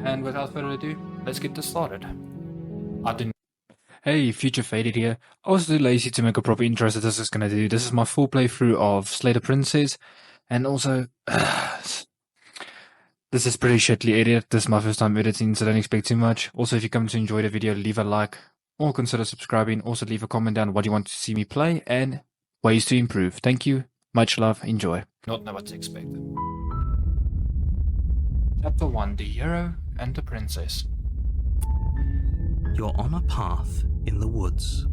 And without further ado, let's get this started. Hey, Future Faded here. I was too lazy to make a proper intro, so this is gonna do. This is my full playthrough of Slay the Princess, and also, this is pretty shittly edited. This is my first time editing, so don't expect too much. Also, if you come to enjoy the video, leave a like, or consider subscribing. Also, leave a comment down what you want to see me play, and ways to improve. Thank you, much love, enjoy. Not know what to expect. Chapter 1, The Hero and the Princess. You're on a path in the woods,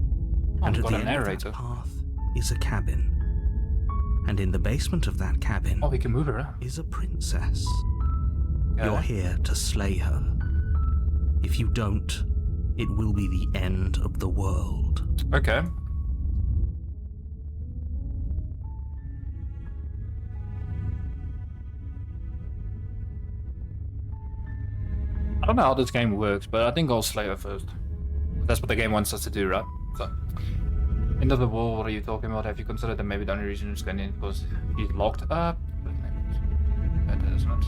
and at the end narrator. of that path is a cabin. And in the basement of that cabin we can move her. is a princess. Okay. You're here to slay her. If you don't, it will be the end of the world. Okay. I don't know how this game works, but I think I'll slay her first. That's what the game wants us to do, right? So, end of the world, what are you talking about? Have you considered that maybe the only reason he's going in because he's locked up? That isn't it?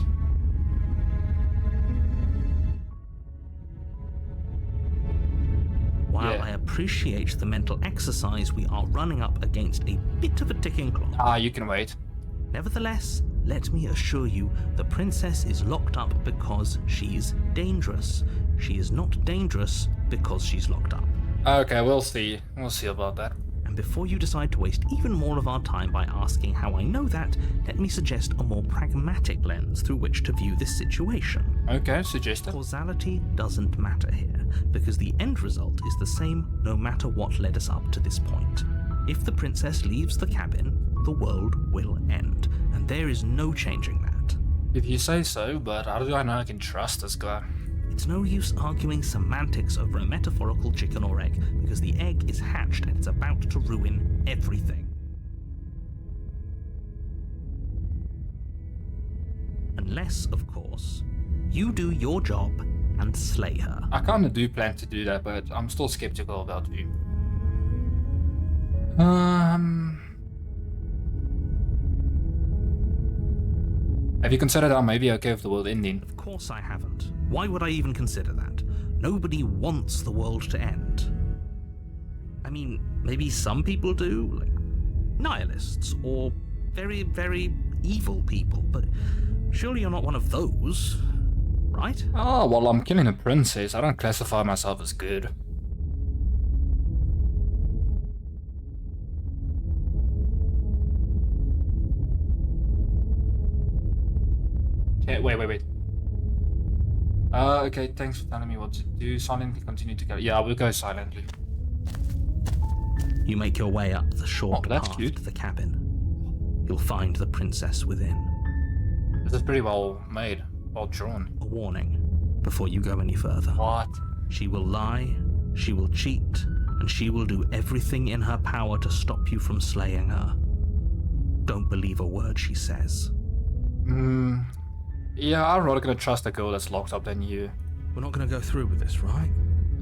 While I appreciate the mental exercise, we are running up against a bit of a ticking clock. You can wait. Nevertheless, let me assure you, the princess is locked up because she's dangerous. She is not dangerous because she's locked up. Okay, we'll see. We'll see about that. And before you decide to waste even more of our time by asking how I know that, let me suggest a more pragmatic lens through which to view this situation. Okay, suggest it. Causality doesn't matter here, because the end result is the same no matter what led us up to this point. If the princess leaves the cabin, the world will end, and there is no changing that. If you say so, but how do I know I can trust this guy? It's no use arguing semantics over a metaphorical chicken or egg, because the egg is hatched and it's about to ruin everything. Unless, of course, you do your job and slay her. I kinda do plan to do that, but I'm still skeptical about you. Have you considered I may be okay with the world ending? Of course I haven't. Why would I even consider that? Nobody wants the world to end. I mean, maybe some people do, like nihilists, or very, very evil people, but surely you're not one of those, right? Oh, well, I'm killing a princess. I don't classify myself as good. Okay, wait. Okay, thanks for telling me what to do. Silently continue to go. Yeah, we'll go silently. You make your way up the short that's path cute. to the cabin. You'll find the princess within. This is pretty well made, well drawn. A warning before you go any further. What? She will lie, she will cheat, and she will do everything in her power to stop you from slaying her. Don't believe a word she says. Yeah, I'm rather gonna trust a girl that's locked up than you. We're not going to go through with this, right?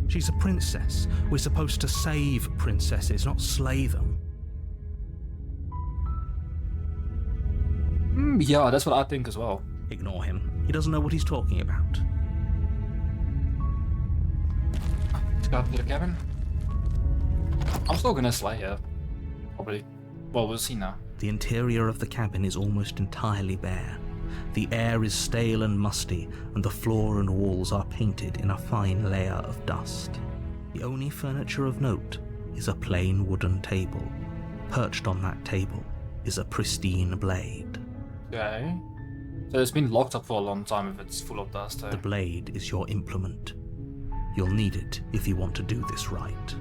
She's a princess. We're supposed to save princesses, not slay them. Yeah, that's what I think as well. Ignore him. He doesn't know what he's talking about. Let's go up to the cabin. I'm still gonna slay her. Probably. Well, we'll see now. The interior of the cabin is almost entirely bare. The air is stale and musty, and the floor and walls are painted in a fine layer of dust. The only furniture of note is a plain wooden table. Perched on that table is a pristine blade. Okay. So it's been locked up for a long time if it's full of dust. The blade is your implement. You'll need it if you want to do this right.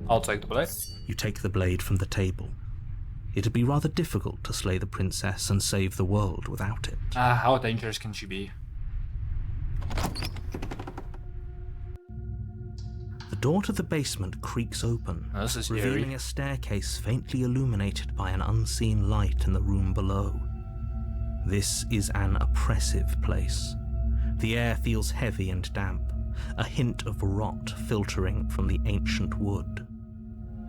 I'll take the blade. You take the blade from the table. It'd be rather difficult to slay the princess and save the world without it. How dangerous can she be? The door to the basement creaks open, This is revealing eerie. a staircase faintly illuminated by an unseen light in the room below. This is an oppressive place. The air feels heavy and damp, a hint of rot filtering from the ancient wood.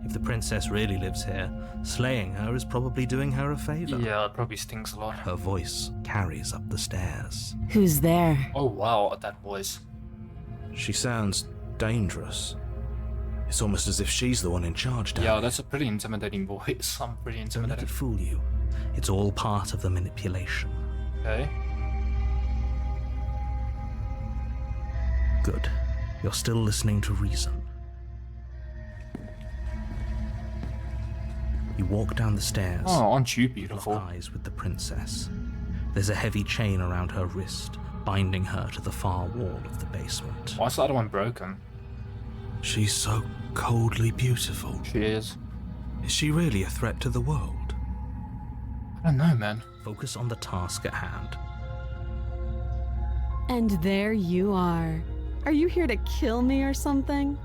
If the princess really lives here, slaying her is probably doing her a favor. Yeah, it probably stinks a lot. Her voice carries up the stairs. Who's there? Oh wow, that voice. She sounds dangerous. It's almost as if she's the one in charge down Yeah, here. that's a pretty intimidating voice. I'm pretty Don't let intimidated. it fool you. It's all part of the manipulation. Okay. Good. You're still listening to reason. You walk down the stairs. Oh, aren't you Lock beautiful? eyes with the princess. There's a heavy chain around her wrist, binding her to the far wall of the basement. Why is the other one broken? She's so coldly beautiful. She is. Is she really a threat to the world? I don't know, man. Focus on the task at hand. And there you are. Are you here to kill me or something?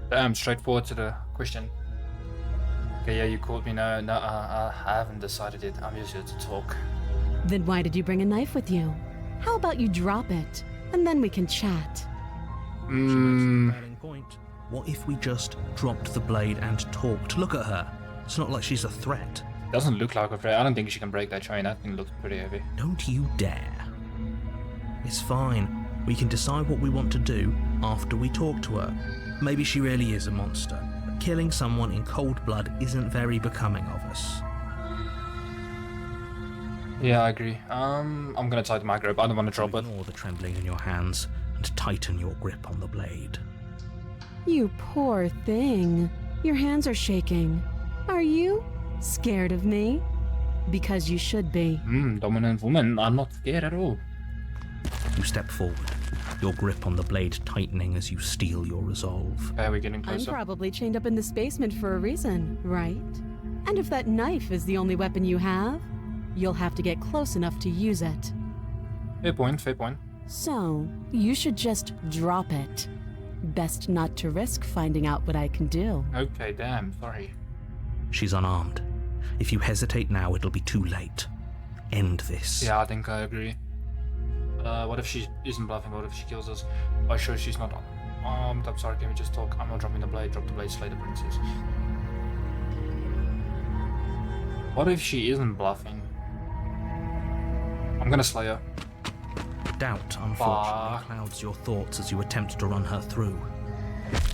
Damn, straightforward to the question. Okay, yeah, you called me. No, I haven't decided it. I'm just here to talk. Then why did you bring a knife with you? How about you drop it, and then we can chat? Point. What if we just dropped the blade and talked? Look at her. It's not like she's a threat. Doesn't look like a threat. I don't think she can break that chain. That thing looks pretty heavy. Don't you dare. It's fine. We can decide what we want to do after we talk to her. Maybe she really is a monster, but killing someone in cold blood isn't very becoming of us. Yeah, I agree. I'm gonna tighten my grip. I don't want to drop it. Ignore the trembling in your hands and tighten your grip on the blade. You poor thing. Your hands are shaking. Are you scared of me? Because you should be. Dominant woman. I'm not scared at all. You step forward, your grip on the blade tightening as you steel your resolve. Okay, we're getting I'm closer. probably chained up in this basement for a reason, right? And if that knife is the only weapon you have, you'll have to get close enough to use it. Fair point, fair point. So, you should just drop it. Best not to risk finding out what I can do. Okay, damn, sorry. She's unarmed. If you hesitate now, it'll be too late. End this. Yeah, I think I agree. What if she isn't bluffing? What if she kills us? Why sure she's not armed? I'm sorry, can we just talk? I'm not dropping the blade. Drop the blade, slay the princess. What if she isn't bluffing? I'm gonna slay her. Doubt, unfortunately, Fuck. clouds your thoughts as you attempt to run her through.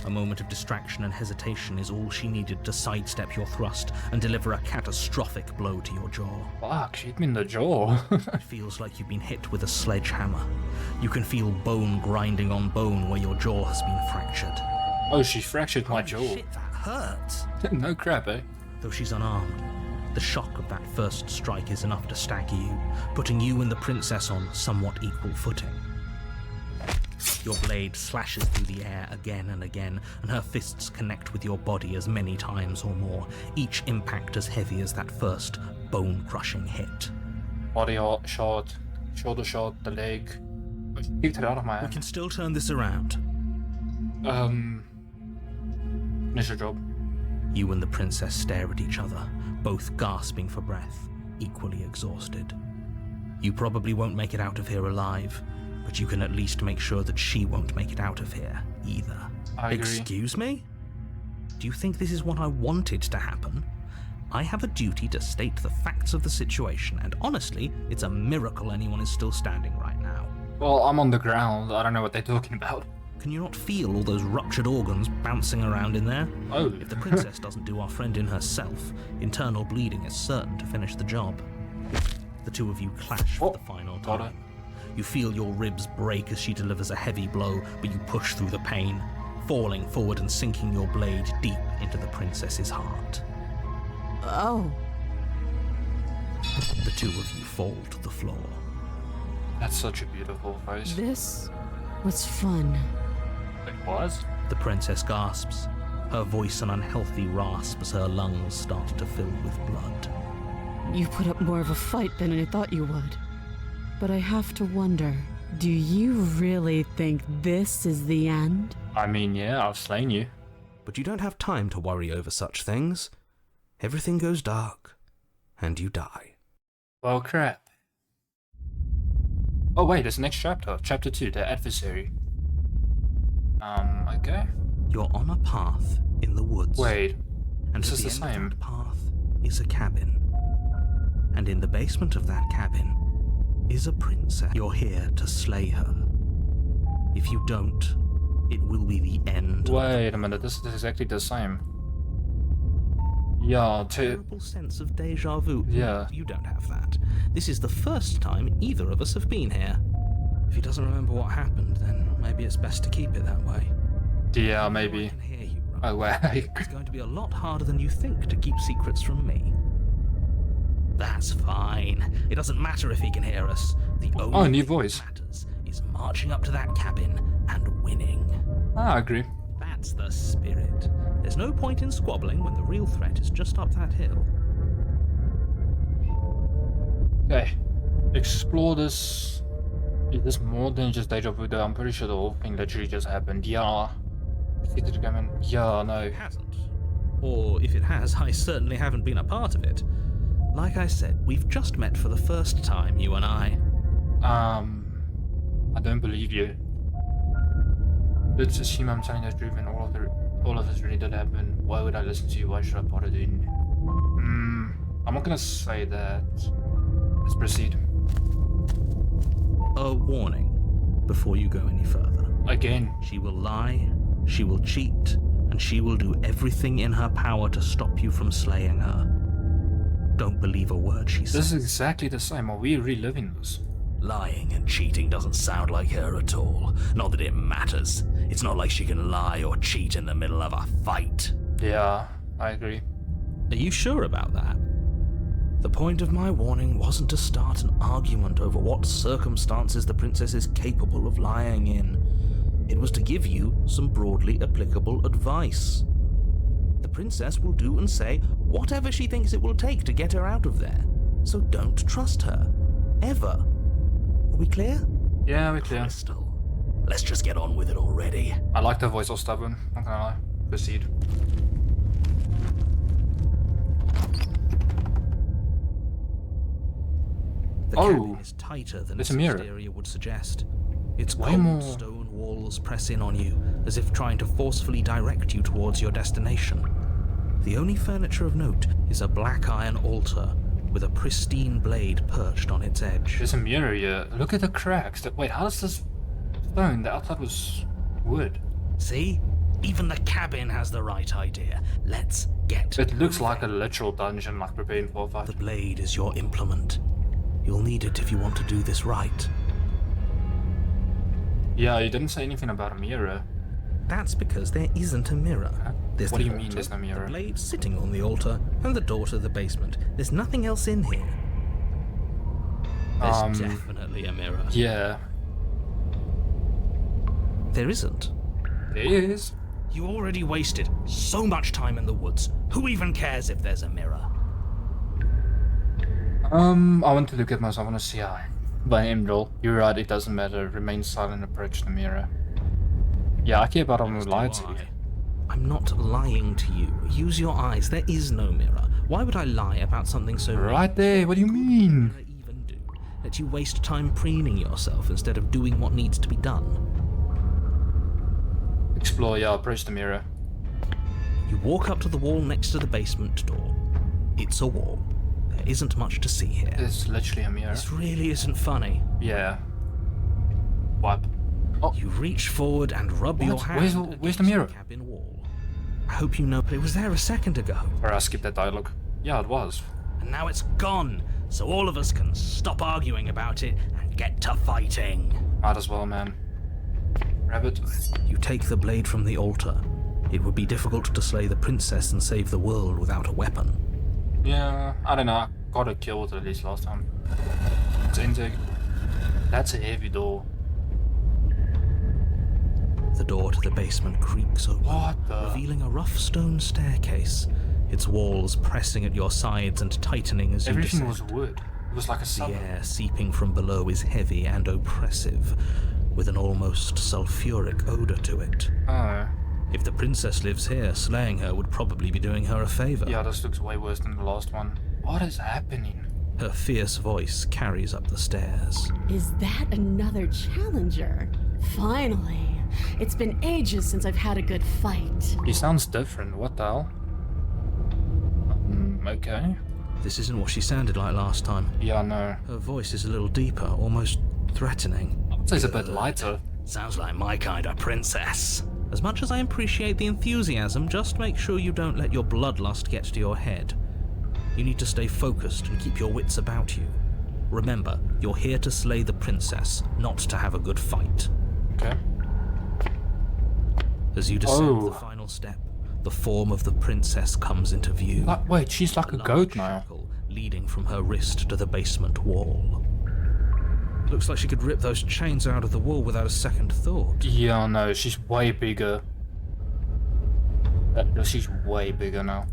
A moment of distraction and hesitation is all she needed to sidestep your thrust and deliver a catastrophic blow to your jaw. Fuck, she hit me in the jaw. It feels like you've been hit with a sledgehammer. You can feel bone grinding on bone where your jaw has been fractured. Oh, she fractured my Holy jaw. shit, that hurts! No crap, eh? Though she's unarmed, the shock of that first strike is enough to stagger you, putting you and the princess on somewhat equal footing. Your blade slashes through the air again and again, and her fists connect with your body as many times or more, each impact as heavy as that first bone-crushing hit. Body shot, shoulder shot, the leg. Oh, she kicked it out of my We hand. can still turn this around. Finish your job. You and the princess stare at each other, both gasping for breath, equally exhausted. You probably won't make it out of here alive, but you can at least make sure that she won't make it out of here either. I agree. Excuse me? Do you think this is what I wanted to happen? I have a duty to state the facts of the situation, and honestly, it's a miracle anyone is still standing right now. Well, I'm on the ground. I don't know what they're talking about. Can you not feel all those ruptured organs bouncing around in there? Oh. If the princess doesn't do our friend in herself, internal bleeding is certain to finish the job. The two of you clash for Oh, the final got time. You feel your ribs break as she delivers a heavy blow, but you push through the pain, falling forward and sinking your blade deep into the princess's heart. Oh, The two of you fall to the floor. That's such a beautiful face. this was fun. It was? The princess gasps, her voice an unhealthy rasp as her lungs start to fill with blood. You put up more of a fight than I thought you would. But I have to wonder, do you really think this is the end? I mean, yeah, I've slain you. But you don't have time to worry over such things. Everything goes dark, and you die. Well, crap. Oh wait, there's the next chapter. Chapter 2, the adversary. Okay. You're on a path in the woods. Wait, And This at is the the end same. of that path is a cabin. And in the basement of that cabin is a princess. You're here to slay her. If you don't, it will be the end. Wait a minute, this is exactly the same. Yeah, Terrible sense of deja vu. Yeah. You don't have that. This is the first time either of us have been here. If he doesn't remember what happened, then maybe it's best to keep it that way. Yeah, I maybe. can hear you, right? Oh, wait. It's going to be a lot harder than you think to keep secrets from me. That's fine. It doesn't matter if he can hear us. The only Oh, new thing voice. that matters is marching up to that cabin and winning. I agree. That's the spirit. There's no point in squabbling when the real threat is just up that hill. Okay. Explore this. Is this more than just deja vu though? I'm pretty sure the whole thing literally just happened. Yeah. See the comment? Yeah, no. It hasn't. Or if it has, I certainly haven't been a part of it. Like I said, we've just met for the first time, you and I. I don't believe you. Let's assume I'm telling the truth and all of this really did happen. Why would I listen to you? Why should I bother doing? I'm not gonna say that. Let's proceed. A warning before you go any further. Again. She will lie, she will cheat, and she will do everything in her power to stop you from slaying her. Don't believe a word she says. This is exactly the same. Are we reliving this? Lying and cheating doesn't sound like her at all. Not that it matters. It's not like she can lie or cheat in the middle of a fight. Yeah, I agree. Are you sure about that? The point of my warning wasn't to start an argument over what circumstances the princess is capable of lying in. It was to give you some broadly applicable advice. The princess will do and say whatever she thinks it will take to get her out of there. So don't trust her. Ever. Are we clear? Yeah, we're clear. Crystal. Let's just get on with it already. I like the voice of stubborn. Not gonna lie. Proceed. The cabin is tighter than its it's a mirror. exterior would suggest. Its Way cold more. stone walls press in on you, as if trying to forcefully direct you towards your destination. The only furniture of note is a black iron altar with a pristine blade perched on its edge. There's a mirror here. Look at the cracks. Wait, how does this stone? The outside was wood. See? Even the cabin has the right idea. Let's get It looks moving. like a literal dungeon, like preparing for a fight. The blade is your implement. You'll need it if you want to do this right. Yeah, you didn't say anything about a mirror. That's because there isn't a mirror. There's What the do you mean altar, there's no mirror? The blade sitting on the altar, and the door to the basement. There's nothing else in here. There's definitely a mirror. Yeah, There isn't. there is. You already wasted so much time in the woods. Who even cares if there's a mirror? I want to look at myself on a CI. By Emerald, you're right, it doesn't matter. Remain silent, approach the mirror. Yeah, I care about I'm gonna lie to you. I'm not lying to you. Use your eyes. There is no mirror. Why would I lie about something so Right there, what do you mean? What would I even do? Let you waste time preening yourself instead of doing what needs to be done. Explore, yeah, approach the mirror. You walk up to the wall next to the basement door. It's a wall. There isn't much to see here. It's literally a mirror. This really isn't funny. Yeah. Wipe. Oh, You reach forward and rub your What? hand Where's the against mirror? the cabin wall. I hope you know, but it was there a second ago. or I skipped that dialogue. Yeah, it was. And now it's gone, so all of us can stop arguing about it and get to fighting. Might as well, man. Rabbit. You take the blade from the altar. It would be difficult to slay the princess and save the world without a weapon. Yeah, I don't know. I got a kill with it at least last time. It's intake. That's a heavy door. The door to the basement creaks open, What the? revealing a rough stone staircase, its walls pressing at your sides and tightening as you Everything descend. was wood. It was like a The sub. air seeping from below is heavy and oppressive, with an almost sulfuric odor to it. Oh. If the princess lives here, slaying her would probably be doing her a favor. Yeah, this looks way worse than the last one. What is happening? Her fierce voice carries up the stairs. Is that another challenger? Finally. It's been ages since I've had a good fight. He sounds different. What the hell? Okay. This isn't what she sounded like last time. Yeah, no. Her voice is a little deeper, almost threatening. I'd say it's a bit lighter. Sounds like my kind of princess. As much as I appreciate the enthusiasm, just make sure you don't let your bloodlust get to your head. You need to stay focused and keep your wits about you. Remember, you're here to slay the princess, not to have a good fight. Okay. As you descend the final step, the form of the princess comes into view. Wait, she's like a goat now. Shackle leading from her wrist to the basement wall. Looks like she could rip those chains out of the wall without a second thought. Yeah, no, she's way bigger. She's way bigger now.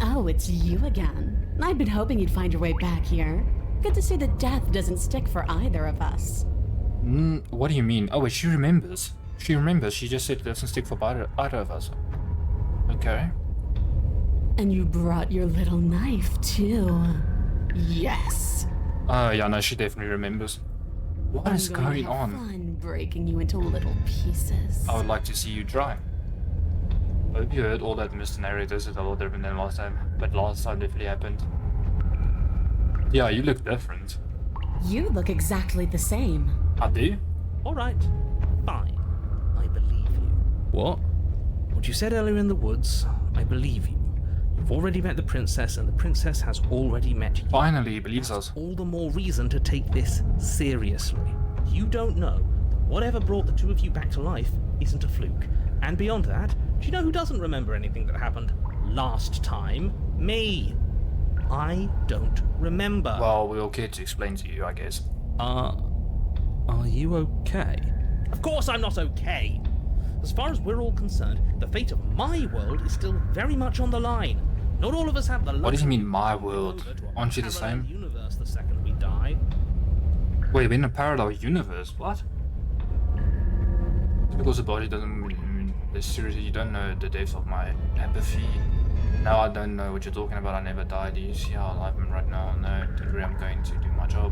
Oh, it's you again. I'd been hoping you'd find your way back here. Good to see that death doesn't stick for either of us. What do you mean? Oh wait, she remembers. She remembers. She just said it doesn't stick for either of us. Okay. And you brought your little knife, too. Yes. Oh yeah, no, she definitely remembers. What is going on? Fun breaking you into little pieces. I would like to see you try. I hope you heard all that Mr. Narrator said a lot different than last time, but last time definitely happened. Yeah, you look different. You look exactly the same. I do? Alright, fine. I believe you. What? What you said earlier in the woods, I believe you. You've already met the princess, and the princess has already met you. Finally, he believes us. All the more reason to take this seriously. You don't know that whatever brought the two of you back to life isn't a fluke. And beyond that, do you know who doesn't remember anything that happened last time? Me. I don't remember. Well, we're okay to explain to you, I guess. Are you okay? Of course I'm not okay. As far as we're all concerned, the fate of my world is still very much on the line. Not all of us have the luck. What does he mean, my world? Aren't you the parallel same? universe the second we die. Wait, we're in a parallel universe? What? Because the body doesn't... Seriously, you don't know the depth of my empathy. Now I don't know what you're talking about. I never died. Do you see how alive I am right now? No, don't worry, I'm going to do my job.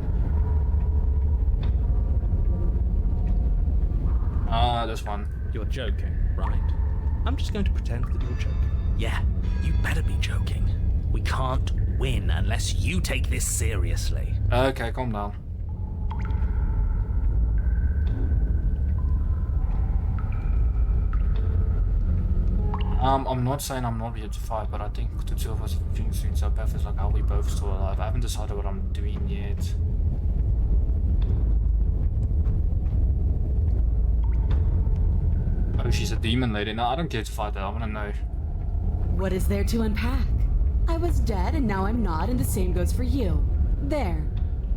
This one. You're joking, right? I'm just going to pretend that you're joking. Yeah, you better be joking. We can't win unless you take this seriously. Okay, calm down. I'm not saying I'm not here to fight, but I think the two of us have been soon so perfect, like how we both still alive. I haven't decided what I'm doing yet. Oh, she's a demon lady. No, I don't care to fight her. I want to know. What is there to unpack? I was dead and now I'm not, and the same goes for you. There.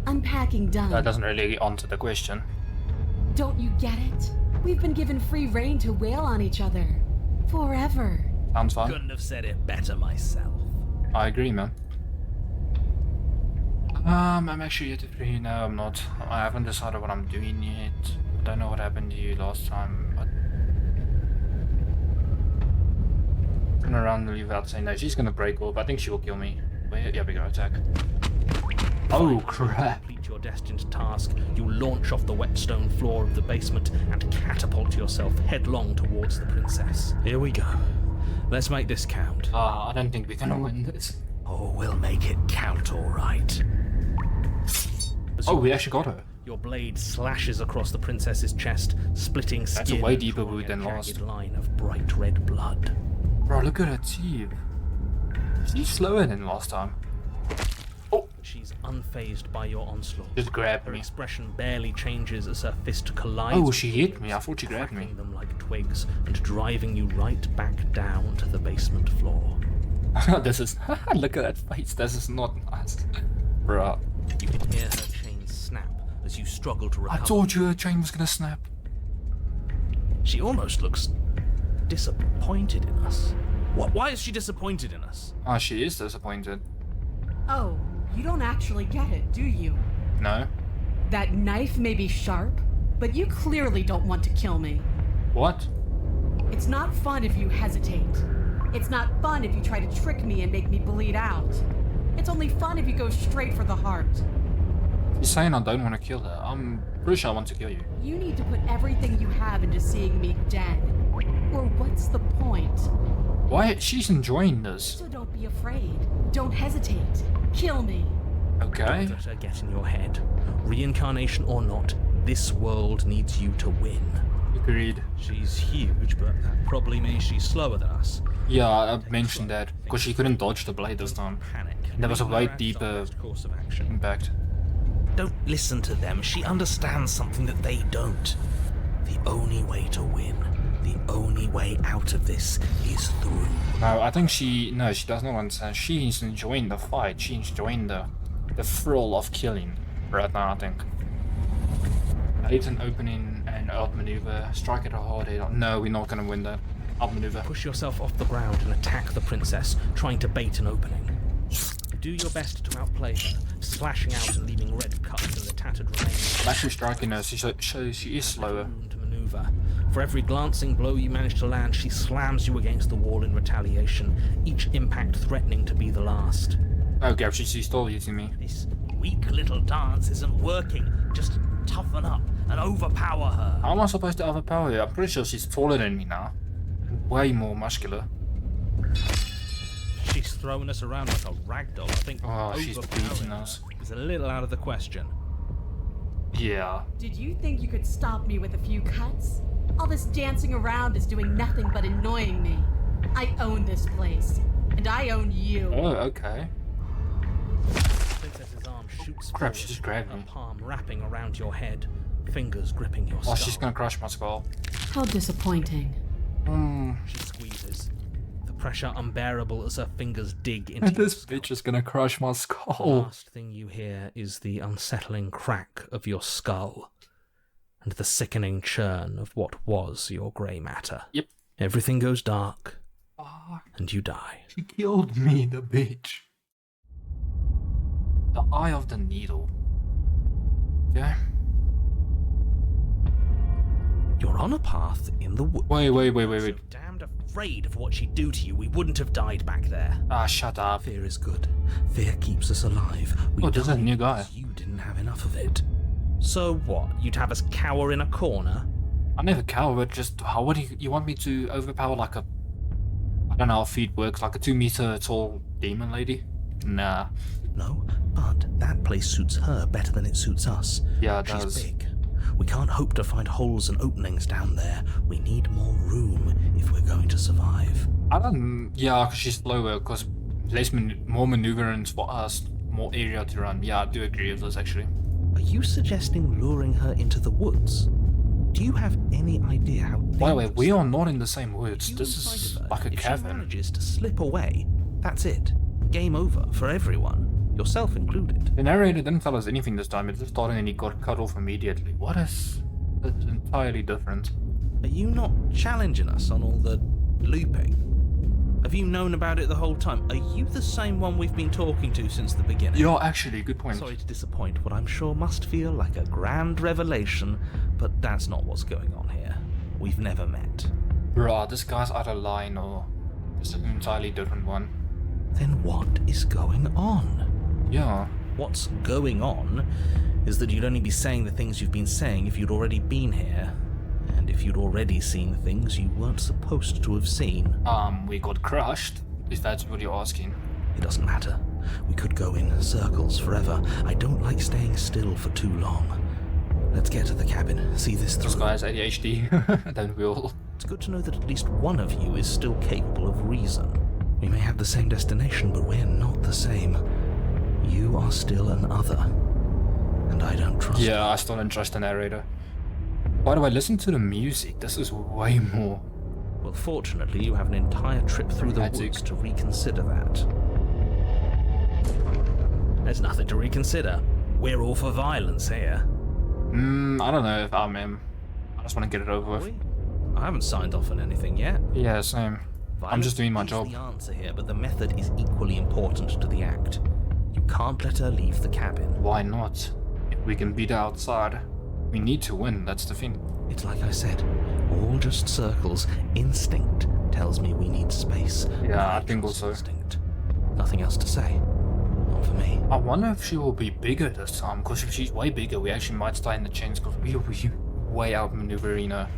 Unpacking done. That doesn't really answer the question. Don't you get it? We've been given free rein to wail on each other. Forever. Sounds fine. Couldn't have said it better myself. I agree, man. I'm actually here to free you now. I'm not. I haven't decided what I'm doing yet. I don't know what happened to you last time. Turn around and leave without saying no. She's gonna break off. I think she will kill me. Wait, yeah, we go attack. Oh crap! Complete your destined task. You launch off the whetstone floor of the basement and catapult yourself headlong towards the princess. Here we go. Let's make this count. I don't think we're gonna win this. Oh, we'll make it count, all right. Oh, we actually got her. Your blade slashes across the princess's chest, splitting skin. That's a way and deeper drawing wound than a jagged last. line of bright red blood. Bro, look at her teeth. She's slower than last time. Oh, She's unfazed by your onslaught. just grabbed Her me. expression barely changes as her fist collides. Oh, she hit me. I thought she grabbed me. cracking them like twigs and driving you right back down to the basement floor. This is... look at that face. This is not nice. Bruh. You can hear her chain snap as you struggle to I recover. told you her chain was gonna snap. She almost looks disappointed in us. What? Why is she disappointed in us? Oh, she is disappointed. Oh, you don't actually get it, do you? No? That knife may be sharp, but you clearly don't want to kill me. What? It's not fun if you hesitate. It's not fun if you try to trick me and make me bleed out. It's only fun if you go straight for the heart. She's saying I don't want to kill her. I'm pretty sure I want to kill you. You need to put everything you have into seeing me dead. Or what's the point? Why? She's enjoying this. So don't be afraid. Don't hesitate. Kill me. Okay. Don't let her get in your head. Reincarnation or not, this world needs you to win. Agreed. She's huge, but that probably means she's slower than us. Yeah, I mentioned that because she couldn't dodge the blade this time. Panic. And there was a way deeper course of action. impact. Don't listen to them. She understands something that they don't. The only way to win, the only way out of this is through. No, I think she does not understand. She's enjoying the fight. She's enjoying the thrill of killing right now, I think. It's an opening and outmaneuver. Strike at a hard head. No, we're not going to win that. Outmaneuver. Push yourself off the ground and attack the princess, trying to bait an opening. Do your best to outplay her, slashing out and leaving red cuts in the tattered remains. Actually striking her, she shows she is slower. Room to maneuver. For every glancing blow you manage to land, she slams you against the wall in retaliation, each impact threatening to be the last. Okay, she's still using me. This weak little dance isn't working. Just toughen up and overpower her. How am I supposed to overpower her? I'm pretty sure she's taller than me now. Way more muscular. She's throwing us around like a ragdoll. I think she's overpowering beating her us. is a little out of the question. Yeah. Did you think you could stop me with a few cuts? All this dancing around is doing nothing but annoying me. I own this place, and I own you. Oh, okay. Princess's arm shoots Crap, forward, she just grabbed me. her palm wrapping around your head, fingers gripping your skull. Oh, she's gonna crush my skull. How disappointing. She squeezes, the pressure unbearable as her fingers dig into your This skull. bitch is gonna crush my The skull. last thing you hear is the unsettling crack of your skull, and the sickening churn of what was your grey matter. Yep. Everything goes dark, Oh, and you die. she killed me, the bitch. The eye of the needle. Okay. You're on a path in the woods. Wait. So damned afraid of what she'd do to you, we wouldn't have died back there. Ah, shut up. Fear is good. Fear keeps us alive. We Oh, there's a died new guy. because you didn't have enough of it. So what? You'd have us cower in a corner? I never cower, but just how would you want me to overpower like a, I don't know how feet works, like a 2 meter tall demon lady? Nah. No, but that place suits her better than it suits us. Yeah, it She's does. big. We can't hope to find holes and openings down there. We need more room if we're going to survive. I don't. Yeah, because she's slower. Because more maneuverings for us, more area to run. Yeah, I do agree with this actually. Are you suggesting luring her into the woods? Do you have any idea how By the way, we dangerous- are not in the same woods. You This in sight is of her, like a if she cavern. manages to slip away, that's it. Game over for everyone, yourself included. The narrator didn't tell us anything this time. It just started and he got cut off immediately. What is? That's entirely different. Are you not challenging us on all the looping? Have you known about it the whole time? Are you the same one we've been talking to since the beginning? Yeah, actually, good point. Sorry to disappoint what I'm sure must feel like a grand revelation, but that's not what's going on here. We've never met. Bruh, this guy's either lying or it's an entirely different one. Then what is going on? Yeah. What's going on is that you'd only be saying the things you've been saying if you'd already been here. And if you'd already seen things you weren't supposed to have seen. We got crushed. Is that what you're asking? It doesn't matter. We could go in circles forever. I don't like staying still for too long. Let's get to the cabin, see this This through. guy has ADHD. Don't we all? It's good to know that at least one of you is still capable of reason. We may have the same destination, but we're not the same. You are still an other. And I don't trust you. Yeah, I still don't trust the narrator. By the way, listen to the music. This is way more. Well, fortunately, you have an entire trip through the Magic. woods to reconsider that. There's nothing to reconsider. We're all for violence here. I don't know if I'm him. I just want to get it over with. We? I haven't signed off on anything yet. Yeah, same. I'm just doing my Violence job. is the answer here, but the method is equally important to the act. You can't let her leave the cabin. Why not? If we can beat her outside, we need to win. That's the thing. It's like I said, all just circles. Instinct tells me we need space. Yeah, I trust think also. Instinct. Nothing else to say. Not for me. I wonder if she will be bigger this time. Because if she's way bigger, we actually might stand a chance. Because we way outmaneuvering her.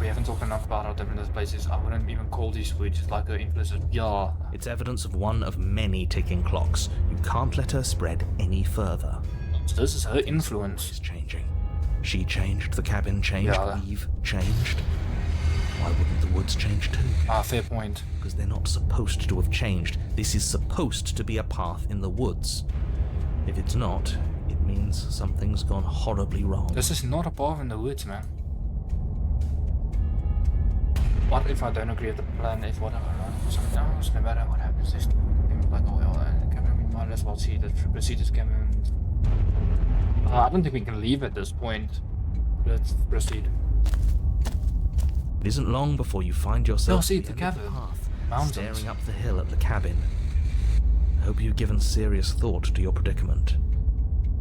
We haven't talked enough about how different this place is. I wouldn't even call these woods like an implicit. Yeah. It's evidence of one of many ticking clocks. You can't let her spread any further. So this is her influence. It's changing. She changed, the cabin changed, Yeah. we've changed. Why wouldn't the woods change too? Fair point. Because they're not supposed to have changed. This is supposed to be a path in the woods. If it's not, it means something's gone horribly wrong. This is not a path in the woods, man. What if I don't agree with the plan? If whatever, something else, no matter what happens, this like, oh well, we might as well see the procedures come in. I don't think we can leave at this point. Let's proceed. It isn't long before you find yourself see at the end of cabin. path, Mountains. staring up the hill at the cabin. I hope you've given serious thought to your predicament.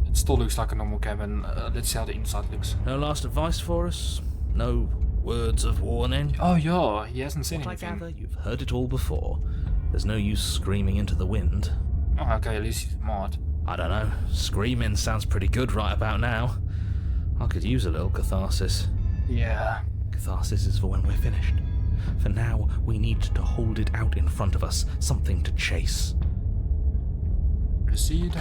It still looks like a normal cabin. Let's see how the inside looks. No last advice for us? No words of warning? Oh yeah, he hasn't said What I anything. gather, you've heard it all before. There's no use screaming into the wind. Oh, okay, at least he's smart. I don't know. Screaming sounds pretty good right about now. I could use a little catharsis. Yeah. Catharsis is for when we're finished. For now, we need to hold it out in front of us, something to chase. Proceed.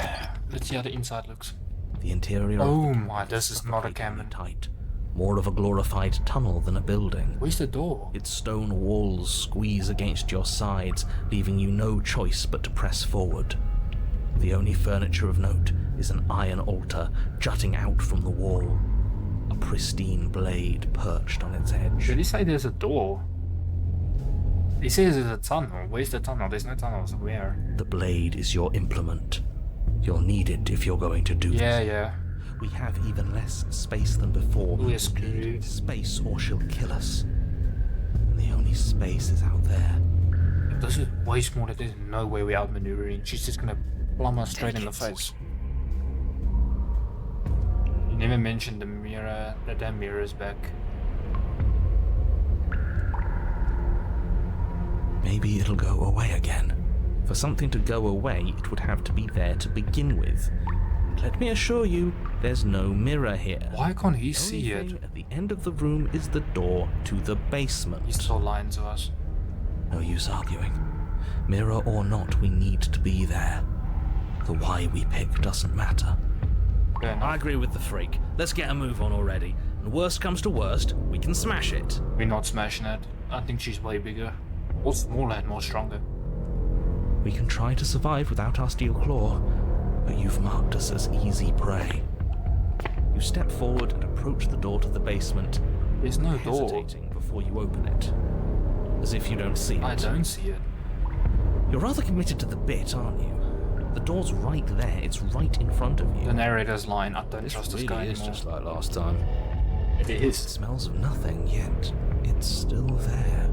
Let's see how the inside looks. The interior Oh of the my, this is not a suffocatingly cabin. tight. More of a glorified tunnel than a building. Where's the door? Its stone walls squeeze against your sides, leaving you no choice but to press forward. The only furniture of note is an iron altar jutting out from the wall. A pristine blade perched on its edge. Did he say there's a door? He says there's a tunnel. Where's the tunnel? There's no tunnels. Where? The blade is your implement. You'll need it if you're going to do Yeah, this. yeah. We have even less space than before. We're We screwed. need space or she'll kill us. And the only space is out there. If this is way smaller, there's no way we're outmaneuvering. She's just gonna plumb us straight in the face. You never mentioned the mirror. The damn mirror is back. Maybe it'll go away again. For something to go away, it would have to be there to begin with. And let me assure you, there's no mirror here. Why can't he The see only it? thing at the end of the room is the door to the basement. He's still lying to us. No use arguing. Mirror or not, we need to be there. The why we pick doesn't matter. Fair enough. I agree with the freak. Let's get a move on already. And worst comes to worst, we can smash it. We're not smashing it. I think she's way bigger. Or smaller and more stronger. We can try to survive without our steel claw, but you've marked us as easy prey. You step forward and approach the door to the basement, There's no door. hesitating before you open it. As if you don't see it. I don't see it. You're rather committed to the bit, aren't you? The door's right there, it's right in front of you. The narrator's lying. I don't This trust this really guy is anymore. just like last time. It It is. smells of nothing, yet it's still there.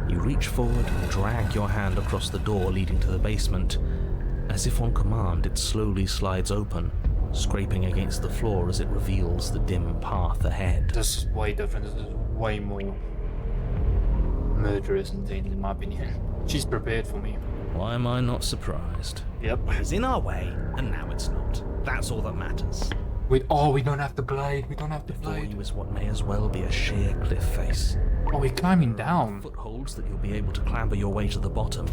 You reach forward and drag your hand across the door leading to the basement. As if on command, it slowly slides open, scraping against the floor as it reveals the dim path ahead. This is way different. This is way more murderous and things, in my opinion. She's prepared for me. Why am I not surprised? Yep. It's in our way, and now it's not. That's all that matters. We don't have the blade. We don't have the Before blade. you is what may as well be a sheer cliff face. Oh, we're climbing down. Footholds that you'll be able to clamber your way to the bottom,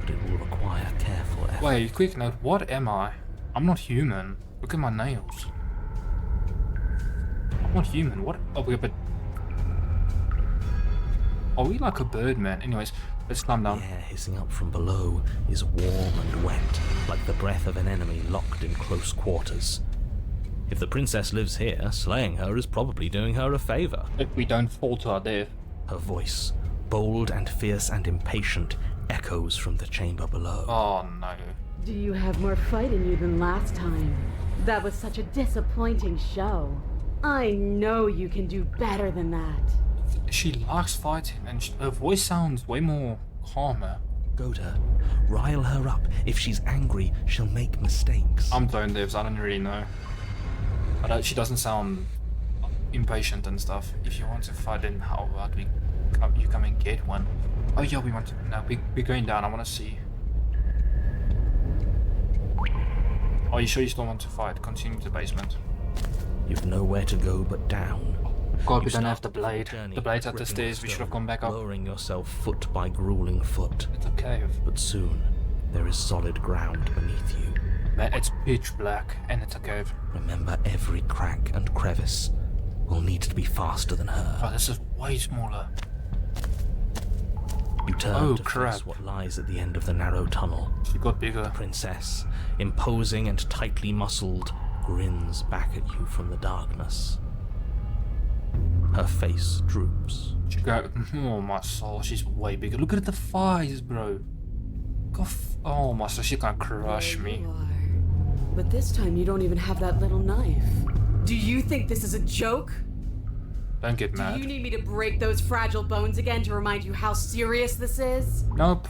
but it will require careful effort. Wait, quick note. What am I? I'm not human. Look at my nails. I'm not human. What? Oh, but are we like a bird, man? Anyways, let's climb The down. air hissing up from below is warm and wet, like the breath of an enemy locked in close quarters. If the princess lives here, slaying her is probably doing her a favor. If we don't fall to our death. Her voice, bold and fierce and impatient, echoes from the chamber below. Oh no. Do you have more fight in you than last time? That was such a disappointing show. I know you can do better than that. She likes fighting, and her voice sounds way more calmer. Goad her, rile her up. If she's angry, she'll make mistakes. I'm tone deaf, so I don't really know. She doesn't sound impatient and stuff. If you want to fight, then how about you come and get one? Oh yeah, we want to. No, we're going down. I want to see. Are you sure you still want to fight? Continue to the basement. You've nowhere to go but down. God, You we don't have start the the blade. journey The blade's at the gripping stairs, we should have stone, gone back up. lowering yourself foot by grueling foot. It's a cave. But soon, there is solid ground beneath you. Man, it's pitch black, and it's a cave. Remember, every crack and crevice will need to be faster than her. Oh, this is way smaller. You turn Oh, to crap. face what lies at the end of the narrow tunnel. She got bigger. Princess, imposing and tightly muscled, grins back at you from the darkness. Her face droops. She got, oh my soul, she's way bigger. Look at the thighs, bro. Oh my soul, she can crush There me. you are. But this time you don't even have that little knife. Do you think this is a joke? Don't get Do you mad. need me to break those fragile bones again to remind you how serious this is? Nope.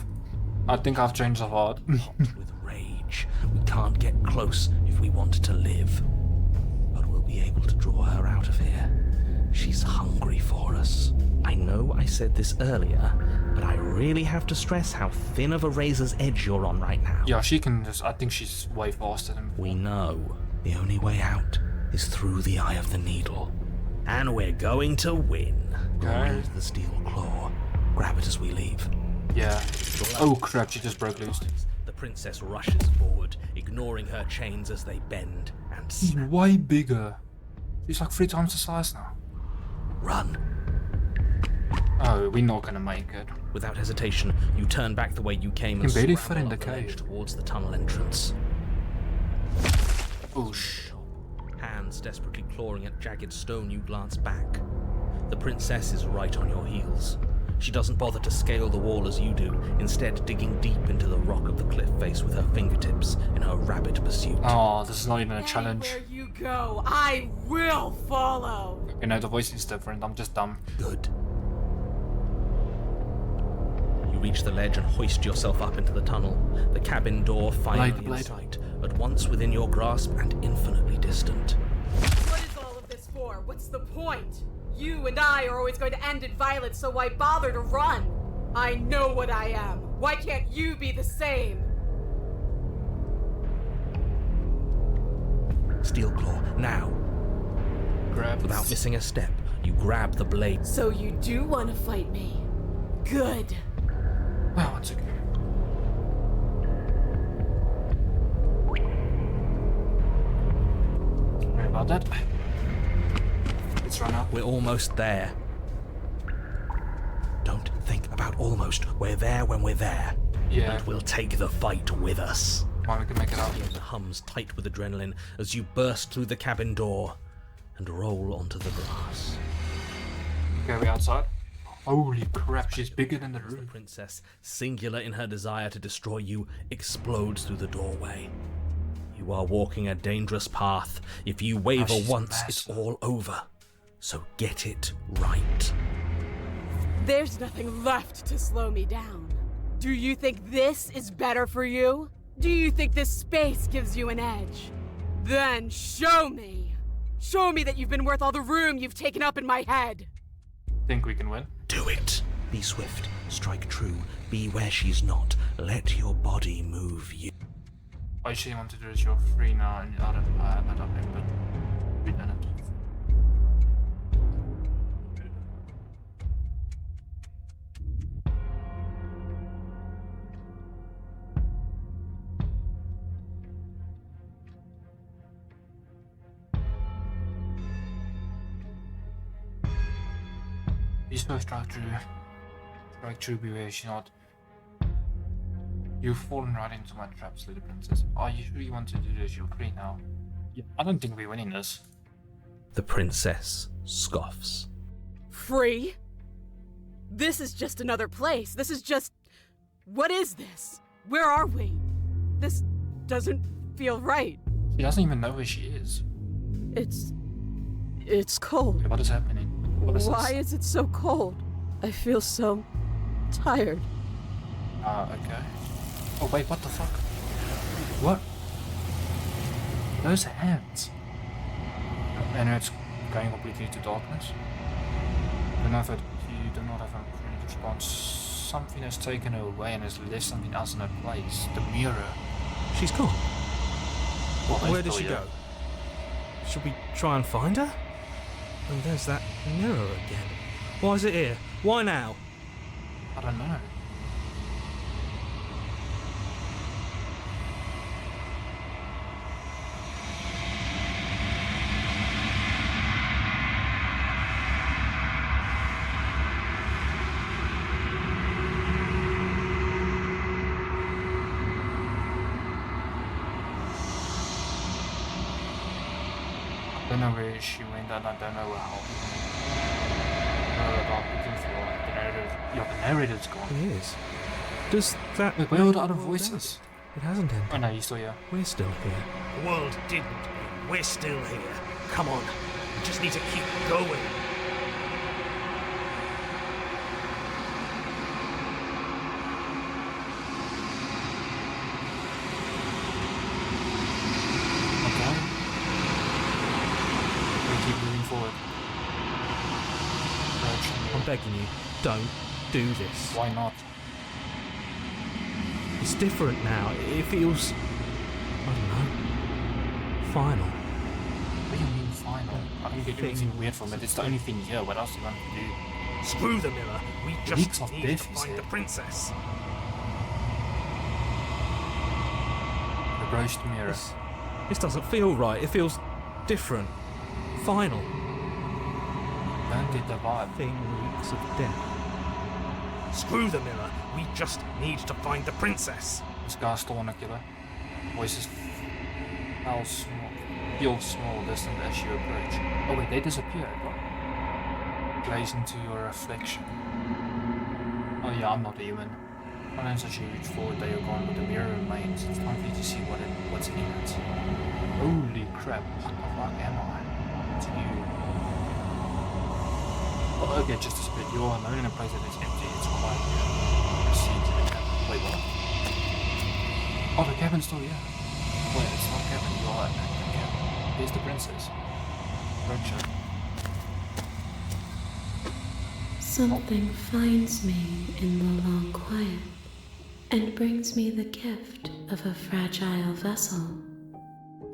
I think I've changed of heart. Hot with rage. We can't get close if we want to live. But we'll be able to draw her out of here. She's hungry for us. I know I said this earlier, but I really have to stress how thin of a razor's edge you're on right now. Yeah, she can just, I think she's way faster than We know the only way out is through the eye of the needle. And we're going to win. Okay. Raise the steel claw. Grab it as we leave. Yeah. Oh crap, she just broke loose. The princess rushes forward, ignoring her chains as they bend and She's snap. way bigger. She's like 3 times the size now. Run. Oh, we're not gonna make it. Without hesitation, you turn back the way you came and You barely scramble fit in up the ledge cave. towards the tunnel entrance. Oh shh. Hands desperately clawing at jagged stone, you glance back. The princess is right on your heels. She doesn't bother to scale the wall as you do, instead digging deep into the rock of the cliff face with her fingertips in her rapid pursuit. Oh, this is not even a challenge. Anywhere you go, I will follow. You know, the voice is different. I'm just dumb. Good. You reach the ledge and hoist yourself up into the tunnel. The cabin door finally in blade. sight, at once within your grasp and infinitely distant. What is all of this for? What's the point? You and I are always going to end in violence, so why bother to run? I know what I am. Why can't you be the same? Steel claw, now. Grab. Without missing a step, you grab the blade. So you do want to fight me? Good. Wow, it's okay. Sorry about that. Let's run up. We're almost there. Don't think about almost. We're there when we're there. Yeah, And we'll take the fight with us. come on, we can make it up. It hums tight with adrenaline as you burst through the cabin door and roll onto the grass. Okay, we outside. Holy crap, she's bigger than the The room. princess, singular in her desire to destroy you, explodes through the doorway. You are walking a dangerous path. If you waver she's once, it's massive. all over. So get it right. There's nothing left to slow me down. Do you think this is better for you? Do you think this space gives you an edge? Then show me. Show me that you've been worth all the room you've taken up in my head. Think we can win? Do it. Be swift. Strike true. Be where she's not. Let your body move you. All you actually want to do is you're free now and out of I don't know, but we done it. You still strike true. Strike true, beware she's not. You've fallen right into my traps, little princess. Are you sure you want to do this? You're free now. Yeah, I don't think we're winning this. The princess scoffs. Free? This is just another place. This is just... What is this? Where are we? This doesn't feel right. She doesn't even know where she is. It's cold. What is happening? What is Why this? is it so cold? I feel so tired. Okay. Oh wait, what the fuck? What? Those hands. And it's going completely to darkness. The method, you do not have a complete response. Something has taken her away and has left something else in her place. The mirror. She's gone. Well, Where did she go? Should we try and find her? And there's that mirror again. Why is it here? Why now? I don't know. I don't know where she went and I don't know how. About looking for the narrator. Yeah, the narrator's gone. He is. Does that... Wait, where are the other hold voices? out? It hasn't ended. Oh no, you're still here. We're still here. The world didn't end. We're still here. Come on. We just need to keep going. Okay. We keep moving forward. I'm begging you, don't do this. Why not? It's different now. It feels... I don't know. Final. What do you mean final? I don't get anything weird from it. It's the only thing here. What else do you want to do? Screw the mirror. We Leaks just of need death, to he find said. the princess. The ghost mirror. This doesn't feel right. It feels different. Final. Don't get the vibe. Thing reeks of death. Screw the mirror. We just need to find the princess. This guy's still on a killer. Voices feel small distant as you approach. Oh wait, they disappeared. What? Glaze into your reflection. Oh yeah, I'm not a human. Sometimes as you reach forward, they are gone, but the mirror remains. It's time for you to see what's in it. Holy crap! What the fuck am I? It's you. Oh, okay, just a bit. You're alone in a place that is empty. It's quiet. Proceed to the cabin. Wait, what? Oh, the cabin's still here. Wait, it's not a cabin. You are in the cabin. Here's the princess. Gotcha. Something finds me in the long quiet and brings me the gift of a fragile vessel.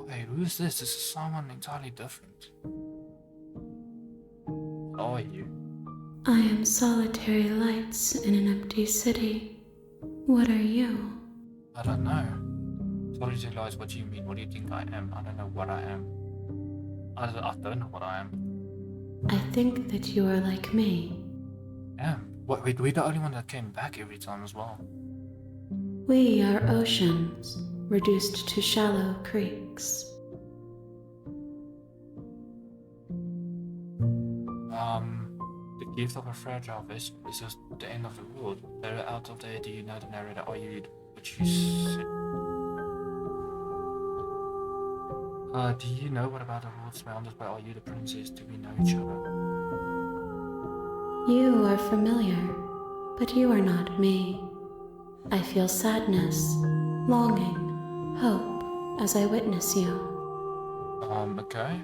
Wait, who is this? This is someone entirely different. What are you? I am solitary lights in an empty city. What are you? I don't know. Sorry to realize what you mean. What do you think I am? I don't know what I am. I don't know what I am. I think that you are like me. Am. Wait, we're the only one that came back every time as well. We are oceans, reduced to shallow creeks. The gift of a fragile vessel is just the end of the world. They're out of there. Do you know the narrator? Are you what you said? Do you know what about the world around us? But are you the princess? Do we know each other? You are familiar, but you are not me. I feel sadness, longing, hope as I witness you. Okay.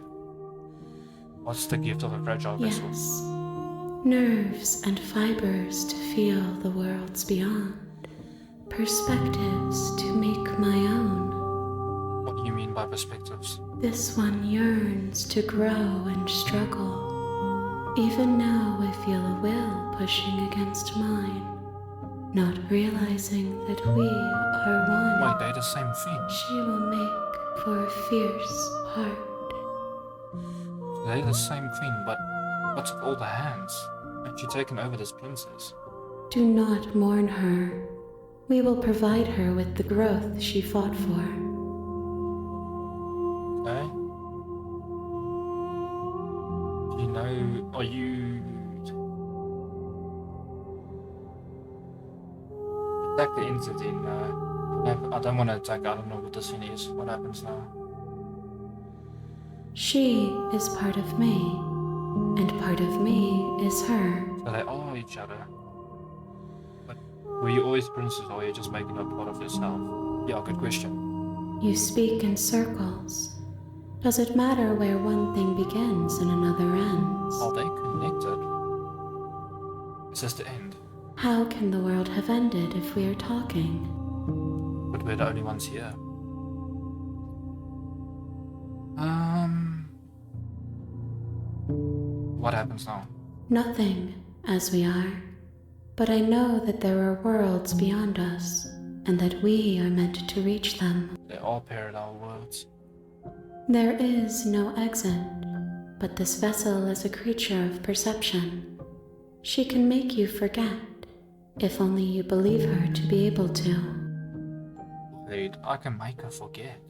What's the gift of a fragile vessel? Yes. Nerves and fibers to feel the worlds beyond. Perspectives to make my own. What do you mean by perspectives? This one yearns to grow and struggle. Even now I feel a will pushing against mine. Not realizing that we are one. Wait, they're the same thing. She will make for a fierce heart. They're the same thing, but what's with all the hands? Have you taken over this princess? Do not mourn her. We will provide her with the growth she fought for. Okay. Do you know, are you... Attack the entity, no. I don't want to attack, I don't know what this thing is. What happens now? She is part of me, and part of me is her. So they are each other. But were you always princess or are you just making up part of yourself? Yeah, good question. You speak in circles. Does it matter where one thing begins and another ends? Are they connected? Is this the end? How can the world have ended if we are talking? But we're the only ones here. What happens now? Nothing, as we are. But I know that there are worlds beyond us, and that we are meant to reach them. They're all parallel worlds. There is no exit, but this vessel is a creature of perception. She can make you forget, if only you believe her to be able to. Wait, I can make her forget.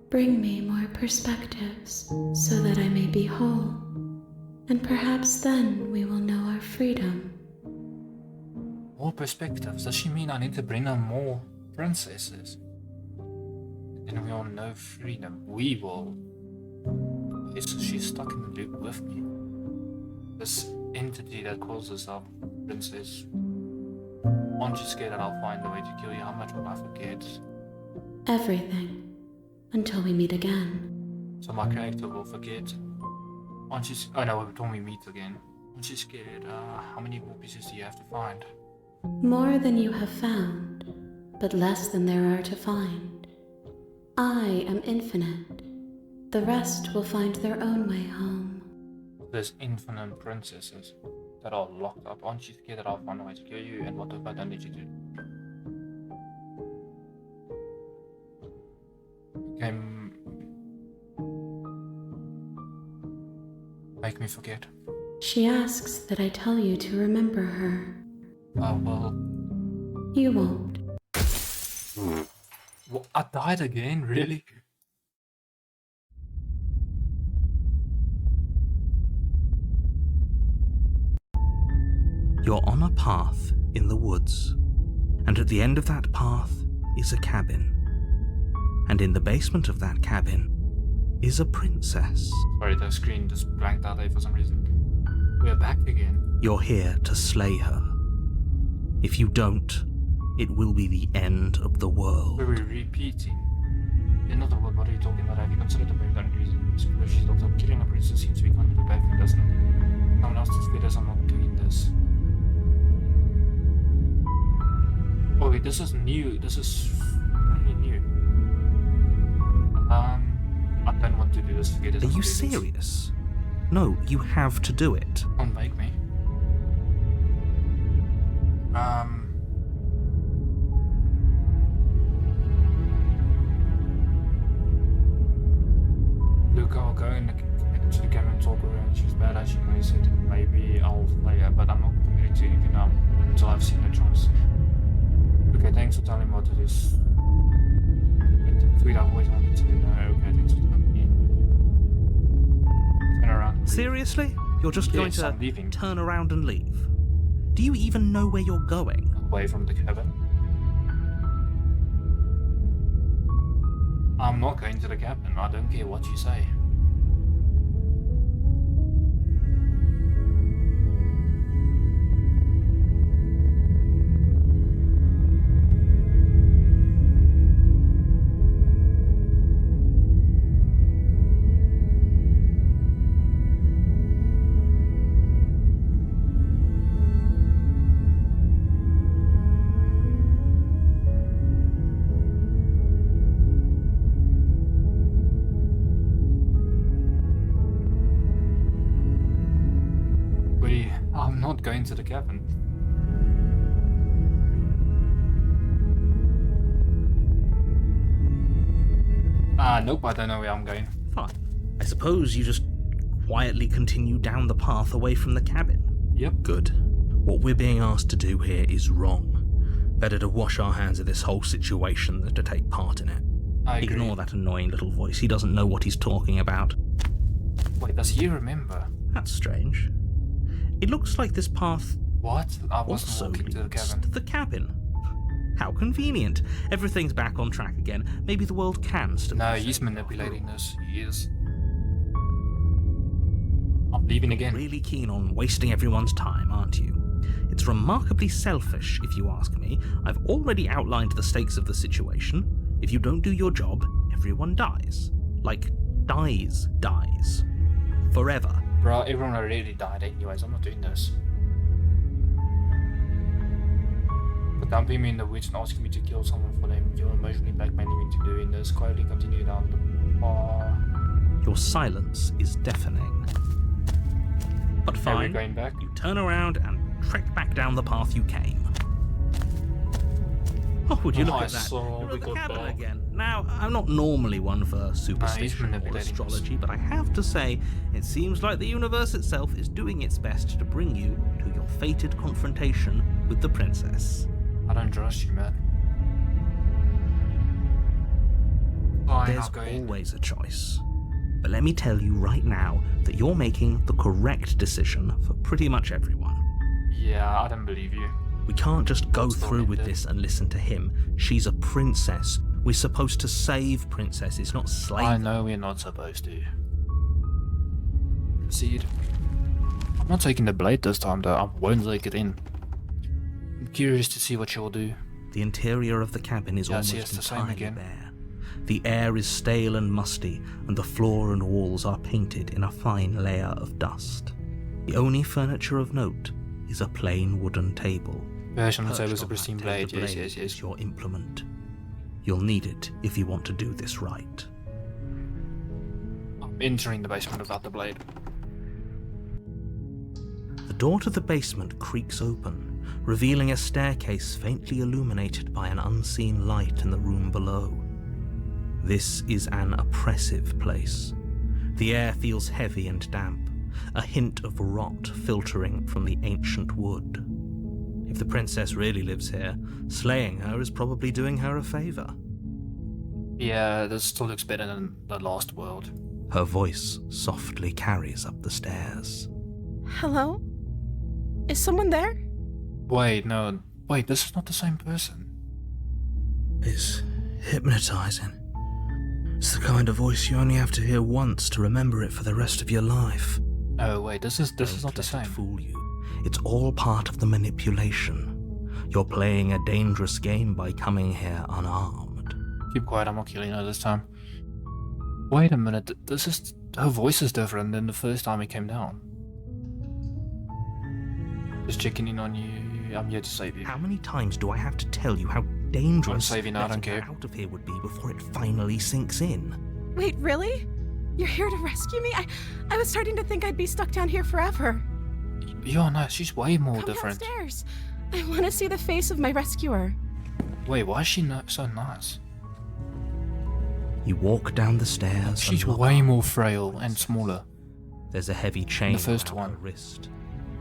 Bring me more perspectives, so that I may be whole, and perhaps then we will know our freedom. More perspectives? Does she mean I need to bring her more princesses? Then we all know freedom. We will. Okay, so she's stuck in the loop with me. This entity that calls herself princess. Aren't you scared that I'll find a way to kill you? How much will I forget? Everything. Until we meet again. So my character will forget. Aren't you? Oh no, when we meet again. Aren't you scared? How many more pieces do you have to find? More than you have found, but less than there are to find. I am infinite. The rest will find their own way home. There's infinite princesses that are locked up. Aren't you scared that I'll find a way to kill you? And what if I don't let you do? Okay. Make me forget. She asks that I tell you to remember her. Well. You won't. What, I died again? Really? You're on a path in the woods, and at the end of that path is a cabin. And in the basement of that cabin is a princess. Sorry, the screen just blanked out there for some reason. We're back again. You're here to slay her. If you don't, it will be the end of the world. We're repeating. In other words, what are you talking about? Have you considered the very only reason because she's locked up? Killing a princess seems to be kind of a bad thing, doesn't it? Someone else is better, I'm not doing this. Oh wait, this is new. This is really new. I don't want to do this. Forget it. Are you serious? No, you have to do it. Don't make me. Look, I'll go into the camera and talk around. She's bad as she may said. Maybe I'll play her, but I'm not committing to anything now until I've seen her chance. Okay, thanks for telling me what it is. Sweet, I've always wanted to know. Okay, thanks for telling me. Turn around. Seriously? You're just going Yes, I'm to leaving. turn around and leave? Do you even know where you're going? Away from the cabin. I'm not going to the cabin. I don't care what you say. I'm not going to the cabin. Nope, I don't know where I'm going. Fine. I suppose you just quietly continue down the path away from the cabin. Yep. Good. What we're being asked to do here is wrong. Better to wash our hands of this whole situation than to take part in it. I agree. Ignore that annoying little voice. He doesn't know what he's talking about. Wait, does he remember? That's strange. It looks like this path What? I wasn't also walking to the leads cabin. to the cabin. How convenient. Everything's back on track again. Maybe the world can still No, be he's saved. manipulating this. He is. I'm leaving again. Really keen on wasting everyone's time, aren't you? It's remarkably selfish, if you ask me. I've already outlined the stakes of the situation. If you don't do your job, everyone dies. Like, dies. Forever. Bro, everyone already died anyways. I'm not doing this. But dumping me in the woods and asking me to kill someone for them. You're emotionally blackmailing me into doing this. Quietly continue down the path. Your silence is deafening. But Are we fine, going back? you turn around and trek back down the path you came. Oh, would you look I at that? saw You're we at the got cabin back. again. Now, I'm not normally one for superstition or manipulating us. astrology, but I have to say, it seems like the universe itself is doing its best to bring you to your fated confrontation with the princess. I don't trust you, man. Fine, There's I'll go in. always a choice. But let me tell you right now that you're making the correct decision for pretty much everyone. Yeah, I don't believe you. We can't just go What's the through with window? this and listen to him. She's a princess. We're supposed to save princesses, not slave I them. know we're not supposed to. Proceed. I'm not taking the blade this time though, I won't take it in. I'm curious to see what you'll do. The interior of the cabin is Yeah, almost see, it's the same entirely again. bare. The air is stale and musty, and the floor and walls are painted in a fine layer of dust. The only furniture of note is a plain wooden table. Version on the table Perched is a on pristine that table, blade, the yes, blade yes, yes. is your implement. You'll need it if you want to do this right. I'm entering the basement without the blade. The door to the basement creaks open, revealing a staircase faintly illuminated by an unseen light in the room below. This is an oppressive place. The air feels heavy and damp, a hint of rot filtering from the ancient wood. If the princess really lives here, slaying her is probably doing her a favor. Yeah, this still looks better than the last world. Her voice softly carries up the stairs. Hello? Is someone there? Wait, no. Wait, this is not the same person. It's hypnotizing. It's the kind of voice you only have to hear once to remember it for the rest of your life. Oh wait, this is Don't not the let same. it fool you. It's all part of the manipulation. You're playing a dangerous game by coming here unarmed. Keep quiet, I'm not killing her this time. Wait a minute, this is... her voice is different than the first time it came down. Just checking in on you, I'm here to save you. How many times do I have to tell you how dangerous I'm saving her, I don't letting her care. out of here would be before it finally sinks in? Wait, really? You're here to rescue me? I was starting to think I'd be stuck down here forever. Yeah, no, she's way more Come different. downstairs. I want to see the face of my rescuer. Wait, why is she so nice? You walk down the stairs. She's and look way up. more frail and smaller. The's a heavy chain The first around her one. wrist,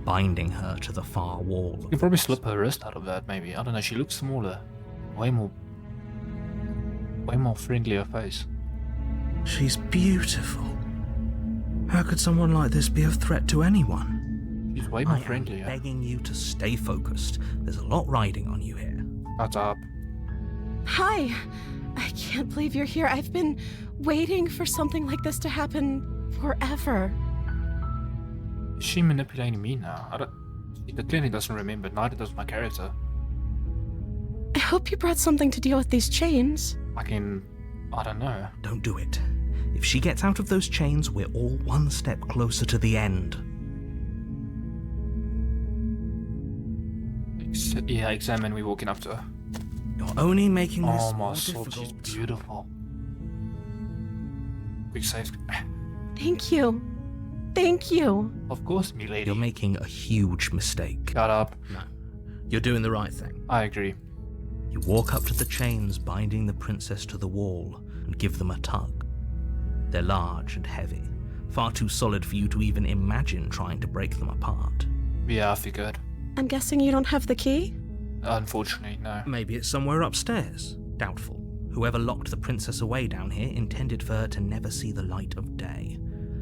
binding her to the far wall. You could probably slip her wrist out of that, maybe. I don't know, she looks smaller. Way more friendlier face. She's beautiful. How could someone like this be of threat to anyone? She's way more I am friendlier. begging you to stay focused. There's a lot riding on you here. That's up. Hi. I can't believe you're here. I've been waiting for something like this to happen forever. Is she manipulating me now? She clearly doesn't remember, neither does my character. I hope you brought something to deal with these chains. I don't know. Don't do it. If she gets out of those chains, we're all one step closer to the end. Yeah, examine me walking up to her. You're only making this Oh more my soul, she's difficult. beautiful. Quick save. Thank you. Thank you. Of course, milady. You're making a huge mistake. Shut up. No, you're doing the right thing. I agree. You walk up to the chains binding the princess to the wall and give them a tug. They're large and heavy, far too solid for you to even imagine trying to break them apart. Yeah, I figured. I'm guessing you don't have the key? Unfortunately, no. Maybe it's somewhere upstairs. Doubtful. Whoever locked the princess away down here intended for her to never see the light of day.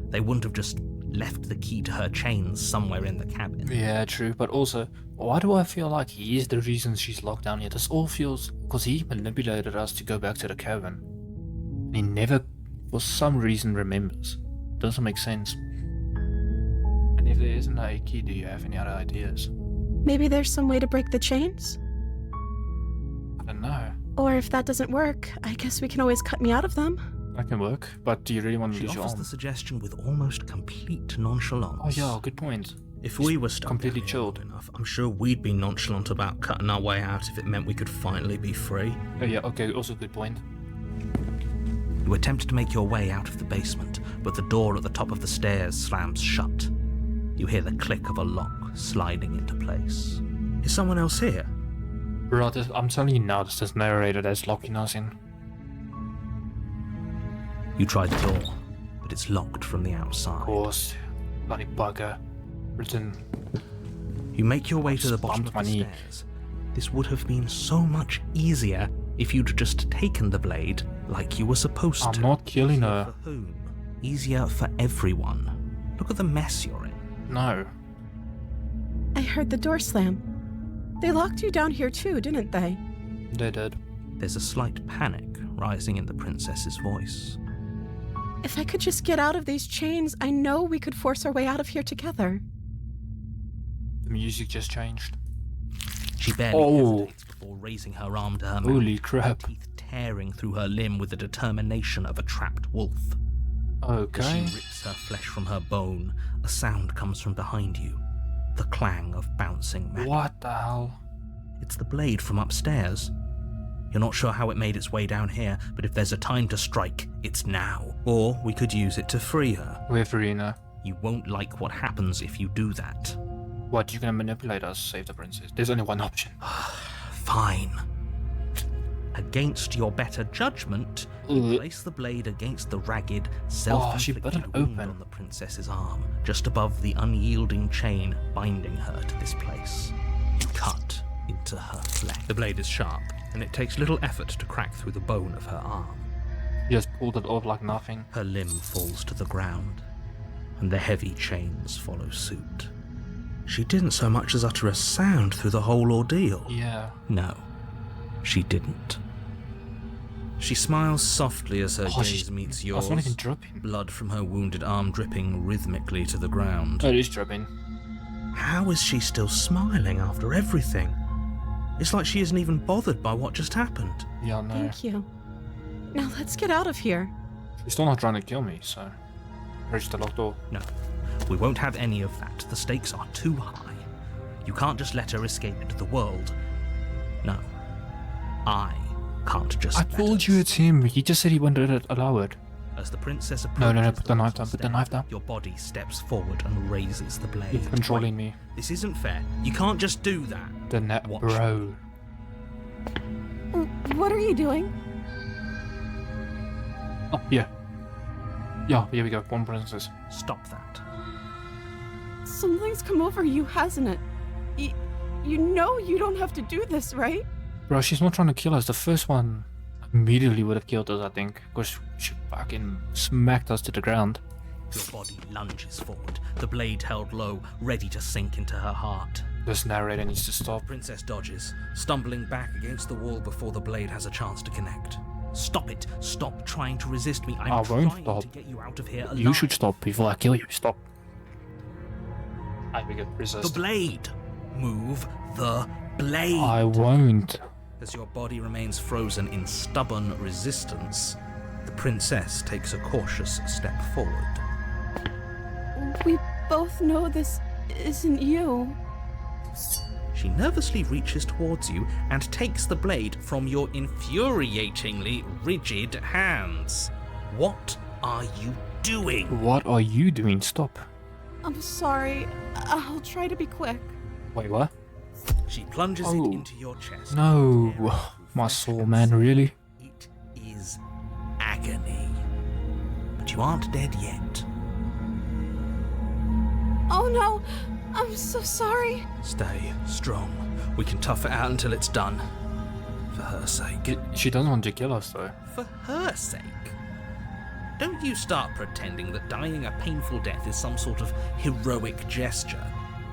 They wouldn't have just left the key to her chains somewhere in the cabin. Yeah, true. But also, why do I feel like he is the reason she's locked down here? This all feels... because he manipulated us to go back to the cabin. And he never, for some reason, remembers. Doesn't make sense. And if there isn't a key, do you have any other ideas? Maybe there's some way to break the chains? I don't know. Or if that doesn't work, I guess we can always cut me out of them. That can work, but do you really want to She lose your offers arm? the suggestion with almost complete nonchalance. Oh yeah, good point. If we were stuck completely down here chilled. long enough, I'm sure we'd be nonchalant about cutting our way out if it meant we could finally be free. Oh yeah, okay, also good point. You attempt to make your way out of the basement, but the door at the top of the stairs slams shut. You hear the click of a lock sliding into place. Is someone else here? Bro, I'm telling you now, this is Narrator that's locking us in. You try the door, but it's locked from the outside. Of course. Bloody bugger. Written. You make your way to the bottom of Bumped the my knee. stairs. This would have been so much easier if you'd just taken the blade like you were supposed to. I'm not killing her. For whom? Easier for everyone. Look at the mess you're in. No. I heard the door slam. They locked you down here too, didn't they? They did. There's a slight panic rising in the princess's voice. If I could just get out of these chains, I know we could force our way out of here together. The music just changed. She barely Oh. hesitates before raising her arm to her mouth, Holy her crap. teeth tearing through her limb with the determination of a trapped wolf. As Okay. she rips her flesh from her bone, a sound comes from behind you. The clang of bouncing magic. What the hell? It's the blade from upstairs. You're not sure how it made its way down here, but if there's a time to strike, it's now. Or we could use it to free her. We're Verena. You won't like what happens if you do that. What, you gonna manipulate us, save the princess? There's only one option. Fine. Against your better judgment, you Ugh. place the blade against the ragged, she self-inflicted better wound open. on the princess's arm, just above the unyielding chain binding her to this place. You cut into her flesh. The blade is sharp, and it takes little effort to crack through the bone of her arm. You just pulled it off like nothing. Her limb falls to the ground, and the heavy chains follow suit. She didn't so much as utter a sound through the whole ordeal. Yeah. No, she didn't. She smiles softly as her gaze she's- meets Oh, yours, it's not even dripping. blood from her wounded arm dripping rhythmically to the ground. Oh, it is dripping. How is she still smiling after everything? It's like she isn't even bothered by what just happened. Yeah, no. Thank you. Now let's get out of here. She's still not trying to kill me, so. Reach the locked door. No, we won't have any of that. The stakes are too high. You can't just let her escape into the world. No, I can't just I let told her. you it's him. He just said he wouldn't allow it. As the princess approaches No, put the knife down, bottom put the knife down. Your body steps forward and raises the blade. You're controlling me. This isn't fair. You can't just do that. The net, Watch. bro. What are you doing? Oh, yeah. Yeah, here we go. One princess. Stop that. Something's come over you, hasn't it? You know you don't have to do this, right? Bro, she's not trying to kill us. The first one immediately would have killed us, I think. Because she fucking smacked us to the ground. Your body lunges forward, the blade held low, ready to sink into her heart. This narrator needs to stop. Princess dodges, stumbling back against the wall before the blade has a chance to connect. Stop it! Stop trying to resist me. I'm I won't trying stop. to get you out of here alive. You should stop before I kill you. Stop. I begin The resist. blade! Move the blade! I won't. As your body remains frozen in stubborn resistance, the princess takes a cautious step forward. We both know this isn't you. She nervously reaches towards you and takes the blade from your infuriatingly rigid hands. What are you doing? What are you doing? Stop. I'm sorry. I'll try to be quick. Wait, what? She plunges Oh. it into your chest. No. tearing through My flesh soul, and man, skin. really? It is agony. But you aren't dead yet. Oh no! I'm so sorry. Stay strong. We can tough it out until it's done. For her sake. She doesn't want to kill us, though. For her sake? Don't you start pretending that dying a painful death is some sort of heroic gesture.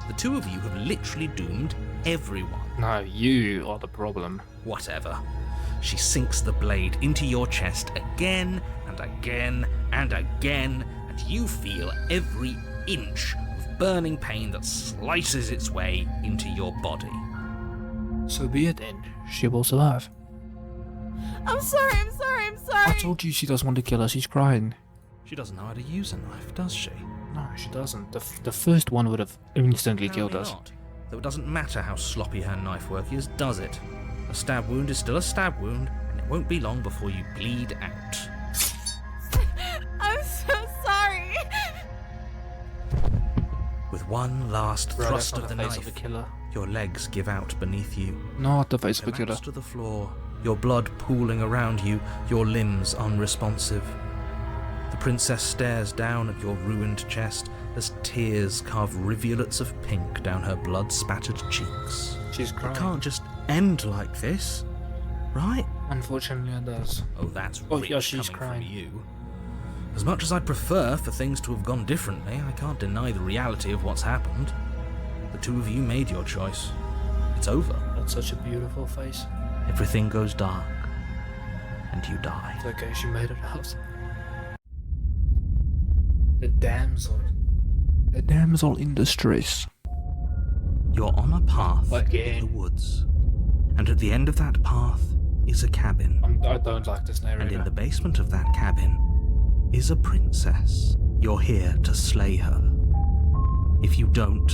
The two of you have literally doomed everyone. No, you are the problem. Whatever. She sinks the blade into your chest again and again and again, and you feel every inch of burning pain that slices its way into your body. So be it then. She will survive. I'm sorry. I told you she doesn't want to kill us. She's crying. She doesn't know how to use a knife, does she? No, she doesn't. The first one would have instantly killed Apparently us. not. Though it doesn't matter how sloppy her knife work is, does it? A stab wound is still a stab wound, and it won't be long before you bleed out. I'm so sorry. With one last Bro, that's thrust not of the the face knife, of a killer. your legs give out beneath you. Not the face of a killer. Collapse to the floor, your blood pooling around you, your limbs unresponsive. The princess stares down at your ruined chest as tears carve rivulets of pink down her blood-spattered cheeks. She's It crying. can't just end like this, right? Unfortunately, it does. Oh, that's Oh, rich yeah, she's coming crying. from you. As much as I'd prefer for things to have gone differently, I can't deny the reality of what's happened. The two of you made your choice. It's over. That's such a beautiful face. Everything goes dark, and you die. It's okay, she made it out. The damsel. The damsel in distress. You're on a path Again. in the woods, and at the end of that path is a cabin. I don't like this narrator. And in the basement of that cabin is a princess. You're here to slay her. If you don't,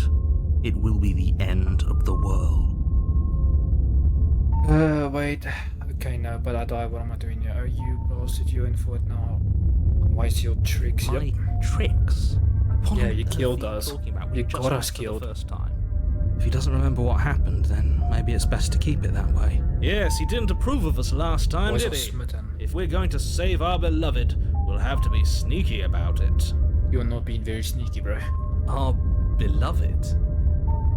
it will be the end of the world. Wait. Okay, no, but I die. What am I doing here? Oh, you bastard, you're in for it now. Waste your tricks. My Yep. tricks? What Yeah, on you earth killed are you us. talking about? We You just got met us for the killed. first time. If he doesn't remember what happened, then maybe it's best to keep it that way. Yes, he didn't approve of us last time, Boys did are he? smitten. If we're going to save our beloved, we'll have to be sneaky about it. You're not being very sneaky, bro. Our beloved?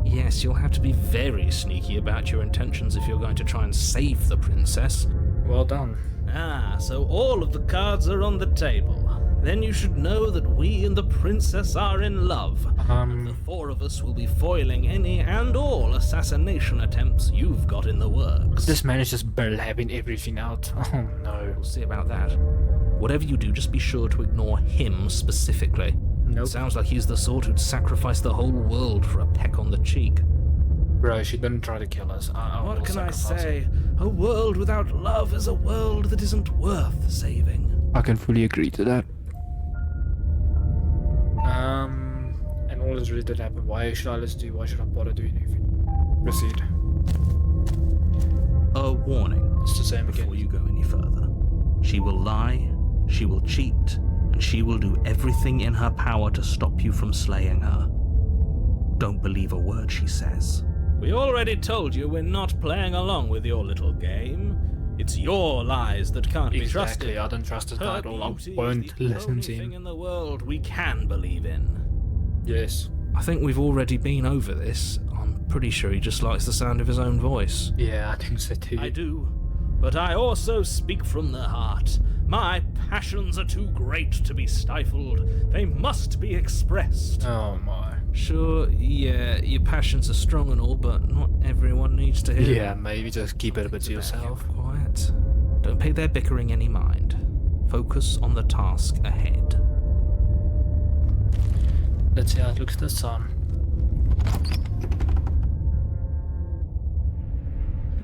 Yes, you'll have to be very sneaky about your intentions if you're going to try and save the princess. Well done. Ah, so all of the cards are on the table. Then you should know that we and the princess are in love. The four of us will be foiling any and all assassination attempts you've got in the works. This man is just blabbing everything out. Oh no. We'll see about that. Whatever you do, just be sure to ignore him specifically. Nope. Sounds like he's the sort who'd sacrifice the whole world for a peck on the cheek. Bro, she didn't try to kill us. What will can I sacrifice say? her. A world without love is a world that isn't worth saving. I can fully agree to that. And all this really did happen. Why should I listen to you? Why should I bother doing anything? Proceed. A warning. It's the same Before again. you go any further. She will lie, she will cheat, and she will do everything in her power to stop you from slaying her. Don't believe a word she says. We already told you we're not playing along with your little game. It's your lies that can't be trusted. Exactly, I don't trust his Her title. I beauty is won't the listen only to thing him. in the world we can believe in. Yes. I think we've already been over this. I'm pretty sure he just likes the sound of his own voice. Yeah, I think so too. I do, but I also speak from the heart. My passions are too great to be stifled. They must be expressed. Oh my. Sure, yeah, your passions are strong and all, but not everyone needs to hear. Yeah, maybe just keep it a bit to yourself. Keep quiet. Don't pay their bickering any mind. Focus on the task ahead. Let's see how it looks this time.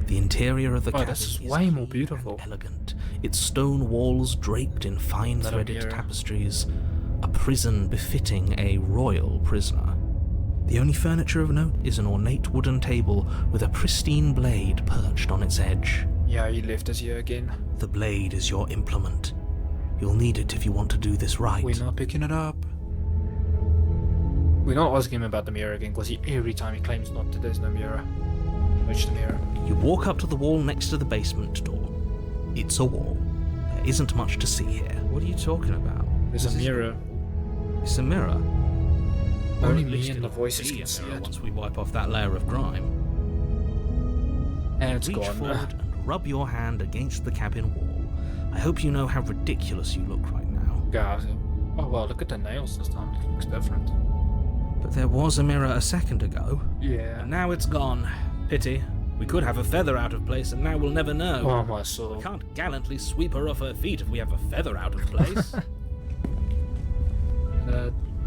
The interior of the cabin this is is way more clean beautiful. and elegant. Its stone walls draped in fine That threaded mirror. tapestries. A prison befitting a royal prisoner. The only furniture of note is an ornate wooden table with a pristine blade perched on its edge. Yeah, he left us here again. The blade is your implement. You'll need it if you want to do this right. We're not picking it up. We're not asking him about the mirror again, because every time he claims not to, there's no mirror. Which the mirror? You walk up to the wall next to the basement door. It's a wall. There isn't much to see here. What are you talking about? There's a mirror. It's a mirror. Or Only at least me and the it'll voices be can a see mirror it. once we wipe off that layer of grime. And it's Reach gone. forward and rub your hand against the cabin wall. I hope you know how ridiculous you look right now. Guys, oh well, look at the nails this time. It looks different. But there was a mirror a second ago, Yeah. and now it's gone. Pity. We could have a feather out of place, and now we'll never know. Oh my We soul. can't gallantly sweep her off her feet if we have a feather out of place.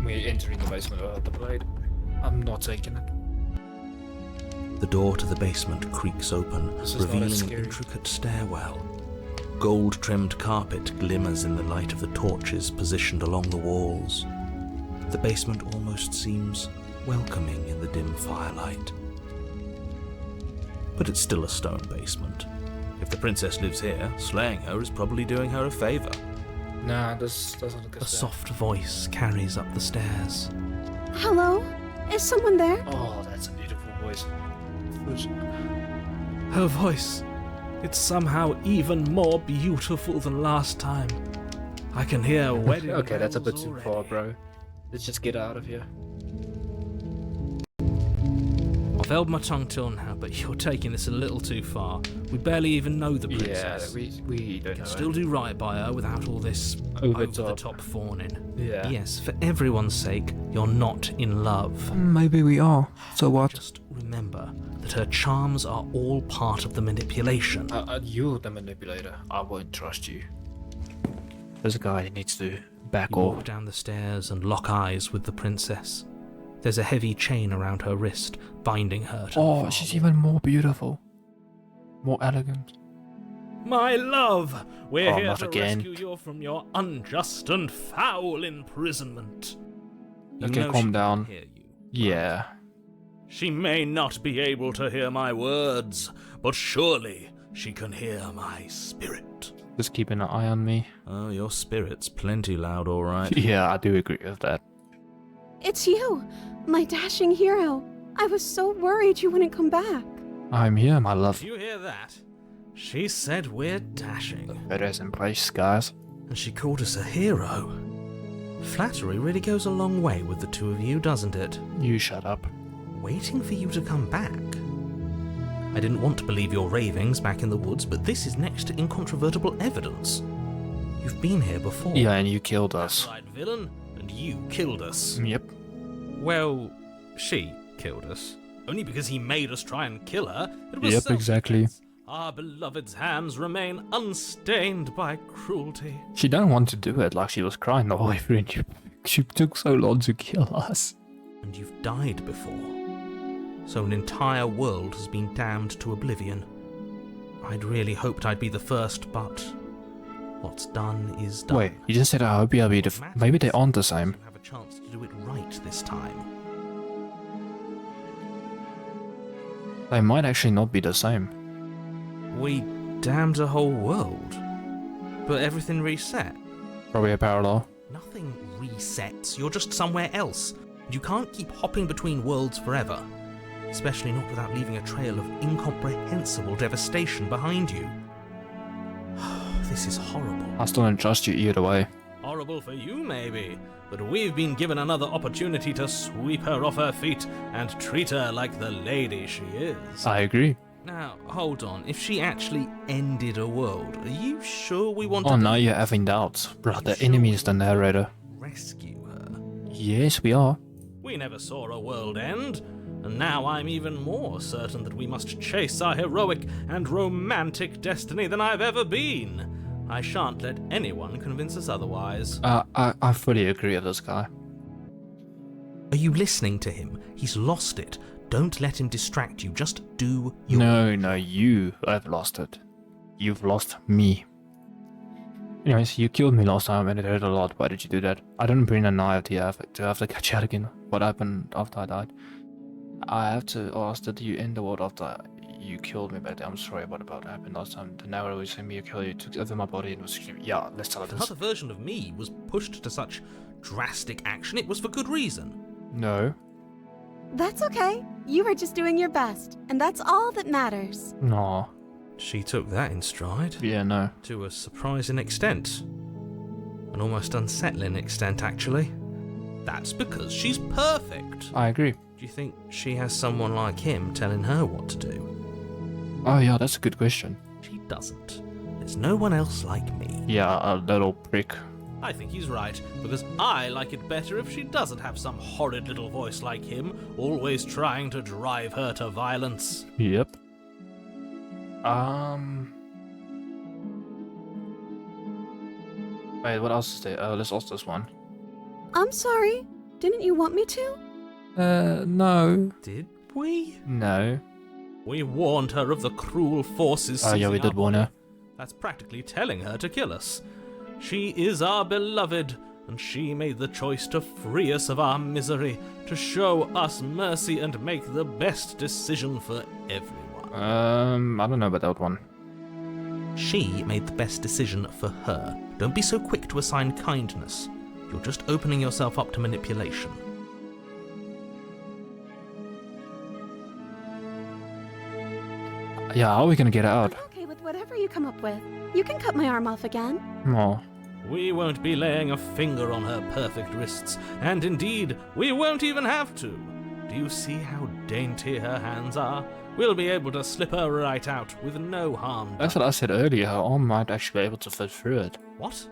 We're entering the basement without the blade. I'm not taking it. The door to the basement creaks open, This is not as revealing an scary. intricate stairwell. Gold-trimmed carpet glimmers in the light of the torches positioned along the walls. The basement almost seems welcoming in the dim firelight. But it's still a stone basement. If the princess lives here, slaying her is probably doing her a favor. Nah, this doesn't look A as bad. soft voice carries up the stairs. Hello? Is someone there? Oh, that's a beautiful voice. Her voice. It's somehow even more beautiful than last time. I can hear wedding Okay, that's a bit bells too already. far, bro. Let's just get out of here. I've held my tongue till now, but you're taking this a little too far. We barely even know the Yeah, princess. we don't can know. still do right by her without all this Over the top. top fawning. Yeah. Yes, for everyone's sake, you're not in love. Maybe we are. So what? Just remember that her charms are all part of the manipulation. You're the manipulator. I won't trust you. There's a guy who needs to back You off. walk down the stairs and lock eyes with the princess. There's a heavy chain around her wrist, binding her to the Oh, far she's wall. even more beautiful. More elegant. My love, we're Oh, here not to again. rescue you from your unjust and foul imprisonment. You Okay, know calm she down. can't hear you. Yeah. She may not be able to hear my words, but surely she can hear my spirit. Just keeping an eye on me. Oh, your spirit's plenty loud, all right. Yeah, I do agree with that. It's you, my dashing hero. I was so worried you wouldn't come back. I'm here, my love. Do you hear that? She said we're dashing, Better in place, guys. and she called us a hero. Flattery really goes a long way with the two of you, doesn't it? You shut up. Waiting for you to come back. I didn't want to believe your ravings back in the woods, but this is next to incontrovertible evidence. You've been here before. Yeah, and you killed That's us. right, villain, and you killed us. Yep. Well, she killed us. Only because he made us try and kill her. It was Yep, self-defense. exactly. Our beloved's hands remain unstained by cruelty. She didn't want to do it, like she was crying the whole way through, and she took so long to kill us. And you've died before. So an entire world has been damned to oblivion. I'd really hoped I'd be the first, but what's done is done. Wait, you just said I hope you'll be the Matters maybe they aren't the is same. you have a chance to do it right this time. They might actually not be the same. We damned a whole world, but everything reset. Probably a parallel. Nothing resets, you're just somewhere else. You can't keep hopping between worlds forever, especially not without leaving a trail of incomprehensible devastation behind you. This is horrible. I still don't trust you either way. Horrible for you, maybe, but we've been given another opportunity to sweep her off her feet and treat her like the lady she is. I agree. Now, hold on. If she actually ended a world, are you sure we want Oh, to now you're having doubts. Bro, the enemy is the narrator. rescue her? Yes, we are. We never saw a world end, and now I'm even more certain that we must chase our heroic and romantic destiny than I've ever been. I shan't let anyone convince us otherwise. I fully agree with this guy. Are you listening to him? He's lost it. Don't let him distract you. Just do your... No, you have lost it. You've lost me. Anyways, you killed me last time and it hurt a lot. Why did you do that? I didn't bring a knife to have to catch out again. What happened after I died? I have to ask that you end the world after you killed me back there. I'm sorry about what happened last time. The narrator was saying me kill you, took over my body and was screaming. Yeah, let's tell it If this. another version of me was pushed to such drastic action, it was for good reason. No. That's okay. You were just doing your best, and that's all that matters. No. She took that in stride. Yeah, no. To a surprising extent. An almost unsettling extent, actually. That's because she's perfect. I agree. Do you think she has someone like him telling her what to do? Oh yeah, that's a good question. She doesn't. There's no one else like me. Yeah, a little prick. I think he's right, because I like it better if she doesn't have some horrid little voice like him, always trying to drive her to violence. Yep. Wait, what else is there? Let's ask this one. I'm sorry. Didn't you want me to? No. Did we? No. We warned her of the cruel forces. Oh yeah, we seizing did our warn body. her. That's practically telling her to kill us. She is our beloved, and she made the choice to free us of our misery, to show us mercy and make the best decision for everyone. I don't know about that one. She made the best decision for her. Don't be so quick to assign kindness. You're just opening yourself up to manipulation. Yeah, how are we gonna get out? I'm okay with whatever you come up with. You can cut my arm off again. Oh, We won't be laying a finger on her perfect wrists, and indeed, we won't even have to. Do you see how dainty her hands are? We'll be able to slip her right out with no harm. that's what I said earlier. Her arm might actually be able to fit through it. What?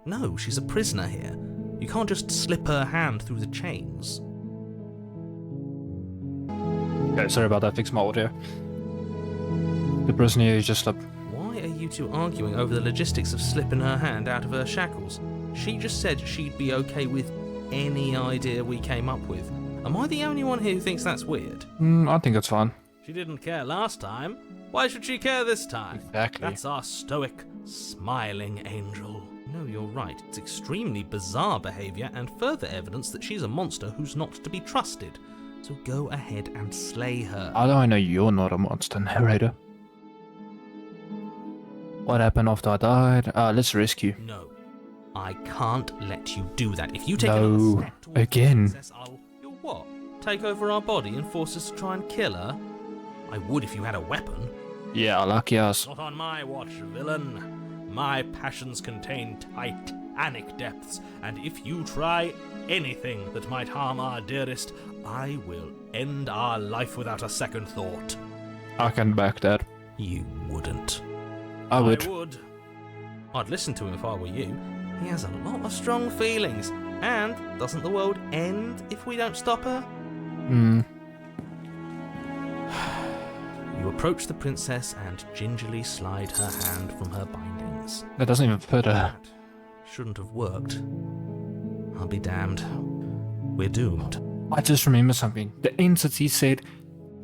No, she's a prisoner here. You can't just slip her hand through the chains. Okay, sorry about that. Fix my audio. The prisoner is just up. Why are you two arguing over the logistics of slipping her hand out of her shackles? She just said she'd be okay with any idea we came up with. Am I the only one here who thinks that's weird? I think that's fine. She didn't care last time. Why should she care this time? Exactly. That's our stoic, smiling angel. No, you're right. It's extremely bizarre behaviour and further evidence that she's a monster who's not to be trusted. So go ahead and slay her. How do I know you're not a monster, narrator? What happened after I died? Let's rescue. No, I can't let you do that. If you take No, another step towards again. the princess, You'll what? Take over our body and force us to try and kill her? I would if you had a weapon. Yeah, lucky us. Not on my watch, villain. My passions contain titanic depths, and if you try anything that might harm our dearest, I will end our life without a second thought. I can back that. You wouldn't. I would. I would. I'd listen to him if I were you. He has a lot of strong feelings. And doesn't the world end if we don't stop her? You approach the princess and gingerly slide her hand from her bindings. That doesn't even fit her. That shouldn't have worked. I'll be damned. We're doomed. I just remember something. The entity said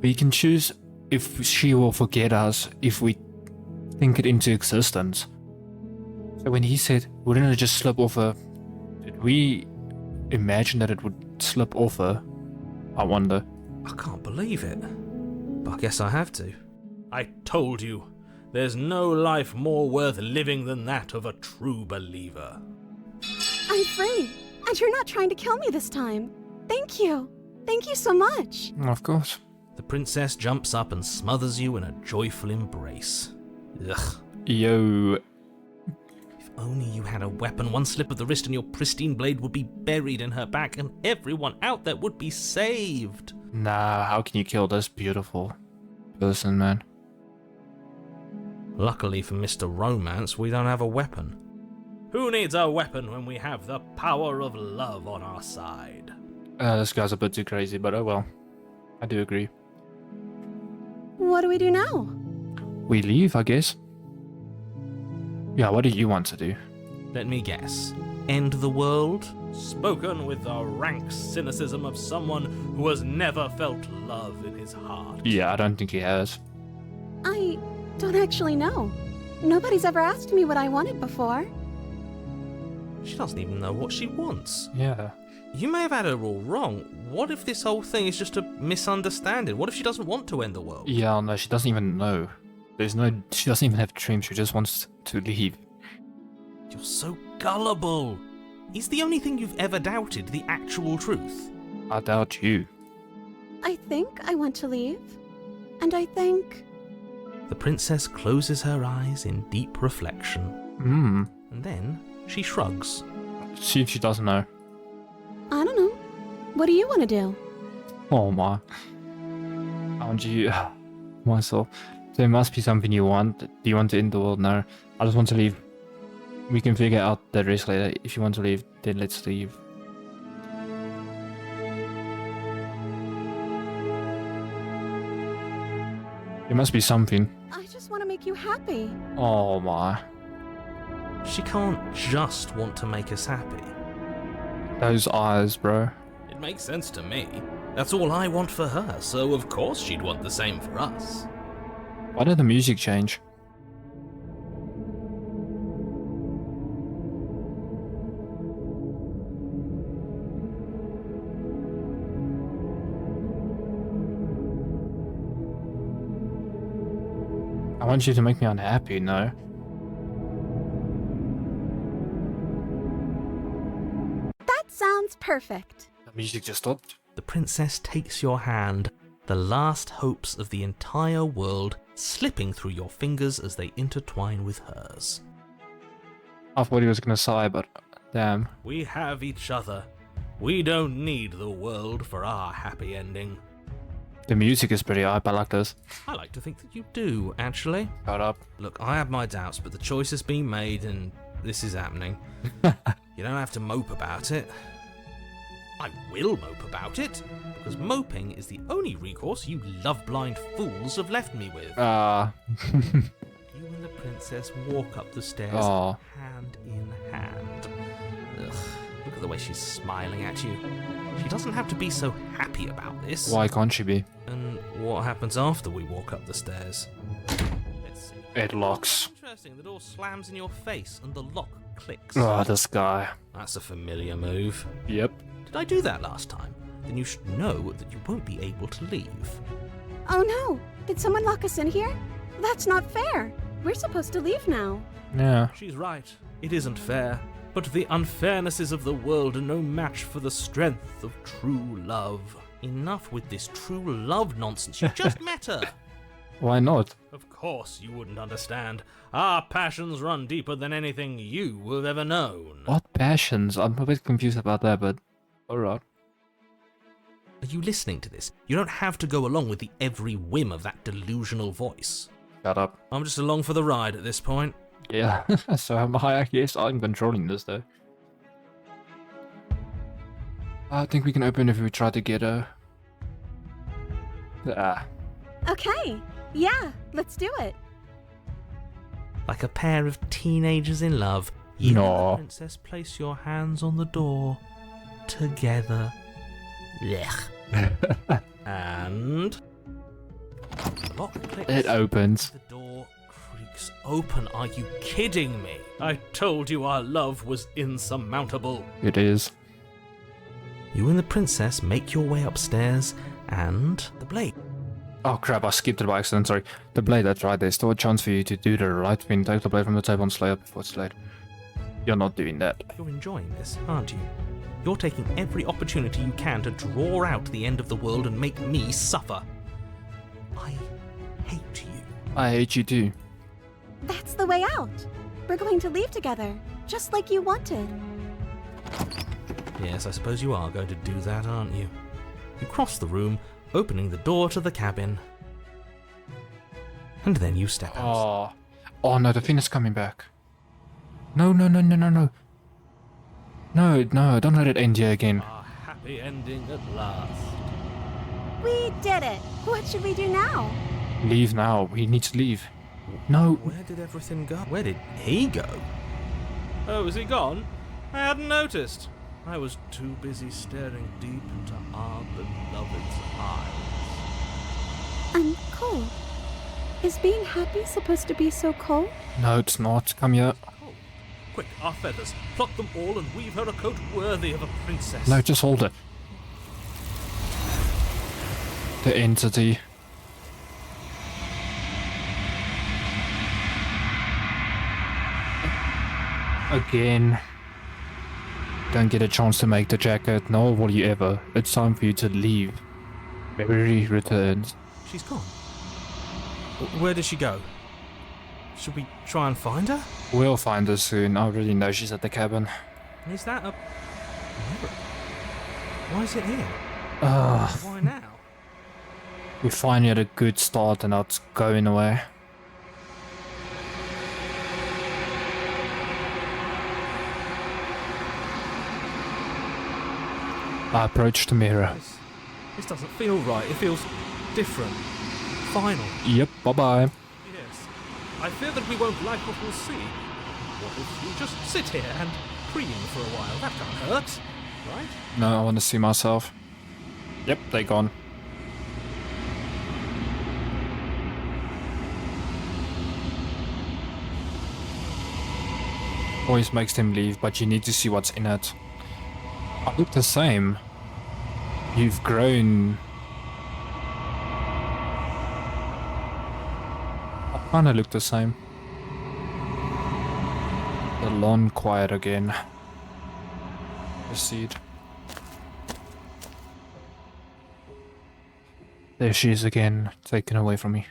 we can choose if she will forget us if we think it into existence. So when he said, wouldn't it just slip off her? Did we imagine that it would slip off her? I wonder. I can't believe it. But I guess I have to. I told you, there's no life more worth living than that of a true believer. I'm free, and you're not trying to kill me this time. Thank you. Thank you so much. Of course. The princess jumps up and smothers you in a joyful embrace. Ugh. Yo. If only you had a weapon, one slip of the wrist and your pristine blade would be buried in her back and everyone out there would be saved. Nah, how can you kill this beautiful person, man? Luckily for Mr. Romance, we don't have a weapon. Who needs a weapon when we have the power of love on our side? This guy's a bit too crazy, but oh well. I do agree. What do we do now? We leave, I guess. Yeah, what do you want to do? Let me guess. End the world? Spoken with the rank cynicism of someone who has never felt love in his heart. Yeah, I don't think he has. I don't actually know. Nobody's ever asked me what I wanted before. She doesn't even know what she wants. Yeah. You may have had her all wrong. What if this whole thing is just a misunderstanding? What if she doesn't want to end the world? Yeah, no, she doesn't even know. She doesn't even have dreams, she just wants to leave. You're so gullible. Is the only thing you've ever doubted the actual truth? I doubt you. I think I want to leave. And I think... The princess closes her eyes in deep reflection. And then she shrugs. See if she doesn't know. I don't know. What do you want to do? Oh my. I want you... myself. There must be something you want. Do you want to end the world? No. I just want to leave. We can figure out the rest later. If you want to leave, then let's leave. There must be something. I just want to make you happy. Oh my. She can't just want to make us happy. Those eyes, bro. It makes sense to me. That's all I want for her, so of course she'd want the same for us. Why did the music change? I want you to make me unhappy, no? That sounds perfect. The music just stopped. The princess takes your hand, the last hopes of the entire world slipping through your fingers as they intertwine with hers. I thought he was gonna sigh, but damn. We have each other. We don't need the world for our happy ending. The music is pretty hype, I like this. I like to think that you do, actually. Shut up. Look, I have my doubts, but the choice has been made and this is happening. You don't have to mope about it. I will mope about it, because moping is the only recourse you love-blind fools have left me with. You and the princess walk up the stairs, hand in hand. Ugh, look at the way she's smiling at you. She doesn't have to be so happy about this. Why can't she be? And what happens after we walk up the stairs? Let's see. It locks. Interesting, the door slams in your face and the lock clicks. Oh, this guy. That's a familiar move. Yep. Did I do that last time? Then you should know that you won't be able to leave. Oh no! Did someone lock us in here? That's not fair! We're supposed to leave now. Yeah. She's right. It isn't fair. But the unfairnesses of the world are no match for the strength of true love. Enough with this true love nonsense. You just met her. Why not? Of course you wouldn't understand. Our passions run deeper than anything you have ever known. What passions? I'm a bit confused about that, but alright. Are you listening to this? You don't have to go along with the every whim of that delusional voice. Shut up. I'm just along for the ride at this point. Yeah, so am I guess. I'm controlling this though. I think we can open if we try to get her. Okay, yeah, let's do it. Like a pair of teenagers in love, you No. and the princess place your hands on the door together. Blech. And the lock clicks. It opens. The door creaks open. Are you kidding me? I told you our love was insurmountable. It is. You and the princess make your way upstairs, and the blade. Oh crap, I skipped it by accident, sorry. The blade, that's right, there's still a chance for you to do the right thing. Take the blade from the table and slay it before it's laid. You're not doing that. You're enjoying this, aren't you? You're taking every opportunity you can to draw out the end of the world and make me suffer. I hate you. I hate you too. That's the way out. We're going to leave together, just like you wanted. Yes, I suppose you are going to do that, aren't you? You cross the room, opening the door to the cabin. And then you step out. Oh no, the thing is coming back. No. No, don't let it end here again. Our happy ending at last. We did it! What should we do now? Leave now, we need to leave. No. Where did everything go? Where did he go? Oh, is he gone? I hadn't noticed. I was too busy staring deep into our beloved's eyes. I'm cold. Is being happy supposed to be so cold? No, it's not. Come here. Oh, quick, our feathers. Pluck them all and weave her a coat worthy of a princess. No, just hold it. The entity. Again. Don't get a chance to make the jacket, nor will you ever. It's time for you to leave. Mary returns. She's gone. Where did she go? Should we try and find her? We'll find her soon. I already know she's at the cabin. Is that a mirror? Why is it here? Why now? We finally had a good start and now it's going away. I approached the mirror. This doesn't feel right. It feels different. Final. Yep, bye-bye. Yes. I fear that we won't like what we'll see. What if you just sit here and preen for a while? That can't hurt, right? No, I want to see myself. Yep, they're gone. Always makes them leave, but you need to see what's in it. I look the same. You've grown. I kinda look the same. The lawn quiet again. Proceed. There she is again, taken away from me.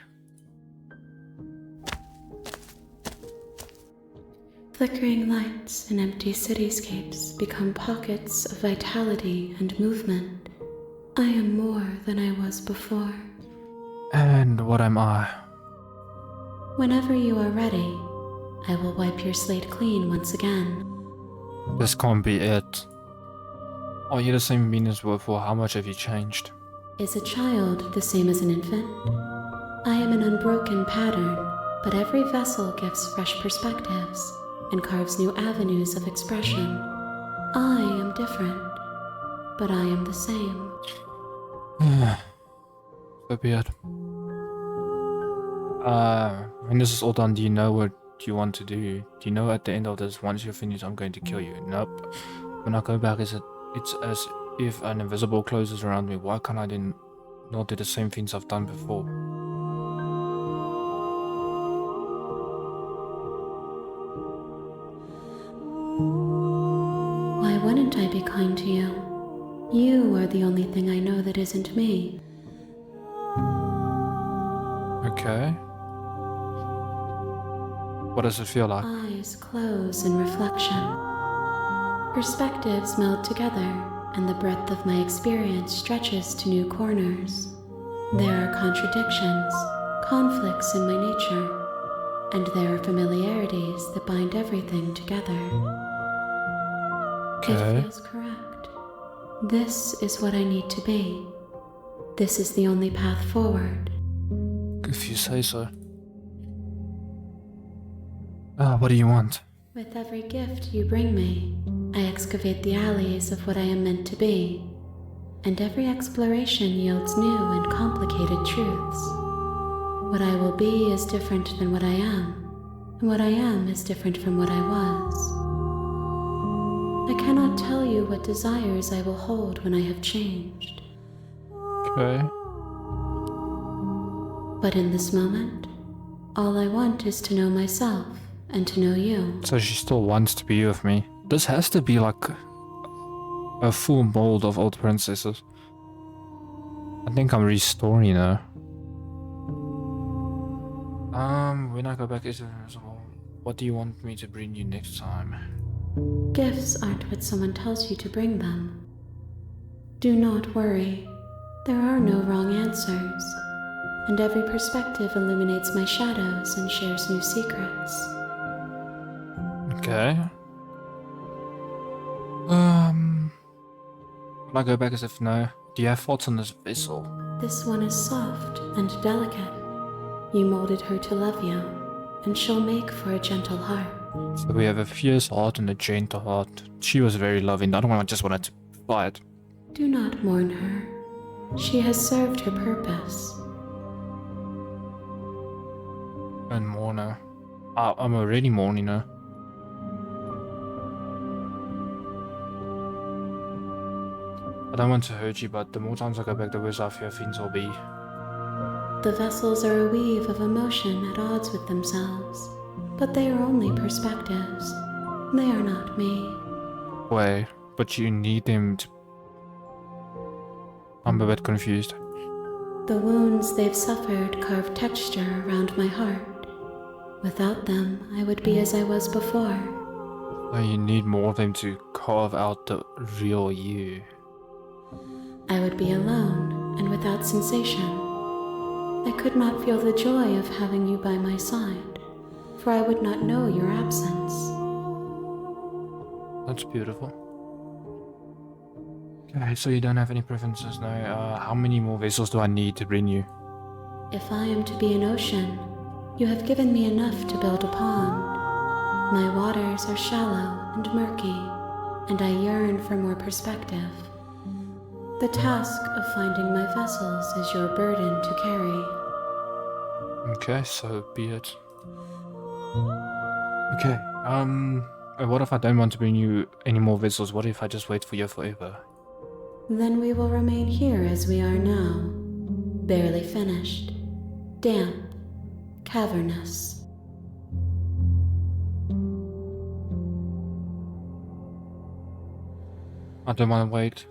Flickering lights and empty cityscapes become pockets of vitality and movement. I am more than I was before. And what am I? Whenever you are ready, I will wipe your slate clean once again. This can't be it. Are you the same being as before? How much have you changed? Is a child the same as an infant? I am an unbroken pattern, but every vessel gives fresh perspectives and carves new avenues of expression. I am different, but I am the same. So be it. When this is all done, do you know what you want to do? Do you know at the end of this, once you're finished, I'm going to kill you? Nope. When I go back, it's as if an invisible closes around me. Why can't I then not do the same things I've done before? Why wouldn't I be kind to you? You are the only thing I know that isn't me. Okay. What does it feel like? Eyes close in reflection. Perspectives meld together, and the breadth of my experience stretches to new corners. There are contradictions, conflicts in my nature, and there are familiarities that bind everything together. Okay. It feels correct. This is what I need to be. This is the only path forward. If you say so. What do you want? With every gift you bring me, I excavate the alleys of what I am meant to be, and every exploration yields new and complicated truths. What I will be is different than what I am, and what I am is different from what I was. I cannot tell you what desires I will hold when I have changed. Okay. But in this moment, all I want is to know myself and to know you. So she still wants to be with me. This has to be like a full mold of old princesses. I think I'm restoring her. When I go back, is it invisible? What do you want me to bring you next time? Gifts aren't what someone tells you to bring them. Do not worry. There are no wrong answers, and every perspective illuminates my shadows and shares new secrets. Okay. When I go back as if no. Do you have thoughts on this vessel? This one is soft and delicate. You molded her to love you, and she'll make for a gentle heart. So we have a fierce heart and a gentle heart. She was very loving. I don't just want to fight. Do not mourn her. She has served her purpose. And mourn her. I'm already mourning her. I don't want to hurt you, but the more times I go back, the worse I fear things will be. The vessels are a weave of emotion at odds with themselves, but they are only perspectives. They are not me. Wait, but you need them to... I'm a bit confused. The wounds they've suffered carve texture around my heart. Without them, I would be as I was before. So you need more of them to carve out the real you. I would be alone and without sensation. I could not feel the joy of having you by my side, for I would not know your absence. That's beautiful. Okay, so you don't have any preferences now. How many more vessels do I need to bring you? If I am to be an ocean, you have given me enough to build upon. My waters are shallow and murky, and I yearn for more perspective. The task of finding my vessels is your burden to carry. Okay, so be it. Okay, what if I don't want to bring you any more vessels? What if I just wait for you forever? Then we will remain here as we are now, barely finished, damp, cavernous. I don't want to wait.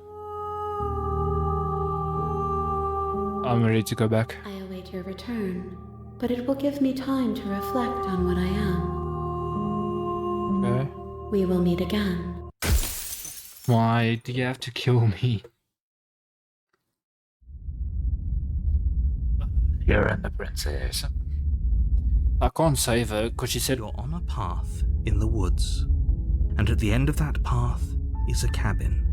I'm ready to go back. I await your return, but it will give me time to reflect on what I am. Okay. We will meet again. Why do you have to kill me? You're in the princess. I can't save her because she said You're on a path in the woods, and at the end of that path is a cabin.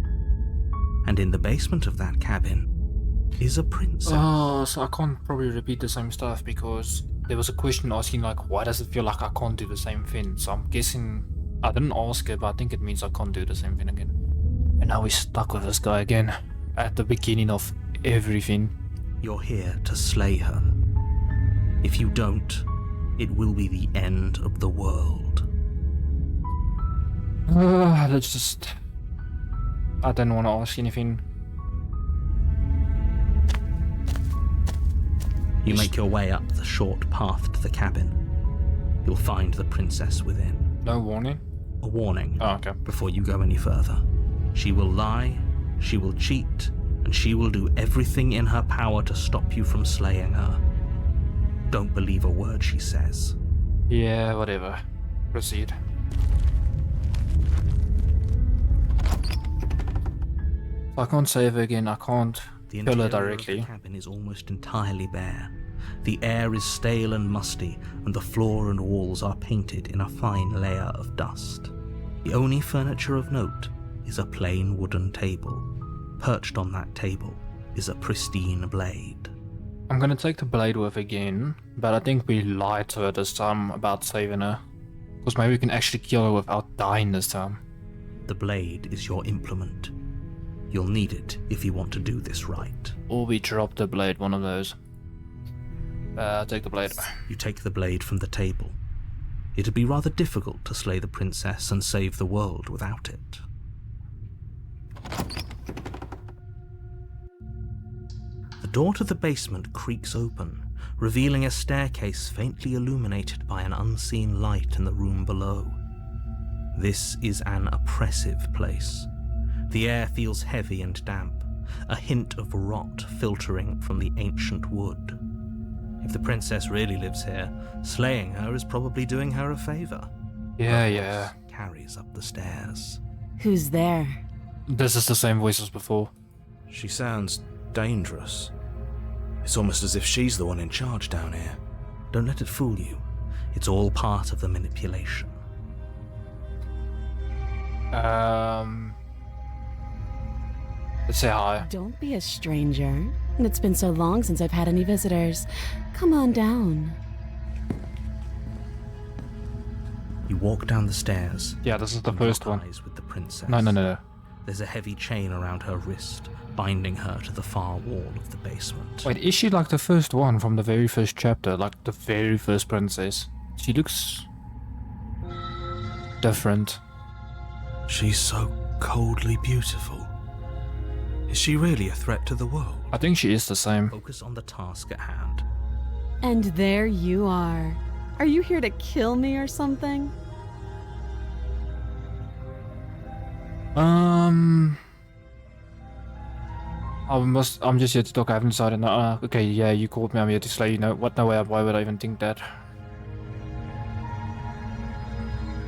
And in the basement of that cabin is a princess. Oh, so I can't probably repeat the same stuff because there was a question asking like, why does it feel like I can't do the same thing? So I'm guessing, I didn't ask it, but I think it means I can't do the same thing again. And now we're stuck with this guy again, at the beginning of everything. You're here to slay her. If you don't, it will be the end of the world. Let's just... I don't want to ask anything. You make your way up the short path to the cabin. You'll find the princess within. No warning? A warning Oh, okay. before you go any further. She will lie, she will cheat, and she will do everything in her power to stop you from slaying her. Don't believe a word she says. Yeah, whatever. Proceed. I can't save her again, I can't The kill her interior of directly. the cabin is almost entirely bare. The air is stale and musty, and the floor and walls are painted in a fine layer of dust. The only furniture of note is a plain wooden table. Perched on that table is a pristine blade. I'm gonna take the blade with again, but I think we lied to her this time about saving her. Because maybe we can actually kill her without dying this time. The blade is your implement. You'll need it if you want to do this right. Or we drop the blade, one of those. Take the blade. You take the blade from the table. It'd be rather difficult to slay the princess and save the world without it. The door to the basement creaks open, revealing a staircase faintly illuminated by an unseen light in the room below. This is an oppressive place. The air feels heavy and damp, a hint of rot filtering from the ancient wood. If the princess really lives here, slaying her is probably doing her a favor. Yeah. Carries up the stairs. Who's there? This is the same voice as before. She sounds dangerous. It's almost as if she's the one in charge down here. Don't let it fool you. It's all part of the manipulation. Let's say hi. Don't be a stranger. It's been so long since I've had any visitors. Come on down. You walk down the stairs. Yeah, this is the and first lock one. eyes with the princess. No. There's a heavy chain around her wrist, binding her to the far wall of the basement. Wait, is she like the first one from the very first chapter? Like the very first princess? She looks... different. She's so coldly beautiful. Is she really a threat to the world? I think she is the same. Focus on the task at hand. And there you are. Are you here to kill me or something? I'm just here to talk. I haven't decided. Okay, yeah, you called me. I'm here to slay you. No, what? No way. Why would I even think that?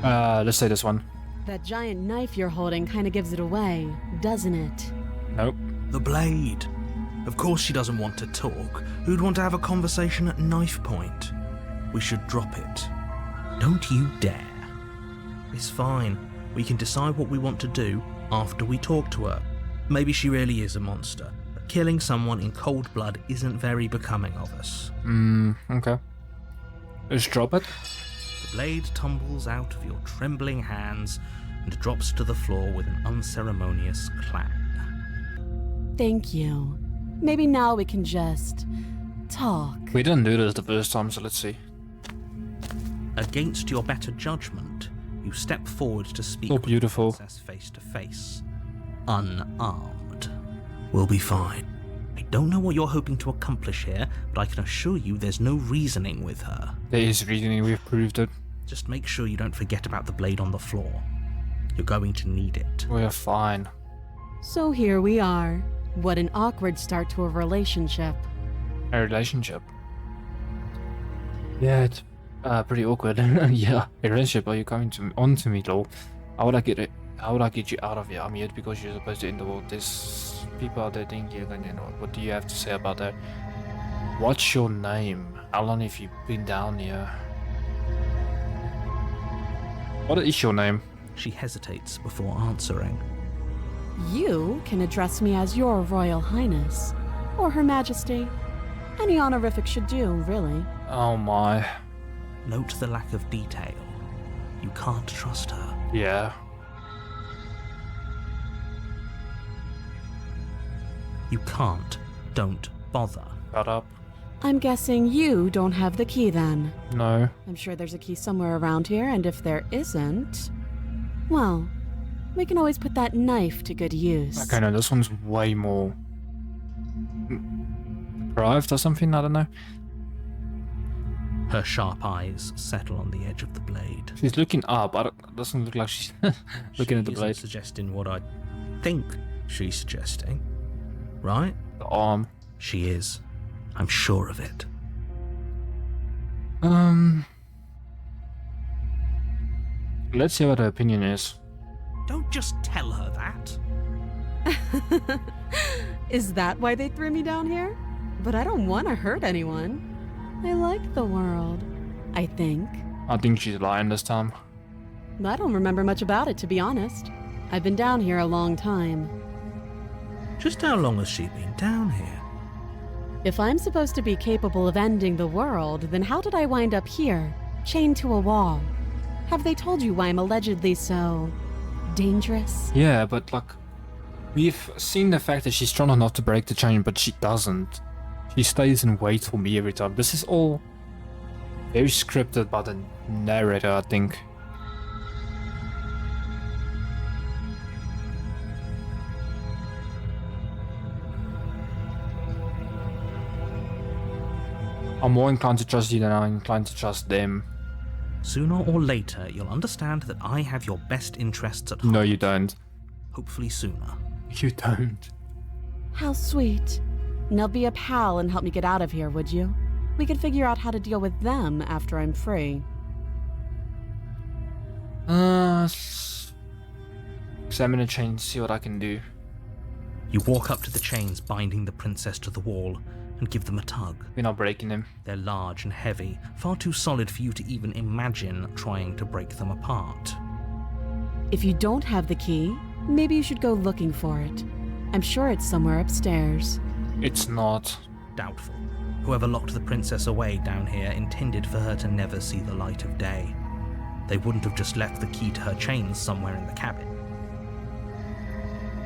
Let's say this one. That giant knife you're holding kind of gives it away, doesn't it? Nope. The blade. Of course she doesn't want to talk. Who'd want to have a conversation at knife point? We should drop it. Don't you dare. It's fine. We can decide what we want to do after we talk to her. Maybe she really is a monster, but killing someone in cold blood isn't very becoming of us. Okay. Let's drop it. The blade tumbles out of your trembling hands and drops to the floor with an unceremonious clang. Thank you. Maybe now we can just talk. We didn't do this the first time, so let's see. Against your better judgment, you step forward to speak Oh, beautiful. with the princess face to face. Unarmed. We'll be fine. I don't know what you're hoping to accomplish here, but I can assure you there's no reasoning with her. There is reasoning. We've proved it. Just make sure you don't forget about the blade on the floor. You're going to need it. We're fine. So here we are. What an awkward start to a relationship. A relationship. Yeah, it's pretty awkward. Yeah, a relationship. Are you coming on to me, lol? How would I get it? How would I get you out of here? I'm here because you're supposed to end the world. There's people out there think you're gonna know. What do you have to say about that? What's your name? How long have you been down here? What is your name? She hesitates before answering. You can address me as Your Royal Highness, or Her Majesty. Any honorific should do, really. Oh my. Note the lack of detail. You can't trust her. Yeah. You can't. Don't bother. Shut up. I'm guessing you don't have the key then. No. I'm sure there's a key somewhere around here, and if there isn't, well, we can always put that knife to good use. Okay, no, this one's way more deprived or something, I don't know. Her sharp eyes settle on the edge of the blade. She's looking up. Doesn't look like she's looking at the She blade. isn't suggesting what I think she's suggesting, right? The arm. She is. I'm sure of it. Let's see what her opinion is. Don't just tell her that. Is that why they threw me down here? But I don't want to hurt anyone. I like the world, I think. I think she's lying this time. I don't remember much about it, to be honest. I've been down here a long time. Just how long has she been down here? If I'm supposed to be capable of ending the world, then how did I wind up here, chained to a wall? Have they told you why I'm allegedly so dangerous? Yeah, but like, we've seen the fact that she's trying not to break the chain, but she doesn't. She stays and waits for me every time. This is all very scripted by the narrator, I think. I'm more inclined to trust you than I'm inclined to trust them. Sooner or later, you'll understand that I have your best interests at heart. No, you don't. Hopefully sooner. You don't. How sweet. Now be a pal and help me get out of here, would you? We could figure out how to deal with them after I'm free. Examine the chain, see what I can do. You walk up to the chains binding the princess to the wall and give them a tug. We're not breaking them. They're large and heavy, far too solid for you to even imagine trying to break them apart. If you don't have the key, maybe you should go looking for it. I'm sure it's somewhere upstairs. It's not. Doubtful. Whoever locked the princess away down here intended for her to never see the light of day. They wouldn't have just left the key to her chains somewhere in the cabin.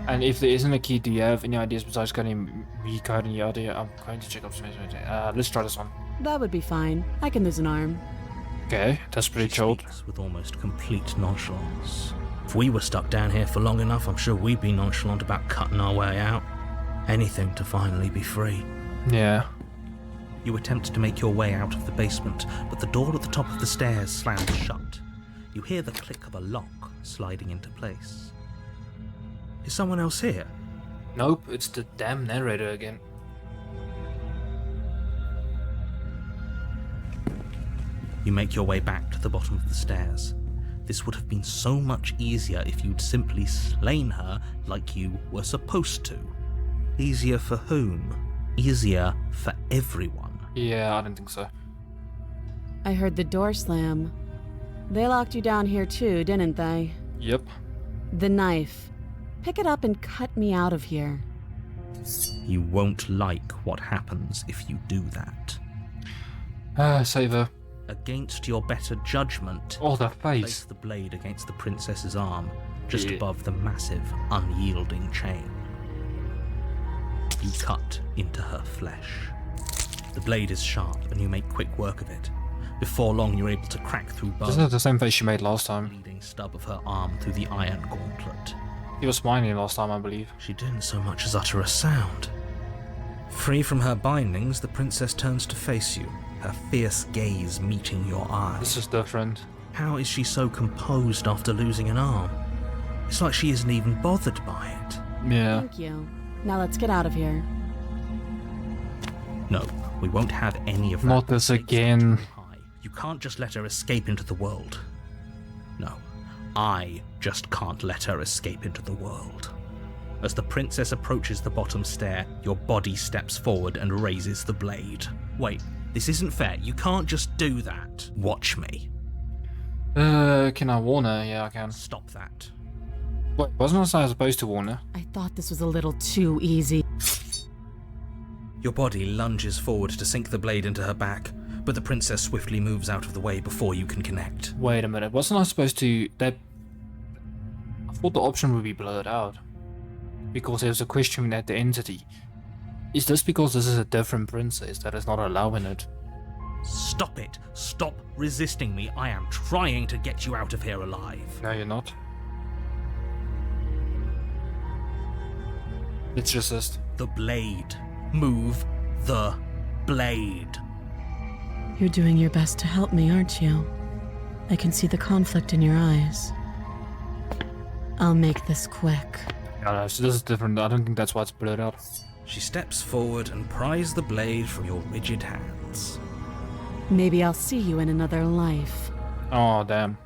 And if there isn't a key, do you have any ideas besides getting me code in the idea? I'm going to check up space. Let's try this one. That would be fine. I can lose an arm. Okay, that's pretty She chilled. speaks with almost complete nonchalance. If we were stuck down here for long enough, I'm sure we'd be nonchalant about cutting our way out. Anything to finally be free. Yeah. You attempt to make your way out of the basement, but the door at the top of the stairs slams shut. You hear the click of a lock sliding into place. Is someone else here? Nope, it's the damn narrator again. You make your way back to the bottom of the stairs. This would have been so much easier if you'd simply slain her like you were supposed to. Easier for whom? Easier for everyone. Yeah, I don't think so. I heard the door slam. They locked you down here too, didn't they? Yep. The knife. Pick it up and cut me out of here. You won't like what happens if you do that. Save her. Against your better judgment, Oh, the place face. the blade against the princess's arm, just Yeah. above the massive, unyielding chain. You cut into her flesh. The blade is sharp, and you make quick work of it. Before long, you're able to crack through This bone, is the same face she made last the time. bleeding stub of her arm through the iron gauntlet. He was smiling last time, I believe. She didn't so much as utter a sound. Free from her bindings, the princess turns to face you, her fierce gaze meeting your eyes. This is different. How is she so composed after losing an arm? It's like she isn't even bothered by it. Yeah. Thank you. Now let's get out of here. No, We won't have any of that. Not this The stakes are again. too high. You can't just let her escape into the world. No, I just can't let her escape into the world. As the princess approaches the bottom stair, your body steps forward and raises the blade. Wait, this isn't fair. You can't just do that. Watch me. Can I warn her? Yeah, I can. Stop that. Wait, wasn't I supposed to warn her? I thought this was a little too easy. Your body lunges forward to sink the blade into her back, but the princess swiftly moves out of the way before you can connect. Wait a minute, wasn't I supposed to... I thought the option would be blurred out. Because there's a question at the entity. Is this because this is a different princess that is not allowing it? Stop it! Stop resisting me! I am trying to get you out of here alive. No, you're not. Let's resist. The blade. Move the blade. You're doing your best to help me, aren't you? I can see the conflict in your eyes. I'll make this quick. No, so this is different. I don't think that's why it's blurred out. She steps forward and pries the blade from your rigid hands. Maybe I'll see you in another life. Oh, damn.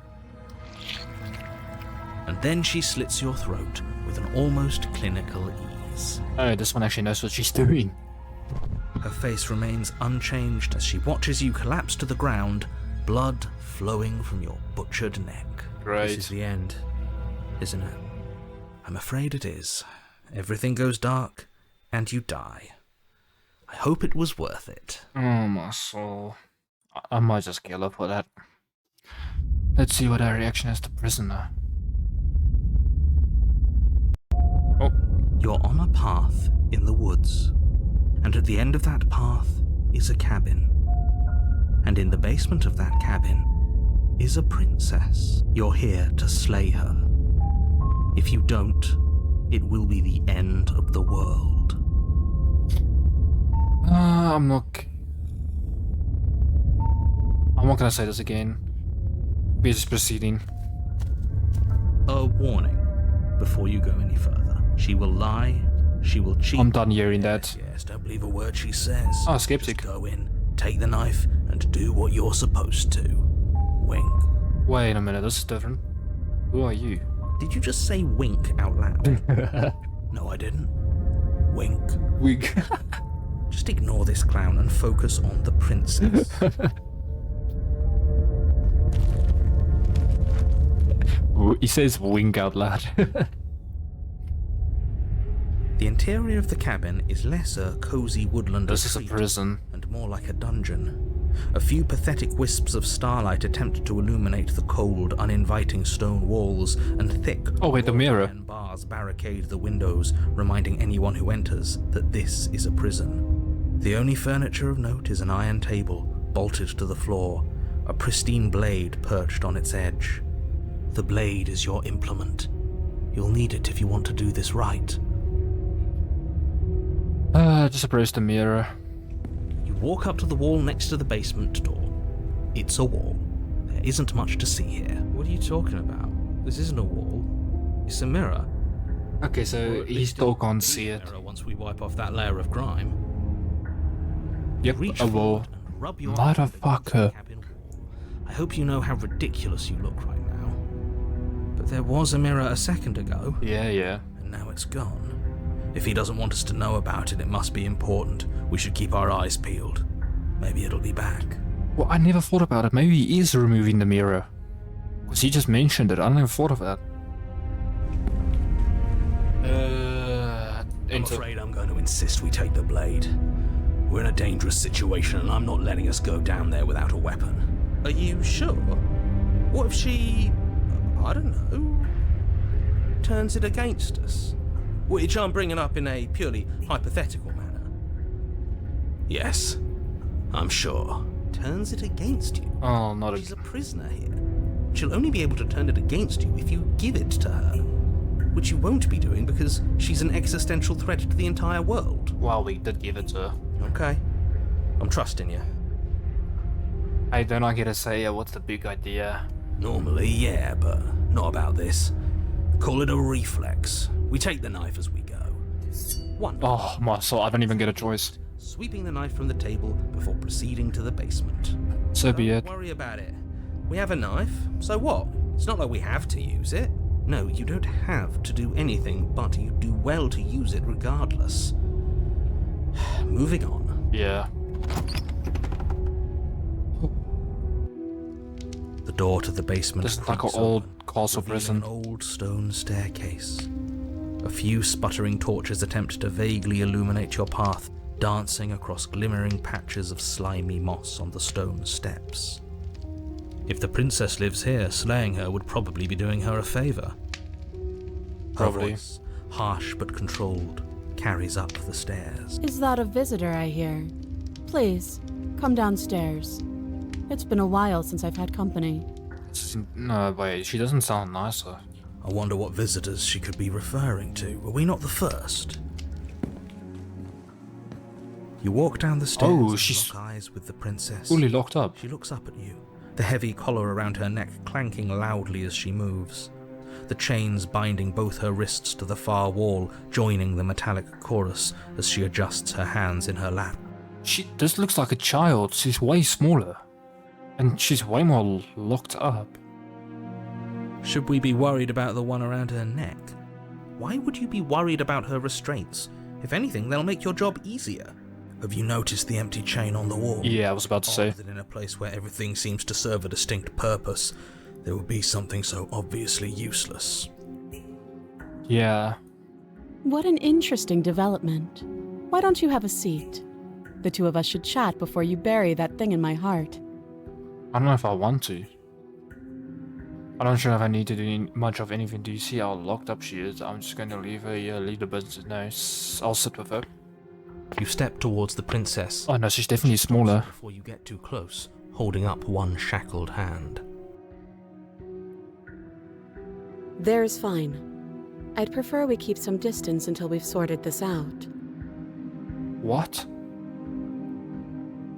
And then she slits your throat with an almost clinical ease. Oh, this one actually knows what she's doing. Her face remains unchanged as she watches you collapse to the ground, blood flowing from your butchered neck. Great. This is the end, isn't it? I'm afraid it is. Everything goes dark, and you die. I hope it was worth it. Oh, my soul. I might just kill her for that. Let's see what her reaction is to prisoner. Oh. You're on a path in the woods, and at the end of that path is a cabin. And in the basement of that cabin is a princess. You're here to slay her. If you don't, it will be the end of the world. I'm not gonna say this again. We're just proceeding. A warning before you go any further. She will lie, she will cheat. I'm done hearing that. Yes, don't believe a word she says. Oh, skeptic. Just go in, take the knife, and do what you're supposed to. Wink. Wait a minute, this is different. Who are you? Did you just say wink out loud? No, I didn't. Wink. Wig. Just ignore this clown and focus on the princess. He says wink out loud. The interior of the cabin is less a cozy woodland This is a retreat prison. and more like a dungeon. A few pathetic wisps of starlight attempt to illuminate the cold, uninviting stone walls, and thick Oh, wait, the mirror. iron bars barricade the windows, reminding anyone who enters that this is a prison. The only furniture of note is an iron table, bolted to the floor, a pristine blade perched on its edge. The blade is your implement. You'll need it if you want to do this right. Just approach the mirror. You walk up to the wall next to the basement door. It's a wall. There isn't much to see here. What are you talking about? This isn't a wall. It's a mirror. Okay, so he still can't see it. Mirror once we wipe off that layer of grime. Yep, Reach a wall. forward and rub your Motherfucker. cabin wall. I hope you know how ridiculous you look right now. But there was a mirror a second ago, Yeah. and now it's gone. If he doesn't want us to know about it, it must be important. We should keep our eyes peeled. Maybe it'll be back. Well, I never thought about it. Maybe he is removing the mirror. Because he just mentioned it. I never thought of that. I'm afraid I'm going to insist we take the blade. We're in a dangerous situation and I'm not letting us go down there without a weapon. Are you sure? What if she... I don't know... turns it against us? Which I'm bringing up in a purely hypothetical manner. Yes, I'm sure. Turns it against you. Oh, not She's a... a prisoner here. She'll only be able to turn it against you if you give it to her. Which you won't be doing because she's an existential threat to the entire world. Well, we did give it to her. Okay. I'm trusting you. Hey, don't I get to say what's the big idea? Normally, yeah, but not about this. Call it a reflex. We take the knife as we go. One. Oh, my soul, I don't even get a choice. sweeping the knife from the table before proceeding to the basement. So be it. Don't worry about it. We have a knife, so what? It's not like we have to use it. No, you don't have to do anything, but you do well to use it regardless. Moving on. Yeah. The door to the basement This is like an creaks old open, castle revealing prison. an old stone staircase. A few sputtering torches attempt to vaguely illuminate your path, dancing across glimmering patches of slimy moss on the stone steps. If the princess lives here, slaying her would probably be doing her a favour. Probably. Her voice, harsh but controlled, carries up the stairs. Is that a visitor I hear? Please, come downstairs. It's been a while since I've had company. No, wait, she doesn't sound nicer. I wonder what visitors she could be referring to. Were we not the first? You walk down the stairs Oh, and she's lock eyes with the princess. fully locked up. She looks up at you, the heavy collar around her neck clanking loudly as she moves, the chains binding both her wrists to the far wall, joining the metallic chorus as she adjusts her hands in her lap. This looks like a child. She's way smaller. And she's way more locked up. Should we be worried about the one around her neck? Why would you be worried about her restraints? If anything, they'll make your job easier. Have you noticed the empty chain on the wall? Yeah, I was about to say. That in a place where everything seems to serve a distinct purpose, there would be something so obviously useless. Yeah. What an interesting development. Why don't you have a seat? The two of us should chat before you bury that thing in my heart. I don't know if I want to. I don't sure if I need to do much of anything. Do you see how locked up she is? I'm just going to leave her here, leave the business. No, I'll sit with her. You step towards the princess. Oh no, she's definitely smaller. Before you get too close, holding up one shackled hand. There's fine. I'd prefer we keep some distance until we've sorted this out. What?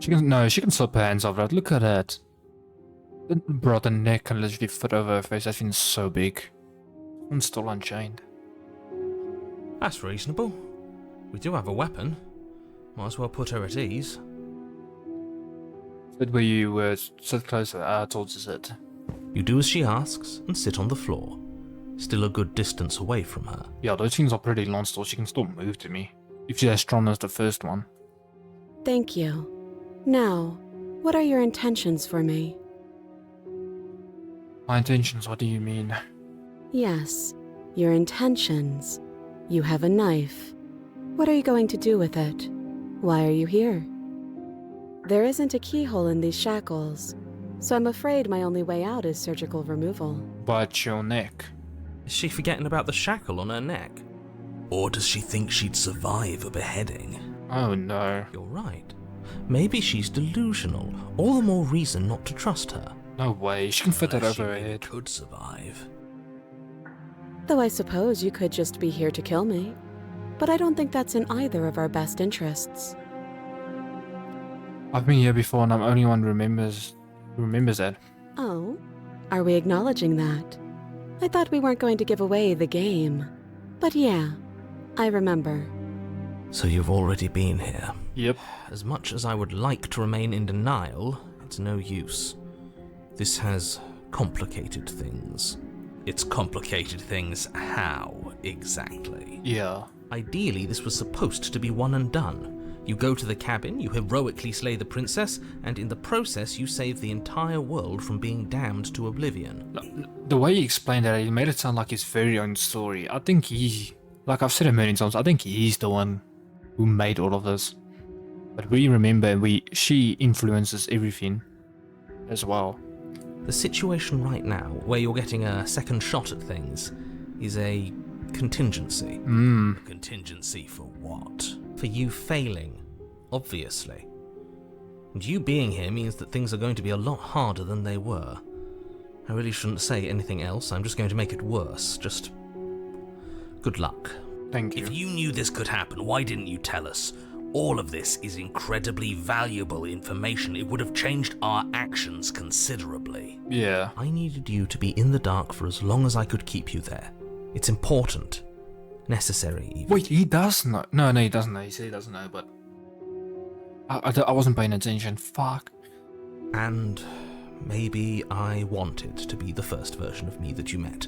She can slip her hands off that. Look at that. Bro, the neck can literally fit over her face. That thing's so big. One's still unchained. That's reasonable. We do have a weapon. Might as well put her at ease. Sit where you were. Sit closer towards the sit. You do as she asks and sit on the floor, still a good distance away from her. Yeah, those things are pretty long still. She can still move to me. If she's as strong as the first one. Thank you. Now, what are your intentions for me? My intentions, what do you mean? Yes, your intentions. You have a knife. What are you going to do with it? Why are you here? There isn't a keyhole in these shackles, so I'm afraid my only way out is surgical removal. But your neck. Is she forgetting about the shackle on her neck? Or does she think she'd survive a beheading? Oh no. You're right. Maybe she's delusional. All the more reason not to trust her. No way, she can fit that Unless over her she really head. could survive. Though I suppose you could just be here to kill me. But I don't think that's in either of our best interests. I've been here before and I'm the only one who remembers that. Oh? Are we acknowledging that? I thought we weren't going to give away the game. But yeah, I remember. So you've already been here. Yep. As much as I would like to remain in denial, it's no use. This has complicated things. It's complicated things how, exactly? Yeah. Ideally, this was supposed to be one and done. You go to the cabin, you heroically slay the princess, and in the process you save the entire world from being damned to oblivion. The way he explained that, he made it sound like his very own story. I think like I've said a million times, I think he's the one who made all of this. But we remember, she influences everything as well. The situation right now, where you're getting a second shot at things, is a contingency. A contingency for what? For you failing, obviously. And you being here means that things are going to be a lot harder than they were. I really shouldn't say anything else, I'm just going to make it worse. Just good luck. Thank you. If you knew this could happen, why didn't you tell us? All of this is incredibly valuable information. It would have changed our actions considerably. Yeah. I needed you to be in the dark for as long as I could keep you there. It's important. Necessary, even. Wait, he does know. No, he doesn't know. He said he doesn't know, but I wasn't paying attention. Fuck. And maybe I wanted to be the first version of me that you met.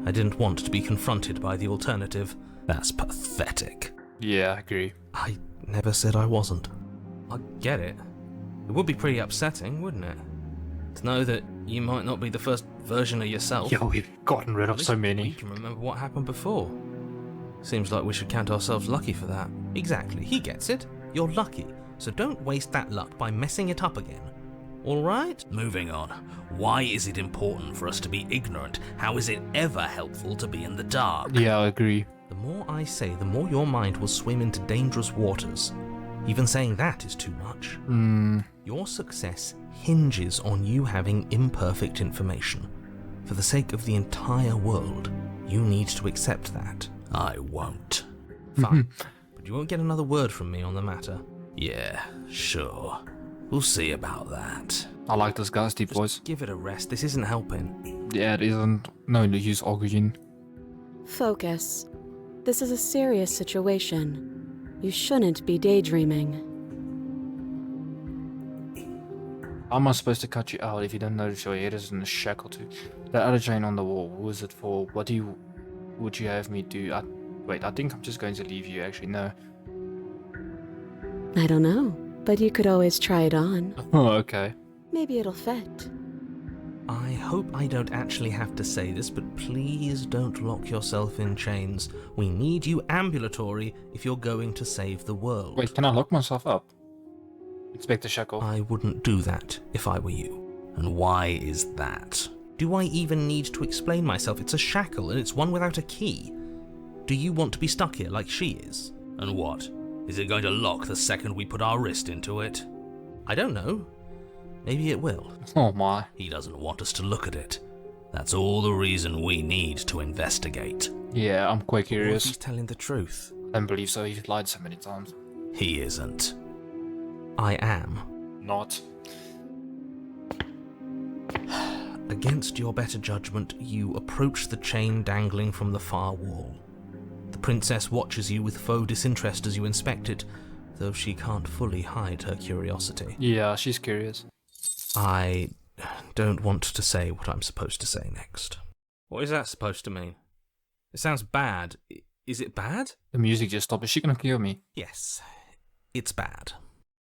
I didn't want to be confronted by the alternative. That's pathetic. Yeah, I agree. I never said I wasn't. I get it. It would be pretty upsetting, wouldn't it? To know that you might not be the first version of yourself. Yo, we've gotten rid of so We many. can remember what happened before. Seems like we should count ourselves lucky for that. Exactly, he gets it. You're lucky, so don't waste that luck by messing it up again. Alright? Moving on. Why is it important for us to be ignorant? How is it ever helpful to be in the dark? Yeah, I agree. The more I say, the more your mind will swim into dangerous waters. Even saying that is too much. Your success hinges on you having imperfect information. For the sake of the entire world, you need to accept that. I won't. Fine. But you won't get another word from me on the matter. Yeah, sure. We'll see about that. I like this guy's deep voice. Give it a rest, this isn't helping. Yeah, it isn't. No use arguing. Focus. This is a serious situation. You shouldn't be daydreaming. How am I supposed to cut you out if you don't notice your head is in a shackle too? That other chain on the wall, who is it for? What would you have me do? Wait, I think I'm just going to leave you. Actually, no. I don't know, but you could always try it on. Oh, okay. Maybe it'll fit. I hope I don't actually have to say this, but please don't lock yourself in chains. We need you ambulatory if you're going to save the world. Wait, can I lock myself up? Inspector Shackle. I wouldn't do that if I were you. And why is that? Do I even need to explain myself? It's a shackle and it's one without a key. Do you want to be stuck here like she is? And what? Is it going to lock the second we put our wrist into it? I don't know. Maybe it will. Oh my. He doesn't want us to look at it. That's all the reason we need to investigate. Yeah, I'm quite What if curious. he's telling the truth? I don't believe so. He's lied so many times. He isn't. I am. Not. Against your better judgment, you approach the chain dangling from the far wall. The princess watches you with faux disinterest as you inspect it, though she can't fully hide her curiosity. Yeah, she's curious. I don't want to say what I'm supposed to say next. What is that supposed to mean? It sounds bad. Is it bad? The music just stopped. Is she gonna kill me? Yes, it's bad.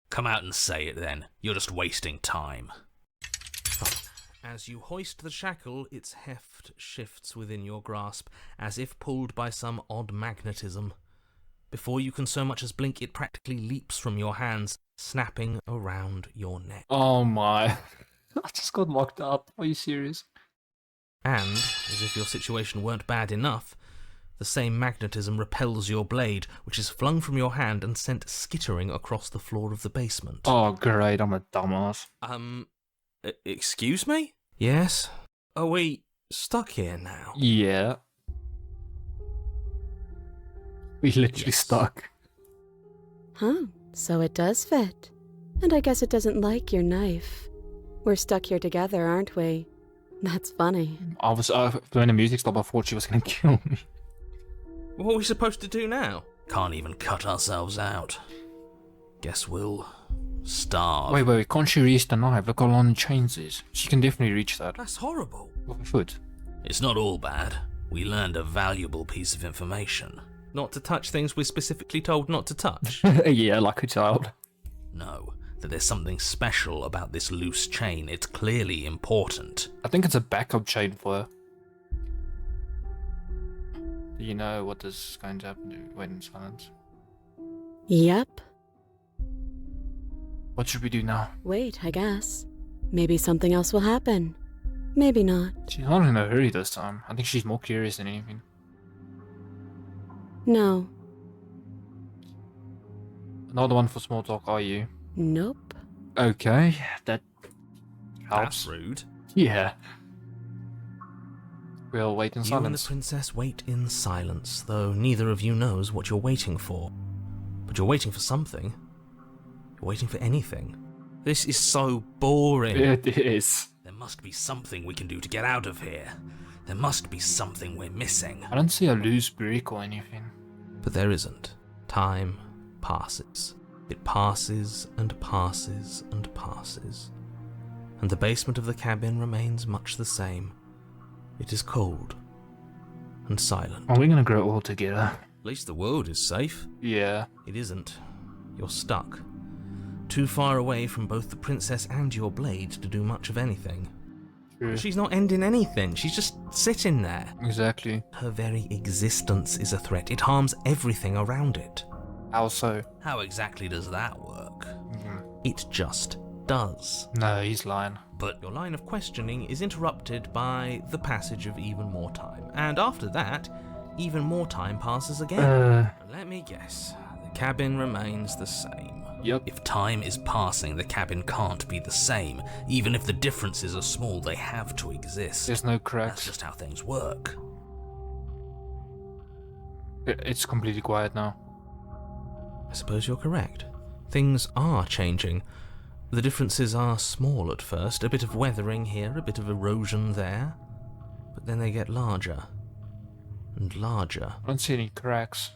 Come out and say it then. You're just wasting time. As you hoist the shackle, its heft shifts within your grasp, as if pulled by some odd magnetism. Before you can so much as blink, it practically leaps from your hands, snapping around your neck. Oh my. I just got locked up. Are you serious? And, as if your situation weren't bad enough, the same magnetism repels your blade, which is flung from your hand and sent skittering across the floor of the basement. Oh great, I'm a dumbass. Excuse me? Yes? Are we stuck here now? Yeah. We literally Yes. stuck. Huh, so it does fit. And I guess it doesn't like your knife. We're stuck here together, aren't we? That's funny. I was when the music stopped, I thought she was gonna kill me. What are we supposed to do now? Can't even cut ourselves out. Guess we'll starve. Wait, can't she reach the knife? Look how long the chains is. She can definitely reach that. That's horrible. With her foot. It's not all bad. We learned a valuable piece of information. Not to touch things we're specifically told not to touch. Yeah, like a child. No, that there's something special about this loose chain. It's clearly important. I think it's a backup chain for her. Do you know what is going to happen? Wait in silence. Yep. What should we do now? Wait, I guess. Maybe something else will happen. Maybe not. She's not in a hurry this time. I think she's more curious than anything. No. Another one for small talk, are you? Nope. Okay, that That's helps. rude. Yeah. We'll wait in You and the silence. princess wait in silence, though neither of you knows what you're waiting for. But you're waiting for something. You're waiting for anything. This is so boring. It is. There must be something we can do to get out of here. There must be something we're missing. I don't see a loose brick or anything. But there isn't. Time passes. It passes and passes and passes, and the basement of the cabin remains much the same. It is cold and silent. Are we gonna grow old together? At least the world is safe. Yeah. It isn't. You're stuck. Too far away from both the princess and your blade to do much of anything. True. She's not ending anything. She's just sitting there. Exactly. Her very existence is a threat. It harms everything around it. How so? How exactly does that work? It just does. No, he's lying. But your line of questioning is interrupted by the passage of even more time. And after that, even more time passes again. Let me guess. The cabin remains the same. Yep. If time is passing, the cabin can't be the same. Even if the differences are small, they have to exist. There's no That's cracks. just how things work. It's completely quiet now. I suppose you're correct. Things are changing. The differences are small at first, a bit of weathering here, a bit of erosion there, but then they get larger and larger. I don't see any cracks.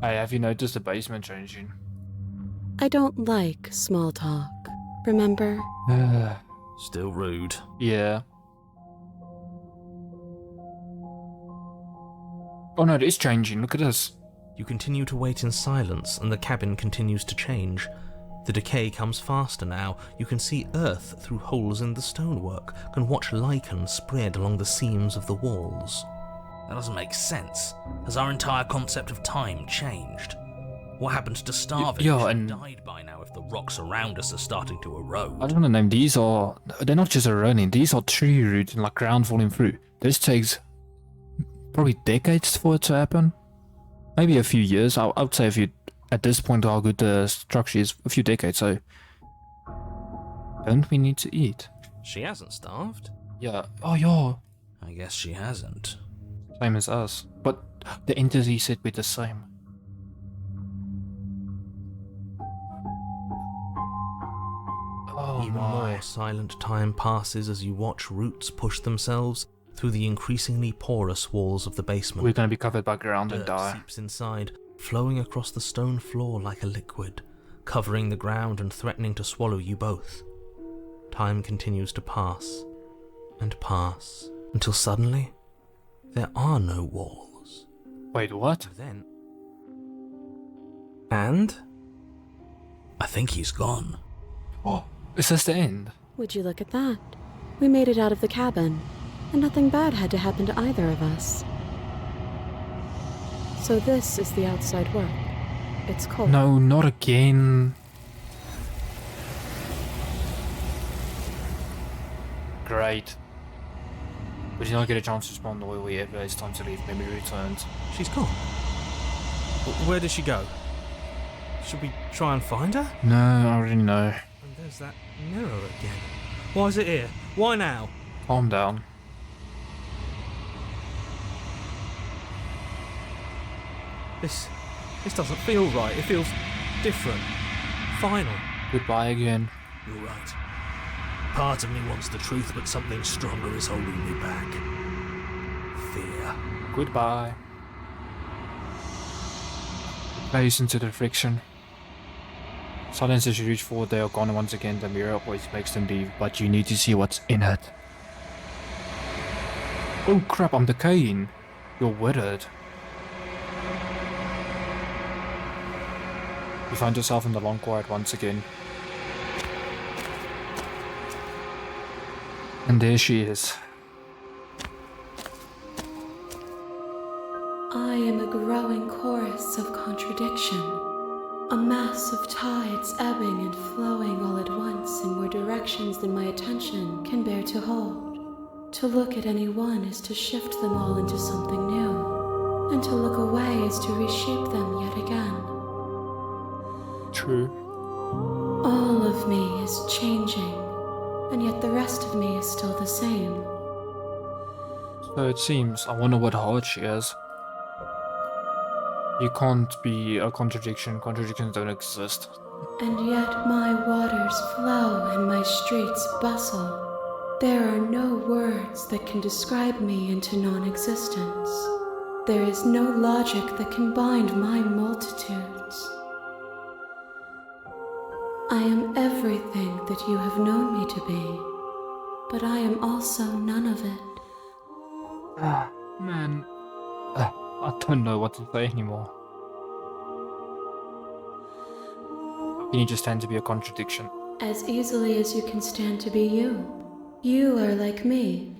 Hey, have you noticed the basement changing? I don't like small talk, remember? Still rude. Yeah. Oh no, it is changing. Look at this. You continue to wait in silence, and the cabin continues to change. The decay comes faster now. You can see earth through holes in the stonework, can watch lichen spread along the seams of the walls. That doesn't make sense. Has our entire concept of time changed? What happened to starving? Yeah, We should have and- died by now if the rocks around us are starting to erode. I don't want to name these are. They're not just eroding. These are tree roots and like ground falling through. This takes probably decades for it to happen. Maybe a few years. I would say a few. At this point, how good the structure is, a few decades. So, don't we need to eat? She hasn't starved. Yeah. Oh yeah. I guess she hasn't. Same as us. But the entity said we're the same. Oh Even my. more silent time passes as you watch roots push themselves through the increasingly porous walls of the basement. We're gonna be covered by ground and Dirt die. seeps inside, flowing across the stone floor like a liquid, covering the ground and threatening to swallow you both. Time continues to pass and pass until suddenly there are no walls. Wait, what? Then, and I think he's gone. Oh, is this the end? Would you look at that? We made it out of the cabin, and nothing bad had to happen to either of us. So this is the outside world. It's cold. No, not again. Great. We did not get a chance to spawn the way we had. It's time to leave. Memory returns. She's gone. Where did she go? Should we try and find her? No, I already know. And there's that mirror again. Why is it here? Why now? Calm down. This doesn't feel right. It feels different. Final. Goodbye again. You're right. Part of me wants the truth, but something stronger is holding me back. Fear. Goodbye. Place into the friction. Silence as you reach forward, they are gone once again. The mirror always makes them leave, but you need to see what's in it. Oh crap, I'm decaying. You're withered. You find yourself in the long quiet once again. And there she is. I am a growing chorus of contradiction, a mass of tides ebbing and flowing all at once in more directions than my attention can bear to hold. To look at any one is to shift them all into something new, and to look away is to reshape them yet again. True. All of me is changing, and yet the rest of me is still the same. So it seems. I wonder what heart she has. You can't be a contradiction. Contradictions don't exist. And yet my waters flow and my streets bustle. There are no words that can describe me into non-existence. There is no logic that can bind my multitudes. I am everything that you have known me to be, but I am also none of it. Man, I don't know what to say anymore. How can you just tend to be a contradiction? As easily as you can stand to be you. You are like me,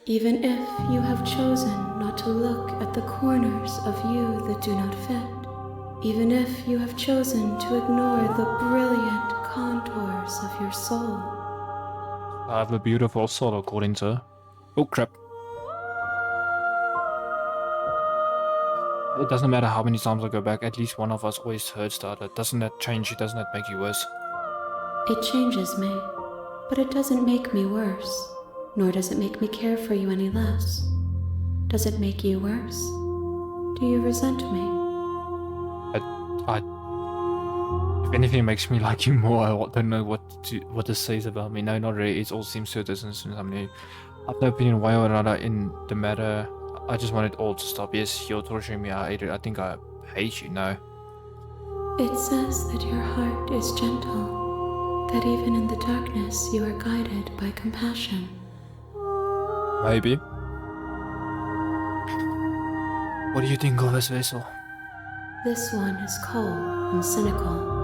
even if you have chosen not to look at the corners of you that do not fit. Even if you have chosen to ignore the brilliant contours of your soul. I have a beautiful soul according to... Oh crap. It doesn't matter how many times I go back, at least one of us always hurts the other. Doesn't that change you? Doesn't that make you worse? It changes me, but it doesn't make me worse, nor does it make me care for you any less. Does it make you worse? Do you resent me? If anything, it makes me like you more. I don't know what to say about me. No, not really. It all seems so distant since I'm new. I have no opinion one way or another in the matter. I just want it all to stop. Yes, you're torturing me. I hate it. I think I hate you. No. It says that your heart is gentle, that even in the darkness you are guided by compassion. Maybe. What do you think of this vessel? This one is cold and cynical.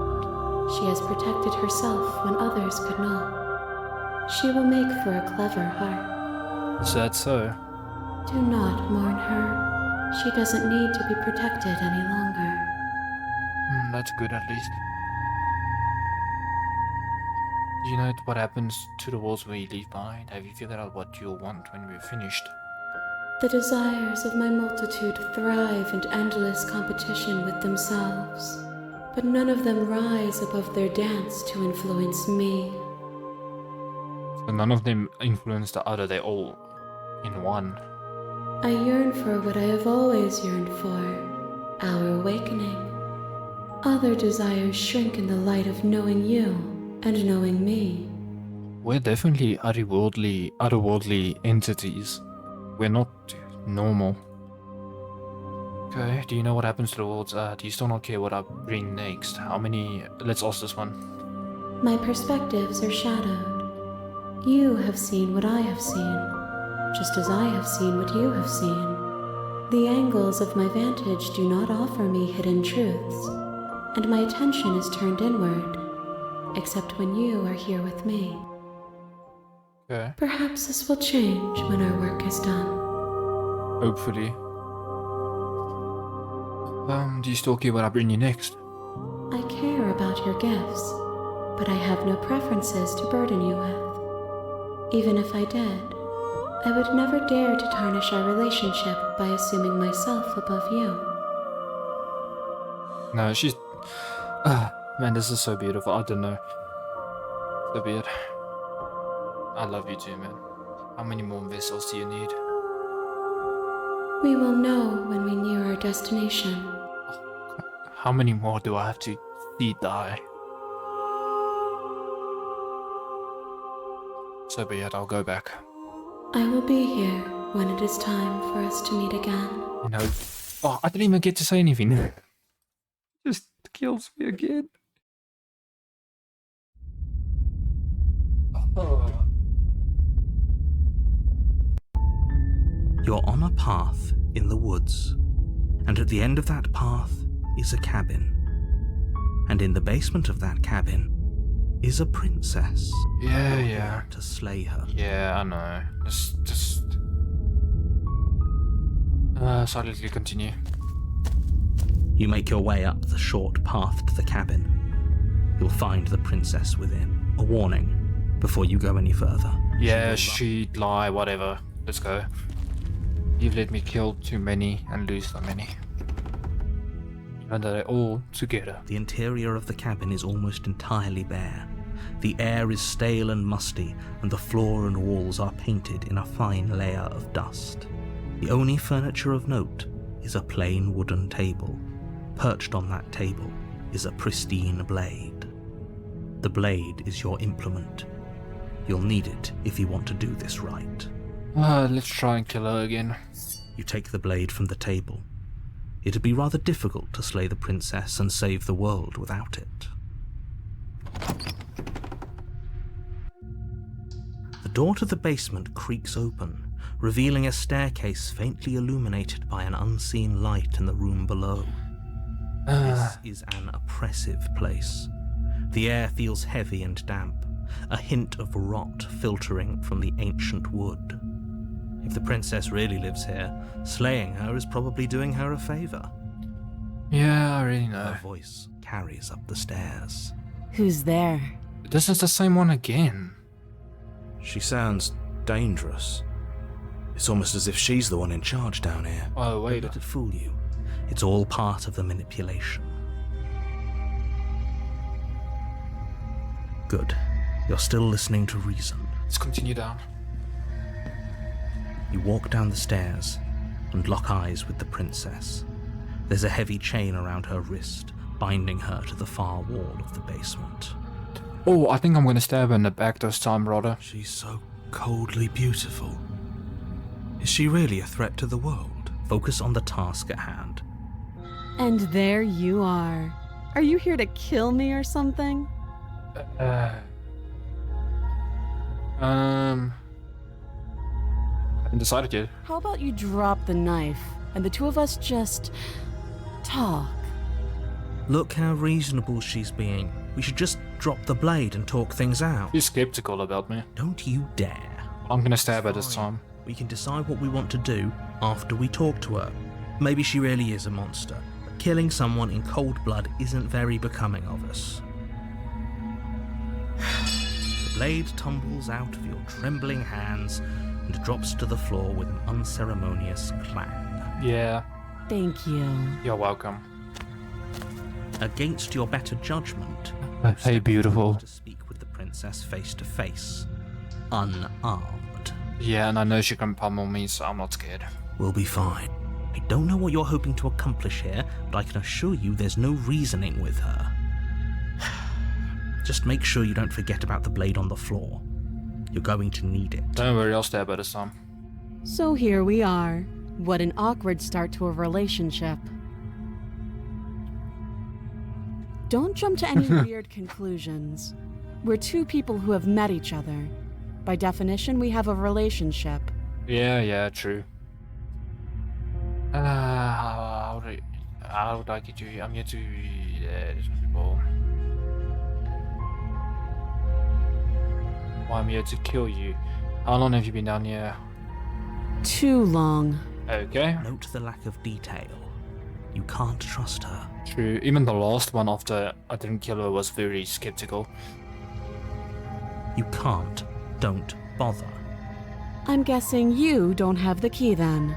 She has protected herself when others could not. She will make for a clever heart. Is that so? Do not mourn her. She doesn't need to be protected any longer. That's good at least. Do you know what happens to the worlds where you leave behind? Have you figured out what you'll want when we're finished? The desires of my multitude thrive in endless competition with themselves, but none of them rise above their dance to influence me. So none of them influence the other, they're all in one. I yearn for what I have always yearned for, our awakening. Other desires shrink in the light of knowing you and knowing me. We're definitely otherworldly entities. We're not normal. Okay, do you know what happens to the worlds? Do you still not care what I bring next? How many... Let's ask this one. My perspectives are shadowed. You have seen what I have seen, just as I have seen what you have seen. The angles of my vantage do not offer me hidden truths, and my attention is turned inward, except when you are here with me. Okay. Perhaps this will change when our work is done. Hopefully. Do you still care what I bring you next? I care about your gifts, but I have no preferences to burden you with. Even if I did, I would never dare to tarnish our relationship by assuming myself above you. No, she's... man, this is so beautiful. I don't know. So weird. I love you too, man. How many more vessels do you need? We will know when we near our destination. How many more do I have to see die? So be it, I'll go back. I will be here when it is time for us to meet again. You know... Oh, I didn't even get to say anything. Just kills me again. Oh. You're on a path in the woods, and at the end of that path is a cabin. And in the basement of that cabin is a princess. Yeah. To slay her. Yeah, I know. Just... silently continue. You make your way up the short path to the cabin. You'll find the princess within. A warning before you go any further. Yeah, she'd lie, whatever. Let's go. You've let me kill too many and lose so many. And they're all together. The interior of the cabin is almost entirely bare. The air is stale and musty, and the floor and walls are painted in a fine layer of dust. The only furniture of note is a plain wooden table. Perched on that table is a pristine blade. The blade is your implement. You'll need it if you want to do this right. Let's try and kill her again. You take the blade from the table. It'd be rather difficult to slay the princess and save the world without it. door to the basement creaks open, revealing a staircase faintly illuminated by an unseen light in the room below. This is an oppressive place. The air feels heavy and damp, a hint of rot filtering from the ancient wood. If the princess really lives here, slaying her is probably doing her a favor. Yeah, I really know. Her voice carries up the stairs. Who's there? This is the same one again. She sounds dangerous. It's almost as if she's the one in charge down here. Oh, Don't wait. let it fool you. It's all part of the manipulation. Good. You're still listening to reason. Let's continue down. You walk down the stairs and lock eyes with the princess. There's a heavy chain around her wrist, binding her to the far wall of the basement. Oh, I think I'm gonna stab her in the back this time, brother. She's so coldly beautiful. Is she really a threat to the world? Focus on the task at hand. And there you are. Are you here to kill me or something? I haven't decided yet. How about you drop the knife and the two of us just talk? Look how reasonable she's being. We should just drop the blade and talk things out. She's skeptical about me. Don't you dare. I'm gonna stab her this time. We can decide what we want to do after we talk to her. Maybe she really is a monster, but killing someone in cold blood isn't very becoming of us. The blade tumbles out of your trembling hands and drops to the floor with an unceremonious clang. Yeah, Thank you. you're welcome. Against your better judgment, Hey, beautiful. to speak with the princess face to face, unarmed. Yeah, and I know she can pummel me, so I'm not scared. We'll be fine. I don't know what you're hoping to accomplish here, but I can assure you there's no reasoning with her. Just make sure you don't forget about the blade on the floor. You're going to need it. Don't worry, I'll stab her this time. So here we are. What an awkward start to a relationship. Don't jump to any weird conclusions. We're two people who have met each other. By definition, we have a relationship. Yeah, true. How would I get you here? I'm here to... people. Well, I'm here to kill you. How long have you been down here? Too long. Okay, Note the lack of detail. You can't trust her. true. Even the last one after I didn't kill her was very skeptical. You can't. Don't bother. I'm guessing you don't have the key then.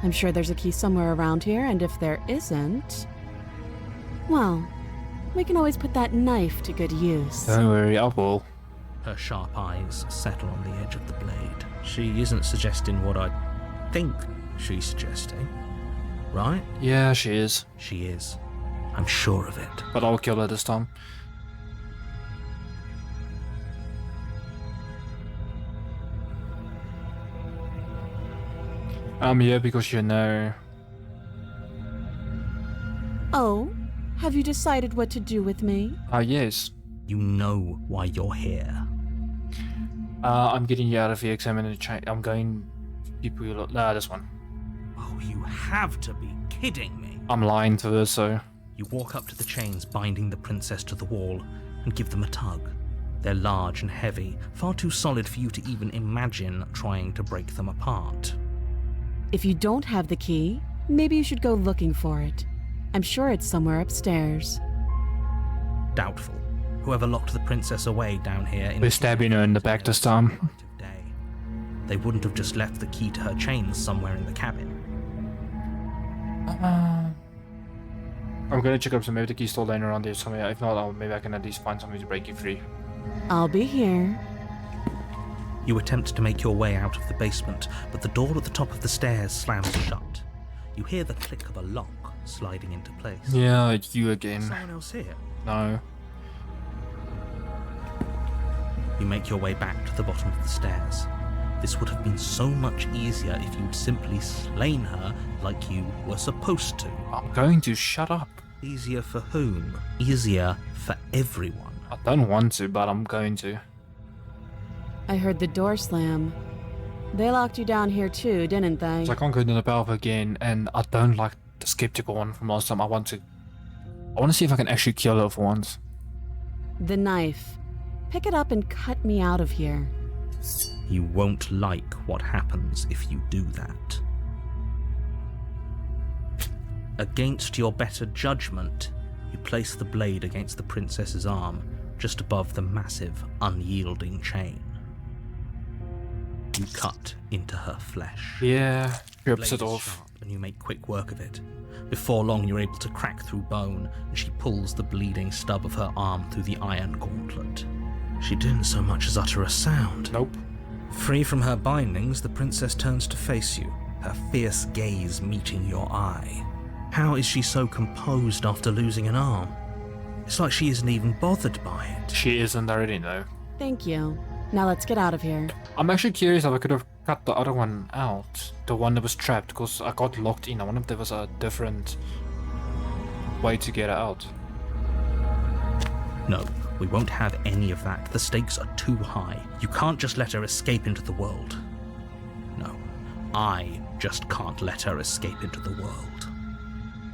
I'm sure there's a key somewhere around here, and if there isn't... well, we can always put that knife to good use. Don't worry, I will. Her sharp eyes settle on the edge of the blade. She isn't suggesting what I think she's suggesting, right? Yeah, she is. She is. I'm sure of it. But I'll kill her this time. I'm here because you know... Oh, have you decided what to do with me? yes. You know why you're here. I'm getting you out of here, examining the chain. I'm going... people... Nah, this one. Oh, you have to be kidding me. I'm lying to her, so... You walk up to the chains binding the princess to the wall and give them a tug. They're large and heavy, far too solid for you to even imagine trying to break them apart. If you don't have the key, maybe you should go looking for it. I'm sure it's somewhere upstairs. Doubtful. Whoever locked the princess away down here in We're stabbing her in the back this time. light of day. They wouldn't have just left the key to her chains somewhere in the cabin. I'm gonna check up some maybe the key's still laying around there somewhere. If not, maybe I can at least find something to break you free. I'll be here. You attempt to make your way out of the basement, but the door at the top of the stairs slams shut. You hear the click of a lock sliding into place. Yeah, it's you again. Someone else here? No. You make your way back to the bottom of the stairs. This would have been so much easier if you'd simply slain her like you were supposed to. I'm going to shut up. Easier for whom? Easier for everyone. I don't want to, but I'm going to. I heard the door slam. They locked you down here too, didn't they? So I can't go into the valve again, and I don't like the skeptical one from last time. I want to see if I can actually kill her for once. The knife. Pick it up and cut me out of here. You won't like what happens if you do that. Against your better judgment, you place the blade against the princess's arm, just above the massive, unyielding chain. You cut into her flesh. Yeah, rips Blade it is off. sharp, and you make quick work of it. Before long, you're able to crack through bone, and she pulls the bleeding stub of her arm through the iron gauntlet. She didn't so much as utter a sound. Nope. Free from her bindings, the princess turns to face you, her fierce gaze meeting your eye. How is she so composed after losing an arm? It's like she isn't even bothered by it. She isn't already, no. Thank you. Now let's get out of here. I'm actually curious if I could have cut the other one out. The one that was trapped, because I got locked in. I wonder if there was a different way to get her out. No, we won't have any of that. The stakes are too high. You can't just let her escape into the world. No, I just can't let her escape into the world.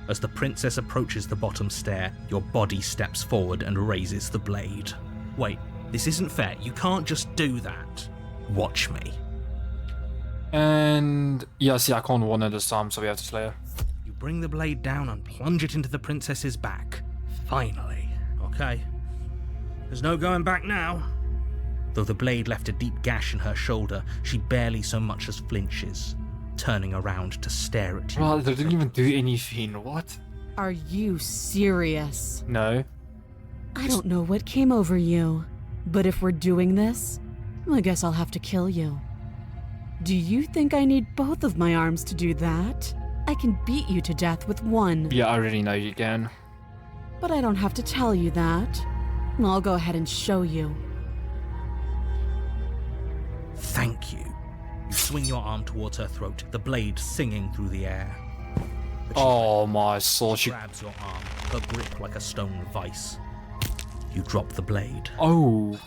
As the princess approaches the bottom stair, your body steps forward and raises the blade. Wait, this isn't fair. You can't just do that. Watch me. And yeah, see, I can't warn her this time, so we have to slay her. You bring the blade down and plunge it into the princess's back. Finally. Okay. There's no going back now. Though the blade left a deep gash in her shoulder, she barely so much as flinches, turning around to stare at you. Well, they didn't even do anything. What? Are you serious? No. I don't know what came over you, but if we're doing this, I guess I'll have to kill you. Do you think I need both of my arms to do that? I can beat you to death with one. Yeah, I already know you can. But I don't have to tell you that. I'll go ahead and show you. Thank you. You swing your arm towards her throat, the blade singing through the air. But she Oh my soul, she... grabs your arm, her grip like a stone vice. You drop the blade. Oh.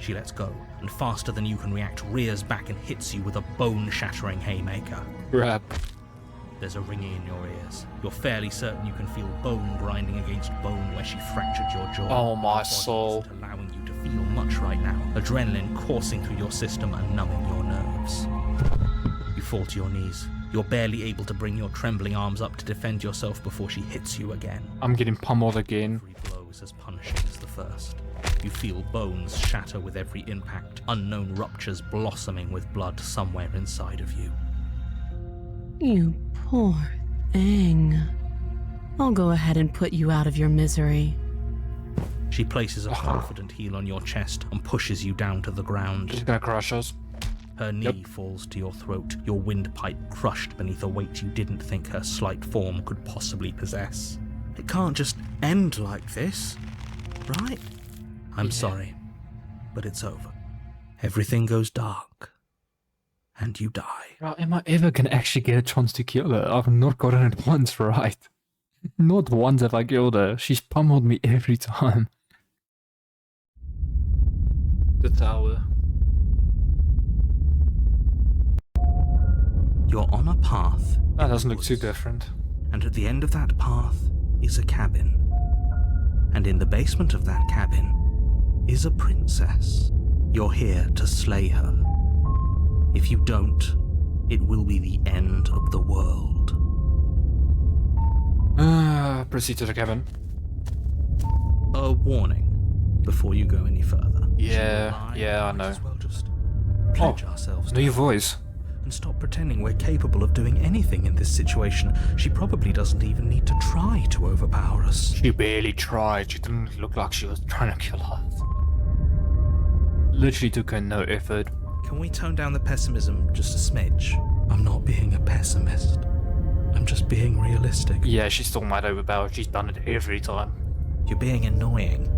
She lets go, and faster than you can react, rears back and hits you with a bone-shattering haymaker. Crap. There's a ringing in your ears. You're fairly certain you can feel bone grinding against bone where she fractured your jaw. Oh my Your body soul. isn't allowing you to feel much right now. Adrenaline coursing through your system and numbing your nerves. You fall to your knees. You're barely able to bring your trembling arms up to defend yourself before she hits you again. I'm getting pummeled again. Every blow is as punishing as the first. You feel bones shatter with every impact, unknown ruptures blossoming with blood somewhere inside of you. You poor thing. I'll go ahead and put you out of your misery. She places a confident heel on your chest and pushes you down to the ground. She's gonna crush us. Her knee falls to your throat, your windpipe crushed beneath a weight you didn't think her slight form could possibly possess. It can't just end like this, right? I'm sorry, but it's over. Everything goes dark, and you die. Bro, am I ever gonna actually get a chance to kill her? I've not gotten it once right. Not once have I killed her. She's pummeled me every time. The tower. You're on a path. That doesn't look too different. And at the end of that path is a cabin. And in the basement of that cabin is a princess. You're here to slay her. If you don't, it will be the end of the world. Proceed to the cabin. A warning before you go any further. Yeah, yeah, I Might know. as well just pledge ourselves Know to your her voice. and stop pretending we're capable of doing anything in this situation. She probably doesn't even need to try to overpower us. She barely tried. She didn't look like she was trying to kill us. Literally took her no effort. Can we tone down the pessimism just a smidge? I'm not being a pessimist. I'm just being realistic. Yeah, she's still mad overpowered. She's done it every time. You're being annoying.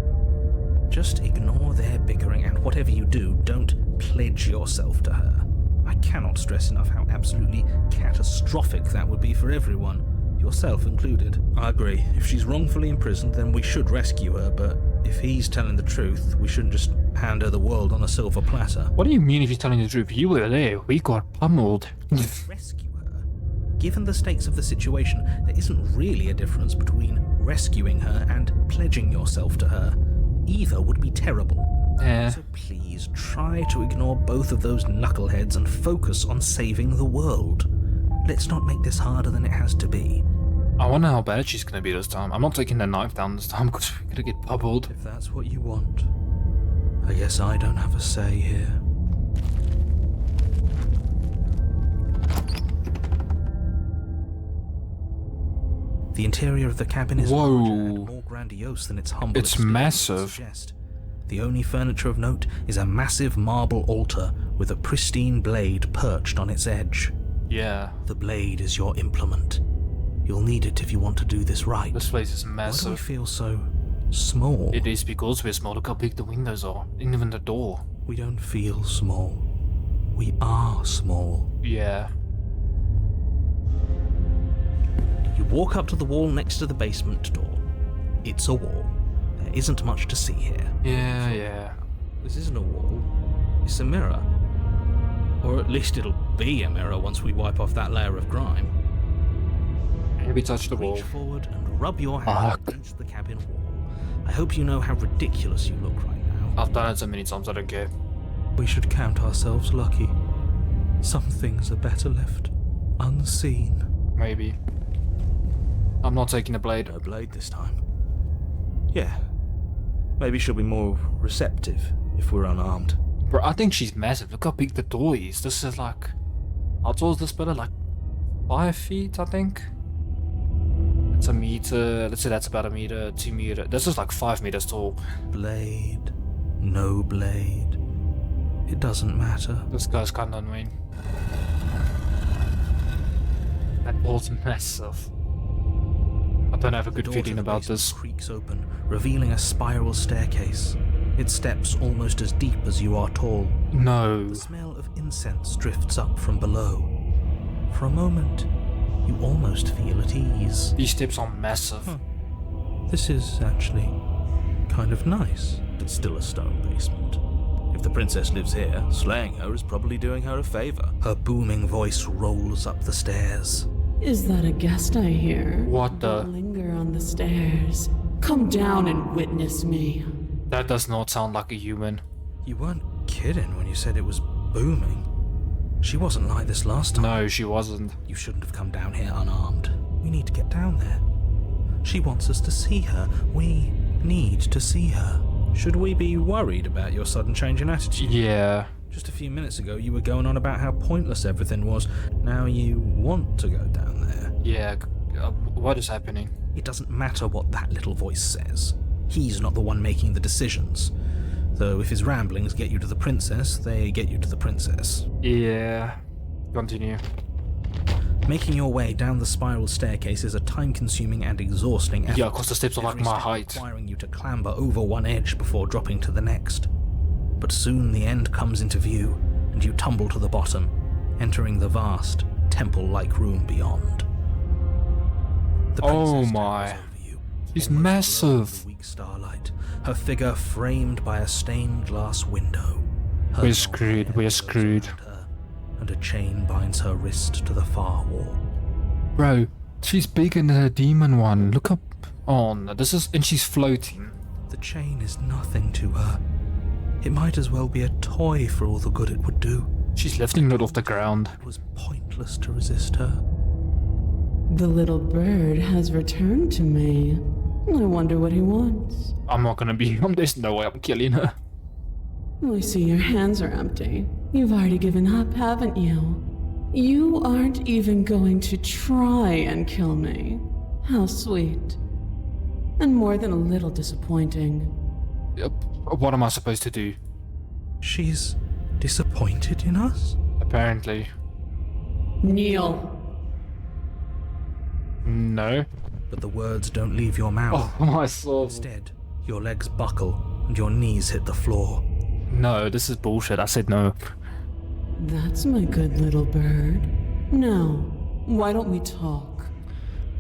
Just ignore their bickering, and whatever you do, don't pledge yourself to her. I cannot stress enough how absolutely catastrophic that would be for everyone, yourself included. I agree. If she's wrongfully imprisoned, then we should rescue her, but if he's telling the truth, we shouldn't just hand her the world on a silver platter. What do you mean if you're telling the truth? You were there. We got pummeled. Rescue her. Given the stakes of the situation, there isn't really a difference between rescuing her and pledging yourself to her. Either would be terrible. Yeah. So please try to ignore both of those knuckleheads and focus on saving the world. Let's not make this harder than it has to be. I wonder how bad she's gonna be this time. I'm not taking the knife down this time because we're gonna get pummeled. If that's what you want, I guess I don't have a say here. The interior of the cabin is Whoa. larger and more grandiose than its humble It's exterior would massive. suggest. The only furniture of note is a massive marble altar with a pristine blade perched on its edge. Yeah. The blade is your implement. You'll need it if you want to do this right. This place is Why do we massive. feel so small? It is because we're small. Look how big the windows are. And even the door. We don't feel small. We are small. Yeah. You walk up to the wall next to the basement door. It's a wall. There isn't much to see here. Yeah. This isn't a wall. It's a mirror. Or at least it'll be a mirror once we wipe off that layer of grime. Maybe touch the wall. Reach forward and rub your hand Fuck. against the cabin wall. I hope you know how ridiculous you look right now. I've done it so many times I don't care. We should count ourselves lucky. Some things are better left unseen. Maybe. I'm not taking the blade. No blade this time. Yeah. Maybe she'll be more receptive if we're unarmed. Bro, I think she's massive. Look how big the door is. This is like... How tall is this pillar? Like 5 feet, I think? It's a meter. Let's say that's about a meter, 2 meter. This is like 5 meters tall. Blade. No blade. It doesn't matter. This guy's kind of annoying. That door's massive. I don't have a good The door to feeling the about basement this. creaks open, revealing a spiral staircase. Its steps almost as deep as you are tall. No. The smell of incense drifts up from below. For a moment, you almost feel at ease. These steps are massive. This is actually kind of nice. It's still a stone basement. If the princess lives here, slaying her is probably doing her a favor. Her booming voice rolls up the stairs. Is that a guest I hear? What the? Don't linger on the stairs. Come down and witness me. That does not sound like a human. You weren't kidding when you said it was booming. She wasn't like this last time. No, she wasn't. You shouldn't have come down here unarmed. We need to get down there. She wants us to see her. We need to see her. Should we be worried about your sudden change in attitude? Yeah. Just a few minutes ago, you were going on about how pointless everything was. Now you want to go down there. Yeah. What is happening? It doesn't matter what that little voice says. He's not the one making the decisions. Though if his ramblings get you to the princess, they get you to the princess. Yeah. Continue. Making your way down the spiral staircase is a time-consuming and exhausting effort. Yeah, because the steps are like Every my step height. requiring you to clamber over one edge before dropping to the next. But soon the end comes into view, and you tumble to the bottom, entering the vast, temple-like room beyond. The Oh princess my. towers over you, She's almost glowing in massive. the weak starlight, her figure framed by a stained glass window. Her We're long screwed, hair we're flows screwed. around her, and a chain binds her wrist to the far wall. Bro, she's bigger than the demon one. Look up. Oh no, this is... And she's floating. The chain is nothing to her. It might as well be a toy for all the good it would do. She's lifting it off the ground. It was pointless to resist her. The little bird has returned to me. I wonder what he wants. I'm not gonna be... There's no way I'm killing her. I see your hands are empty. You've already given up, haven't you? You aren't even going to try and kill me. How sweet. And more than a little disappointing. What am I supposed to do? She's disappointed in us? Apparently. Kneel. No. But the words don't leave your mouth. Oh my soul. Instead, your legs buckle and your knees hit the floor. No, this is bullshit. I said no. That's my good little bird. Now, why don't we talk?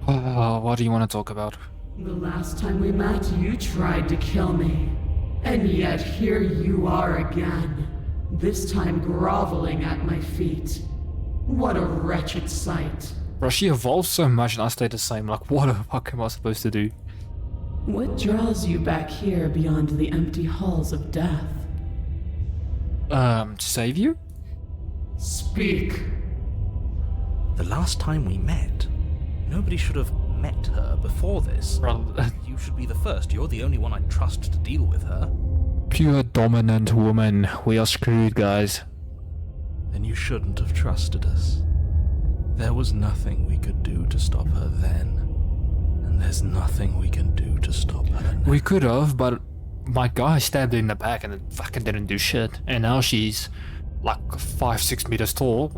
What do you want to talk about? The last time we met, you tried to kill me. And yet here you are again, this time groveling at my feet. What a wretched sight. Bro, she evolved so much and I stayed the same. Like, what the fuck am I supposed to do? What draws you back here beyond the empty halls of death? To save you? Speak. The last time we met, nobody should have met her before this. Bro, You should be the first. You're the only one I'd trust to deal with her. pure dominant woman. We are screwed, guys. Then you shouldn't have trusted us. There was nothing we could do to stop her then. And there's nothing we can do to stop her now. We could have, but my guy stabbed her in the back and it fucking didn't do shit. And now she's like 5-6 meters tall.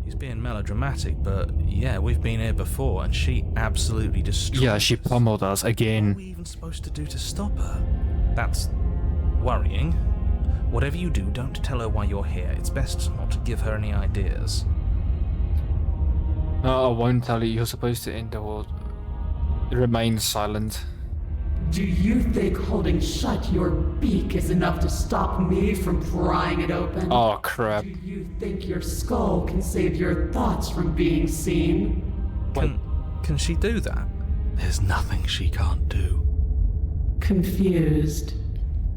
He's being melodramatic, but yeah, we've been here before and she absolutely destroyed Yeah, she us. pummeled us What are again. we even supposed to do to stop her? That's worrying. Whatever you do, don't tell her why you're here. It's best not to give her any ideas. No, I won't tell you. You're supposed to end the world. Remain silent. Do you think holding shut your beak is enough to stop me from prying it open? Oh crap. Do you think your skull can save your thoughts from being seen? Can she do that? There's nothing she can't do. Confused,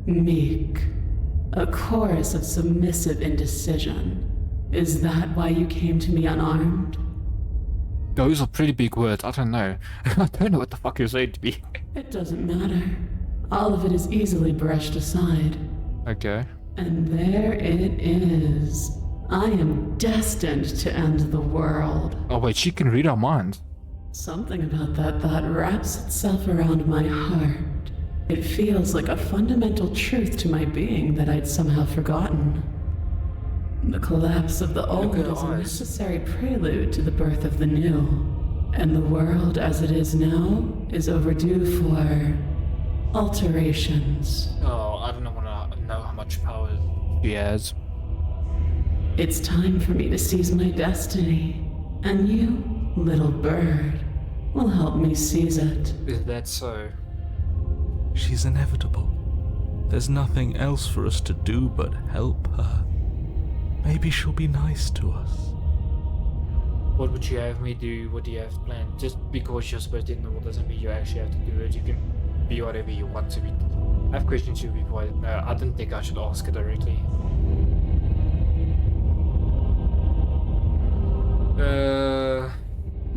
meek, a chorus of submissive indecision. Is that why you came to me unarmed? Those are pretty big words. I don't know. I don't know what the fuck you're saying to me. It doesn't matter. All of it is easily brushed aside. Okay. And there it is. I am destined to end the world. Oh wait, she can read our minds. Something about that thought wraps itself around my heart. It feels like a fundamental truth to my being that I'd somehow forgotten. The collapse of the old Look at is a ours. necessary prelude to the birth of the new. And the world as it is now is overdue for alterations. Oh, I don't want to know how much power she has. It's time for me to seize my destiny. And you, little bird, will help me seize it. Is that so? She's inevitable. There's nothing else for us to do but help her. Maybe she'll be nice to us. What would you have me do? What do you have planned? Just because you're supposed to end the world doesn't mean you actually have to do it. You can be whatever you want to be. I have questions you before. No, I didn't think I should ask her directly.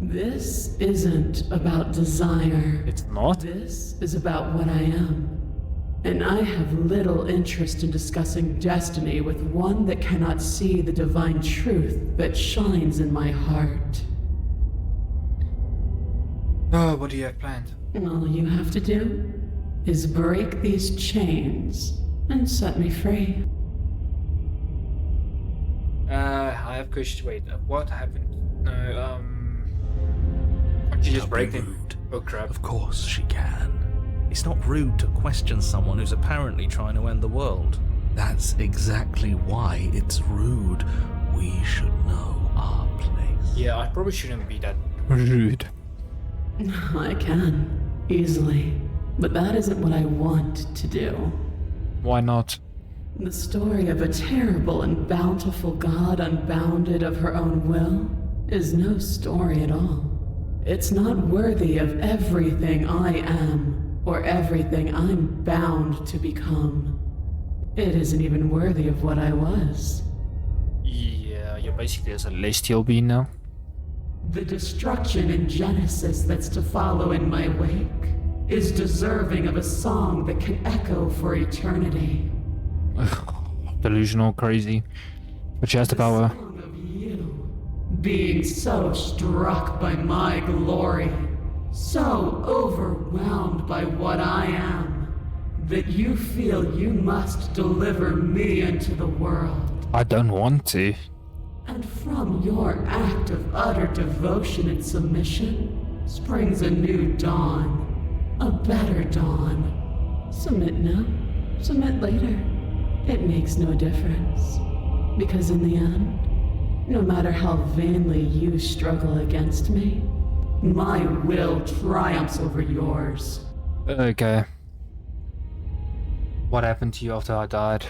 This isn't about desire. It's not? This is about what I am. And I have little interest in discussing destiny with one that cannot see the divine truth that shines in my heart. Oh, what do you have planned? All you have to do is break these chains and set me free. I have questions. Wait, what happened? No, can't you just Don't be break them? rude. Oh crap. Of course she can. It's not rude to question someone who's apparently trying to end the world. That's exactly why it's rude. We should know our place. Yeah, I probably shouldn't be that rude. I can, easily. But that isn't what I want to do. Why not? The story of a terrible and bountiful god unbounded of her own will is no story at all. It's not worthy of everything I am, or everything I'm bound to become. It isn't even worthy of what I was. Yeah, you're basically a celestial being now. The destruction in Genesis that's to follow in my wake is deserving of a song that can echo for eternity. Delusional, crazy. But she has the power. Song of you, being so struck by my glory, so overwhelmed by what I am, that you feel you must deliver me into the world. I don't want to. And from your act of utter devotion and submission springs a new dawn, a better dawn. Submit now, submit later. It makes no difference. Because in the end, no matter how vainly you struggle against me, my will triumphs over yours. Okay. What happened to you after I died?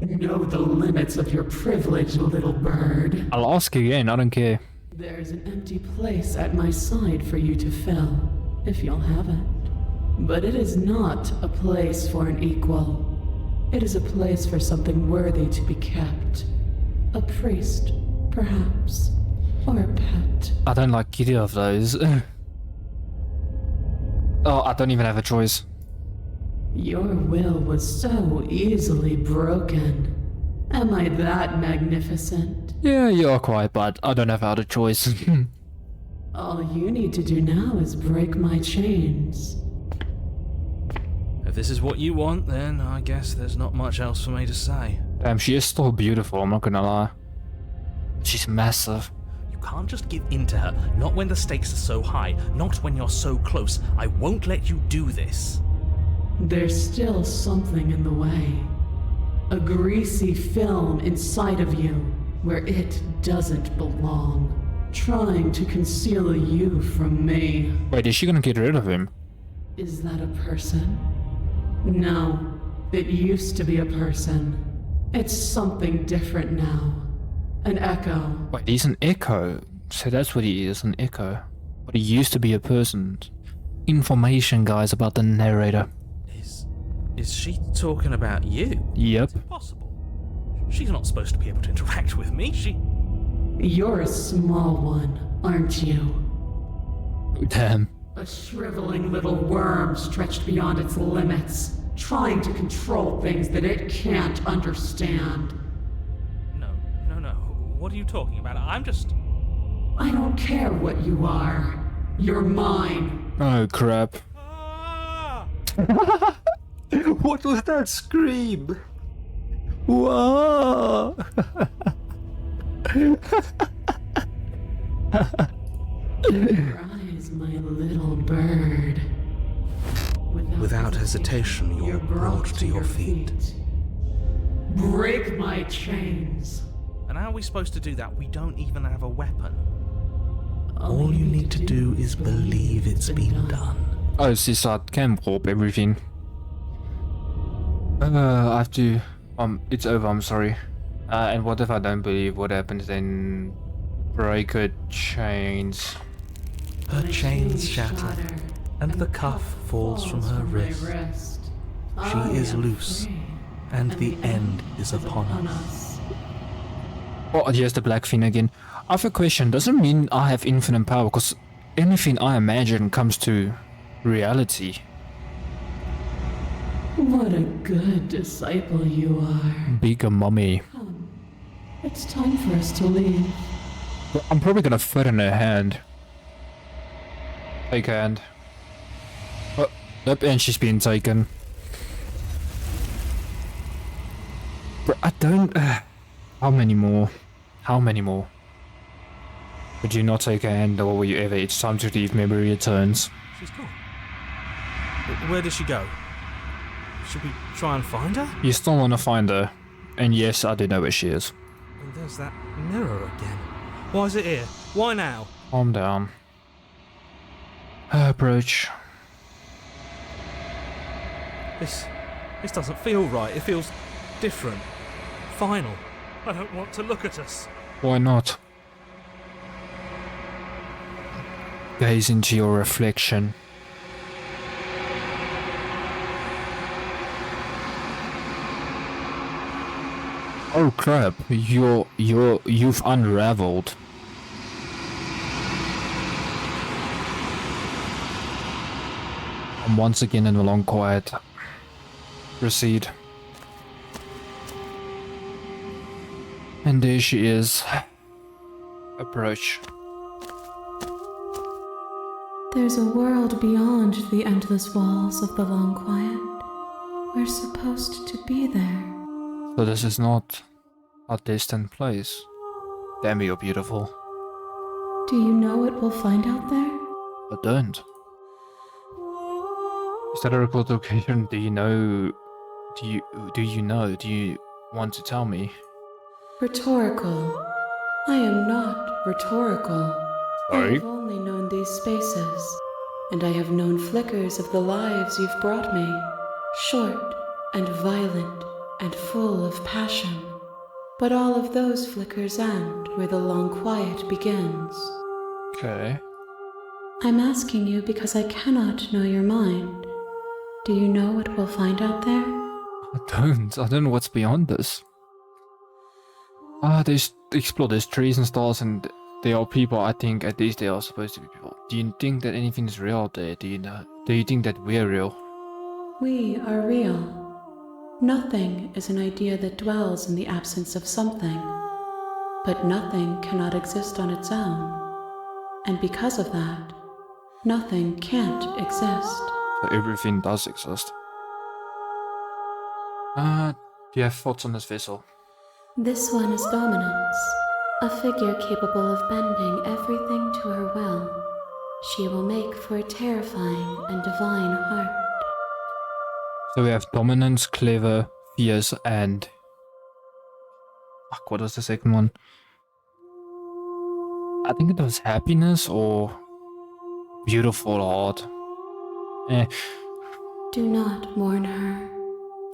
Know the limits of your privilege, little bird. I'll ask again, I don't care. There's an empty place at my side for you to fill, if you'll have it. But it is not a place for an equal. It is a place for something worthy to be kept. A priest, perhaps. Or a pet. I don't like either of those. Oh, I don't even have a choice. Your will was so easily broken. Am I that magnificent? Yeah, you are quite, but I don't have other choice. All you need to do now is break my chains. If this is what you want, then I guess there's not much else for me to say. Damn, she is still beautiful, I'm not gonna lie. She's massive. You can't just give in to her, not when the stakes are so high, not when you're so close. I won't let you do this. There's still something in the way. A greasy film inside of you where it doesn't belong. Trying to conceal you from me. Wait, is she gonna get rid of him? Is that a person? No, it used to be a person. It's something different now. An echo. Wait, he's an echo. So that's what he is, an echo. But he used to be a person. Information, guys, about the narrator. Is she talking about you? Yep. Impossible. She's not supposed to be able to interact with me. You're a small one, aren't you? Damn. A shriveling little worm stretched beyond its limits, trying to control things that it can't understand. No. What are you talking about? I'm just... I don't care what you are. You're mine. Oh, crap. Ah! What was that scream? Whoa! Rise, my little bird. Without hesitation, you're brought to your feet. Break my chains. And how are we supposed to do that? We don't even have a weapon. All you need to do is believe it's been done. Oh, sis, I can warp everything. I have to... it's over, I'm sorry. And what if I don't believe? What happens then? Break her chains. Her chains shatter, and the cuff falls from her wrist. She is loose, and the end is upon us. Oh, here's the black thing again. I have a question. Doesn't mean I have infinite power, because anything I imagine comes to reality. What a good disciple you are. Bigger mommy. Come. It's time for us to leave. I'm probably gonna fit in her hand. Take hand. Oh, nope, and she's being taken. Bro, I don't... how many more? How many more? Would you not take a hand, or will you ever? It's time to leave, memory returns. She's gone. Where did she go? Should we try and find her? You still want to find her. And yes, I do know where she is. And there's that mirror again. Why is it here? Why now? Calm down. Approach. This doesn't feel right. It feels different. Final. I don't want to look at us. Why not? Gaze into your reflection. Oh crap, you've unraveled. And once again in the long quiet. Proceed. And there she is. Approach. There's a world beyond the endless walls of the long quiet. We're supposed to be there. So this is not a distant place. Damn, you're beautiful. Do you know what we'll find out there? I don't. Is that a recorded location? Do you know? Do you know? Do you want to tell me? Rhetorical. I am not rhetorical. I Sorry? have only known these spaces, and I have known flickers of the lives you've brought me. Short, and violent and full of passion. But all of those flickers end where the long quiet begins. Okay. I'm asking you because I cannot know your mind. Do you know what we'll find out there? I don't know what's beyond this. They explore these trees and stars, and they are people. I think at least they are supposed to be people. Do you think that anything is real out there? Do you think that we're real? We are real. Nothing is an idea that dwells in the absence of something. But nothing cannot exist on its own. And because of that, nothing can't exist. So everything does exist. Do you have thoughts on this vessel? This one is dominance, a figure capable of bending everything to her will. She will make for a terrifying and divine heart. So we have dominance, clever, fierce, and... Fuck, what was the second one? I think it was happiness or beautiful heart. Do not mourn her,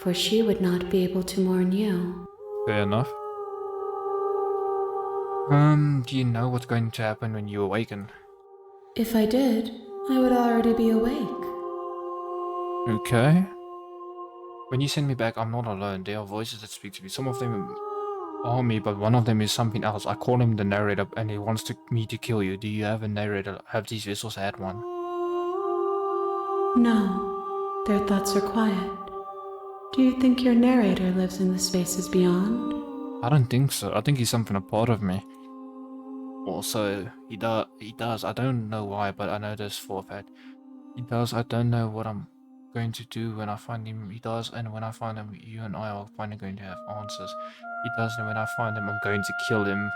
for she would not be able to mourn you. Fair enough. Do you know what's going to happen when you awaken? If I did, I would already be awake. Okay. When you send me back, I'm not alone. There are voices that speak to me. Some of them are me, but one of them is something else. I call him the narrator, and he wants me to kill you. Do you have a narrator? Have these vessels had one? No, their thoughts are quiet. Do you think your narrator lives in the spaces beyond? I don't think so. I think he's something a part of me. Also, he does. I don't know why, but I know this for a fact. He does. I don't know what I'm going to do when I find him. He does, and when I find him, you and I are finally going to have answers. He does, and when I find him, I'm going to kill him.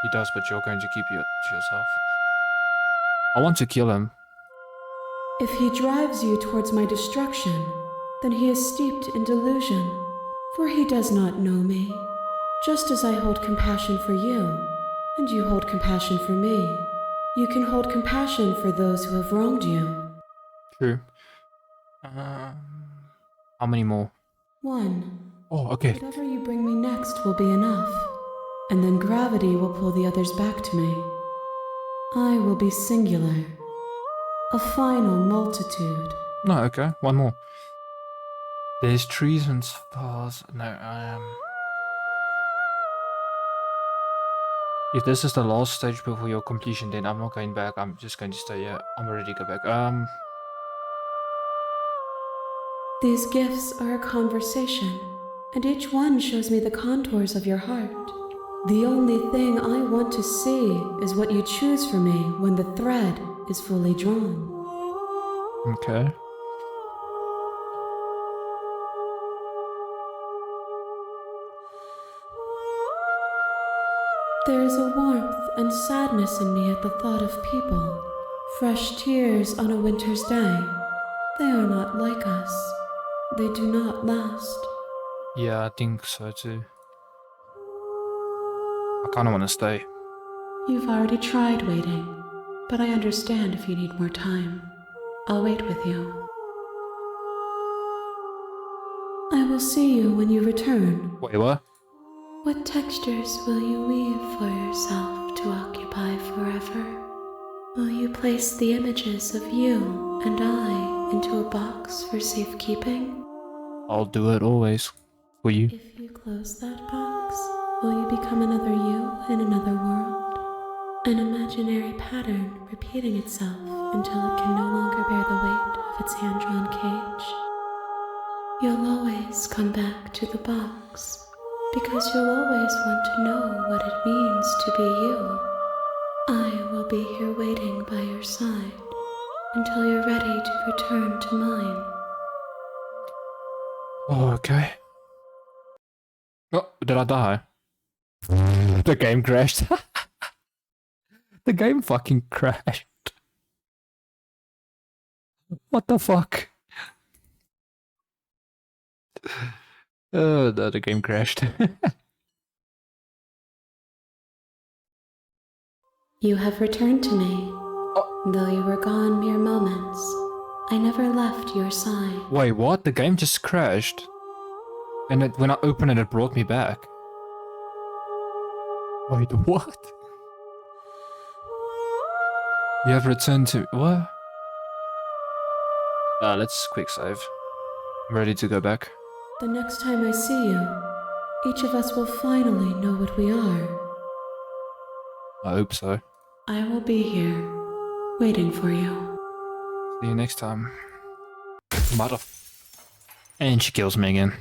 He does, but you're going to keep it to yourself. I want to kill him. If he drives you towards my destruction, then he is steeped in delusion, for he does not know me. Just as I hold compassion for you, and you hold compassion for me, you can hold compassion for those who have wronged you. True. How many more? One. Oh, okay. Whatever you bring me next will be enough, and then gravity will pull the others back to me. I will be singular, a final multitude. No, okay. One more. There's trees and stars. No, if this is the last stage before your completion, then I'm not going back. I'm just going to stay here. I'm ready to go back. These gifts are a conversation, and each one shows me the contours of your heart. The only thing I want to see is what you choose for me when the thread is fully drawn. Okay. There is a warmth and sadness in me at the thought of people. Fresh tears on a winter's day. They are not like us. They do not last. Yeah, I think so too. I kind of want to stay. You've already tried waiting, but I understand if you need more time. I'll wait with you. I will see you when you return. Wait, what? What textures will you weave for yourself to occupy forever? Will you place the images of you and I into a box for safekeeping? I'll do it always. For you. If you close that box, will you become another you in another world? An imaginary pattern repeating itself until it can no longer bear the weight of its hand-drawn cage? You'll always come back to the box, because you'll always want to know what it means to be you. I will be here waiting by your side until you're ready to return to mine. Oh, okay. Oh, did I die? The game crashed. The game fucking crashed. What the fuck? Oh, no, the game crashed. You have returned to me. Though you were gone mere moments, I never left your side. Wait, what? The game just crashed? And when I opened it, it brought me back. Wait, what? You have returned to... What? Let's quick save. I'm ready to go back. The next time I see you, each of us will finally know what we are. I hope so. I will be here, waiting for you. See you next time. Mother. And she kills me again.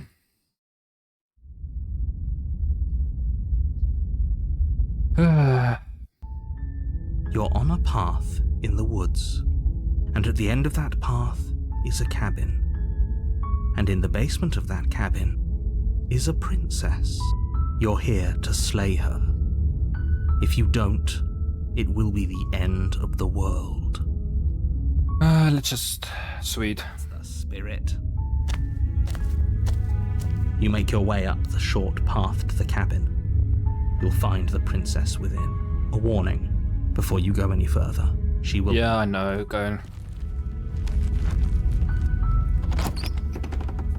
You're on a path in the woods, and at the end of that path is a cabin. And in the basement of that cabin is a princess. You're here to slay her. If you don't, it will be the end of the world. Let's just... Sweet. That's the spirit. You make your way up the short path to the cabin. You'll find the princess within. A warning, before you go any further. She will... Yeah, I know, going...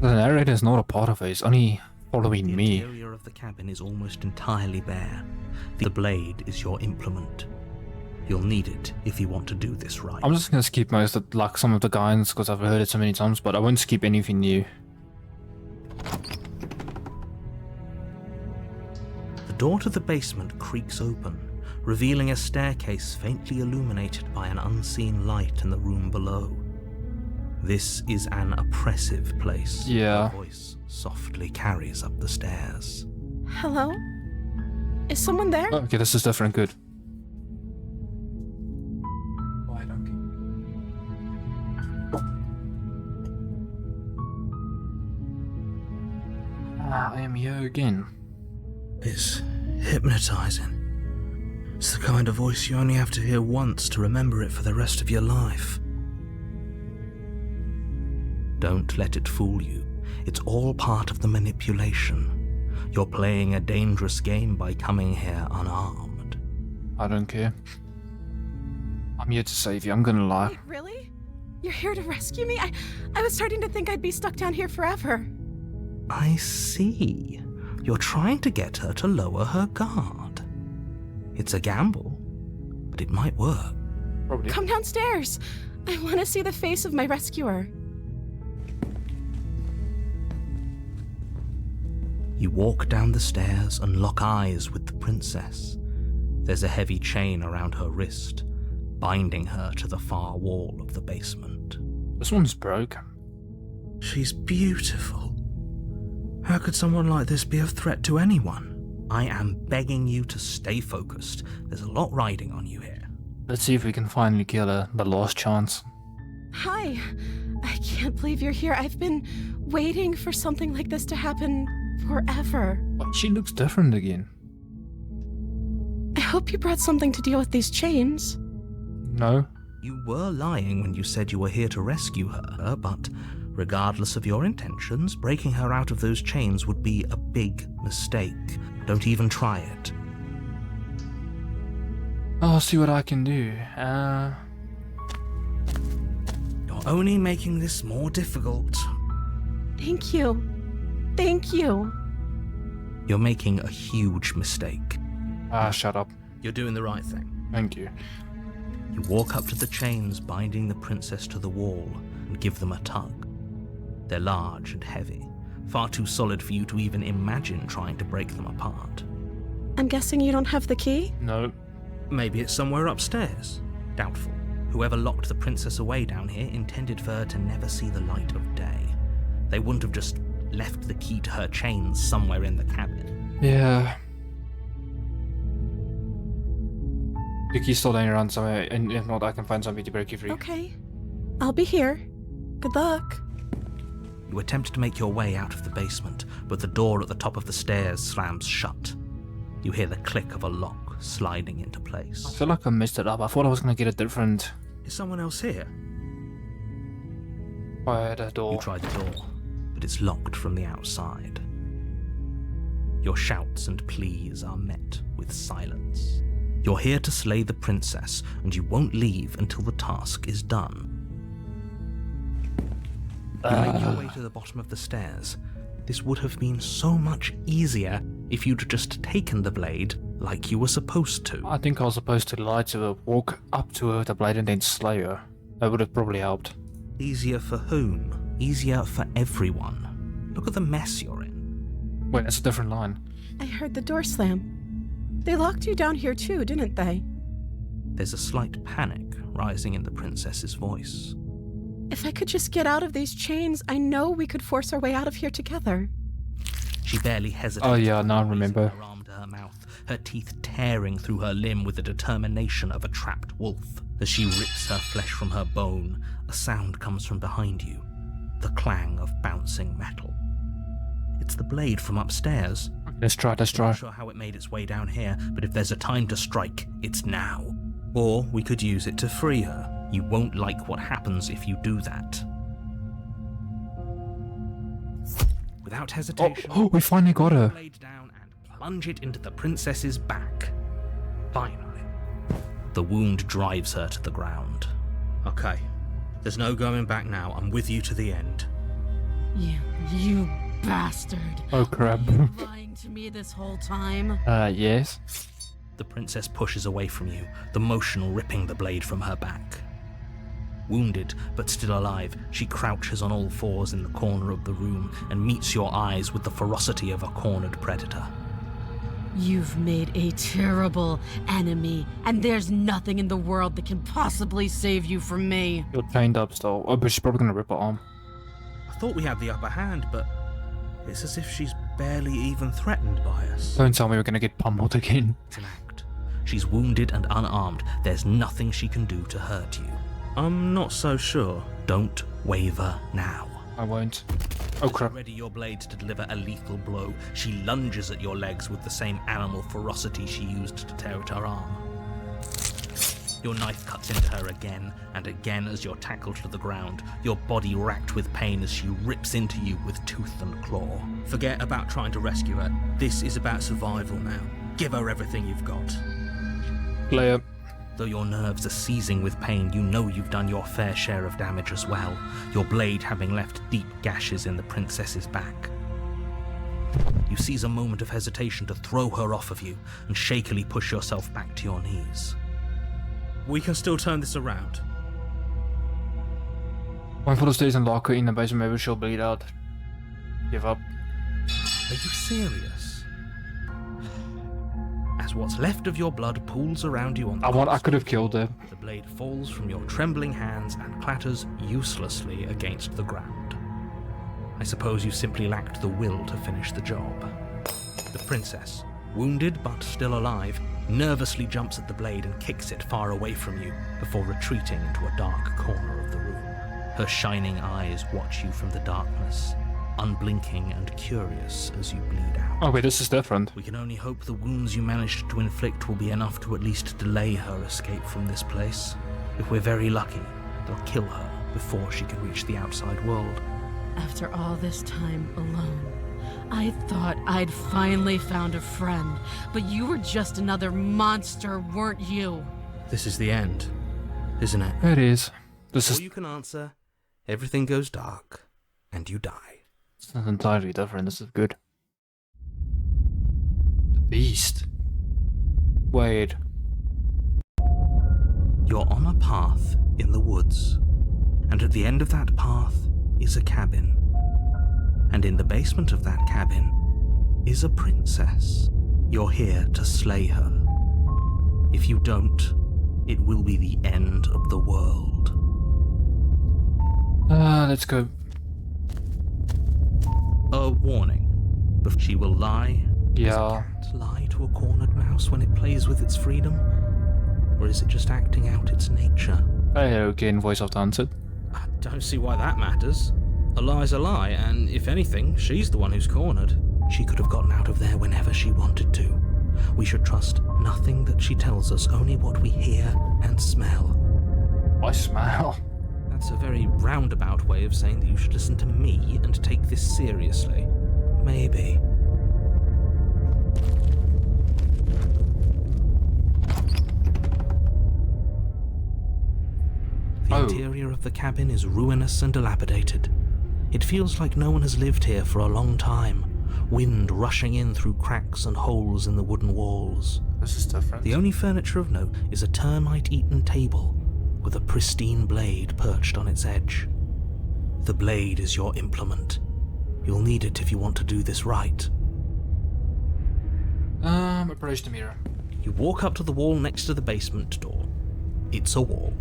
The narrator is not a part of it, it's only following me. The interior of the cabin is almost entirely bare. The blade is your implement. You'll need it if you want to do this right. I'm just gonna skip most of, like, some of the guidance because I've heard it so many times, but I won't skip anything new. The door to the basement creaks open, revealing a staircase faintly illuminated by an unseen light in the room below. This is an oppressive place. Yeah. A voice softly carries up the stairs. Hello? Is someone there? Okay, this is different, good. Why donkey? I am here again. It's hypnotizing. It's the kind of voice you only have to hear once to remember it for the rest of your life. Don't let it fool you. It's all part of the manipulation. You're playing a dangerous game by coming here unarmed. I don't care. I'm here to save you, I'm gonna lie. Wait, really? You're here to rescue me? I was starting to think I'd be stuck down here forever. I see. You're trying to get her to lower her guard. It's a gamble, but it might work. Probably. Come downstairs. I want to see the face of my rescuer. You walk down the stairs and lock eyes with the princess. There's a heavy chain around her wrist, binding her to the far wall of the basement. This one's broken. She's beautiful. How could someone like this be a threat to anyone? I am begging you to stay focused. There's a lot riding on you here. Let's see if we can finally kill her. The last chance. Hi. I can't believe you're here. I've been waiting for something like this to happen forever. But she looks different again. I hope you brought something to deal with these chains. No? You were lying when you said you were here to rescue her, but regardless of your intentions, breaking her out of those chains would be a big mistake. Don't even try it. I'll see what I can do. You're only making this more difficult. Thank you. Thank you. You're making a huge mistake. Shut up. You're doing the right thing. Thank you. You walk up to the chains binding the princess to the wall and give them a tug. They're large and heavy, far too solid for you to even imagine trying to break them apart. I'm guessing you don't have the key? No. Maybe it's somewhere upstairs. Doubtful. Whoever locked the princess away down here intended for her to never see the light of day. They wouldn't have just left the key to her chains somewhere in the cabin. Yeah. The key's still laying around somewhere, and if not, I can find something to break you free. Okay. I'll be here. Good luck. You attempt to make your way out of the basement, but the door at the top of the stairs slams shut. You hear the click of a lock sliding into I place. feel like I messed it up. I thought I was gonna get a different Is someone else here? quieter door. You try the door, but it's locked from the outside. Your shouts and pleas are met with silence. You're here to slay the princess, and you won't leave until the task is done. You make your way to the bottom of the stairs. This would have been so much easier if you'd just taken the blade like you were supposed to. I think I was supposed to lie to her, walk up to her with the blade and then slay her. That would have probably helped. Easier for whom? Easier for everyone. Look at the mess you're in. Wait, that's a different line. I heard the door slam. They locked you down here too, didn't they? There's a slight panic rising in the princess's voice. If I could just get out of these chains, I know we could force our way out of here together. She barely hesitated. Oh yeah, now I remember. Her arm to her mouth, her teeth tearing through her limb with the determination of a trapped wolf. As she rips her flesh from her bone, a sound comes from behind you, the clang of bouncing metal. It's the blade from upstairs. Let's try. I'm not sure how it made its way down here, but if there's a time to strike, it's now. Or we could use it to free her. You won't like what happens if you do that. Without hesitation, Oh, we finally got her. blade down and plunge it into the princess's back. Finally. The wound drives her to the ground. Okay, there's no going back now. I'm with you to the end. You bastard. Oh crap. You lying to me this whole time? Yes. The princess pushes away from you, the motion ripping the blade from her back. Wounded, but still alive, she crouches on all fours in the corner of the room and meets your eyes with the ferocity of a cornered predator. You've made a terrible enemy, and there's nothing in the world that can possibly save you from me. You're chained up still. Oh, but she's probably gonna rip her arm. I thought we had the upper hand, but it's as if she's barely even threatened by us. Don't tell me we're gonna get pummeled again. It's an act. She's wounded and unarmed. There's nothing she can do to hurt you. I'm not so sure. Don't waver now. I won't. Oh crap. Ready your blade to deliver a lethal blow. She lunges at your legs with the same animal ferocity she used to tear at her arm. Your knife cuts into her again and again as you're tackled to the ground, your body racked with pain as she rips into you with tooth and claw. Forget about trying to rescue her. This is about survival now. Give her everything you've got. Player. Though your nerves are seizing with pain, you know you've done your fair share of damage as well, your blade having left deep gashes in the princess's back. You seize a moment of hesitation to throw her off of you and shakily push yourself back to your knees. We can still turn this around. One for the stays and lock her in the basement, maybe she'll bleed out. Give up. Are you serious? As what's left of your blood pools around you on the I could have killed her. the blade falls from your trembling hands and clatters uselessly against the ground. I suppose you simply lacked the will to finish the job. The princess, wounded but still alive, nervously jumps at the blade and kicks it far away from you before retreating into a dark corner of the room. Her shining eyes watch you from the darkness, unblinking and curious as you bleed out. Oh wait, this is different. We can only hope the wounds you managed to inflict will be enough to at least delay her escape from this place. If we're very lucky, they'll kill her before she can reach the outside world. After all this time alone, I thought I'd finally found a friend, but you were just another monster, weren't you? This is the end, isn't it? It is. This Before is you can answer, everything goes dark, and you die. it's not entirely different. This is good. The beast. Wait. You're on a path in the woods, and at the end of that path is a cabin. And in the basement of that cabin is a princess. You're here to slay her. If you don't, it will be the end of the world. Let's go. A warning. But she will lie. Yeah. Does a cat lie to a cornered mouse when it plays with its freedom? Or is it just acting out its nature? Hey, again, voice of answered. I don't see why that matters. A lie's a lie, and if anything, she's the one who's cornered. She could have gotten out of there whenever she wanted to. We should trust nothing that she tells us, only what we hear and smell. I smell. That's a very roundabout way of saying that you should listen to me and take this seriously. Maybe. The interior of the cabin is ruinous and dilapidated. It feels like no one has lived here for a long time, wind rushing in through cracks and holes in the wooden walls. This is different. The only furniture of note is a termite-eaten table with a pristine blade perched on its edge. The blade is your implement. You'll need it if you want to do this right. Approach the mirror. You walk up to the wall next to the basement door. It's a wall.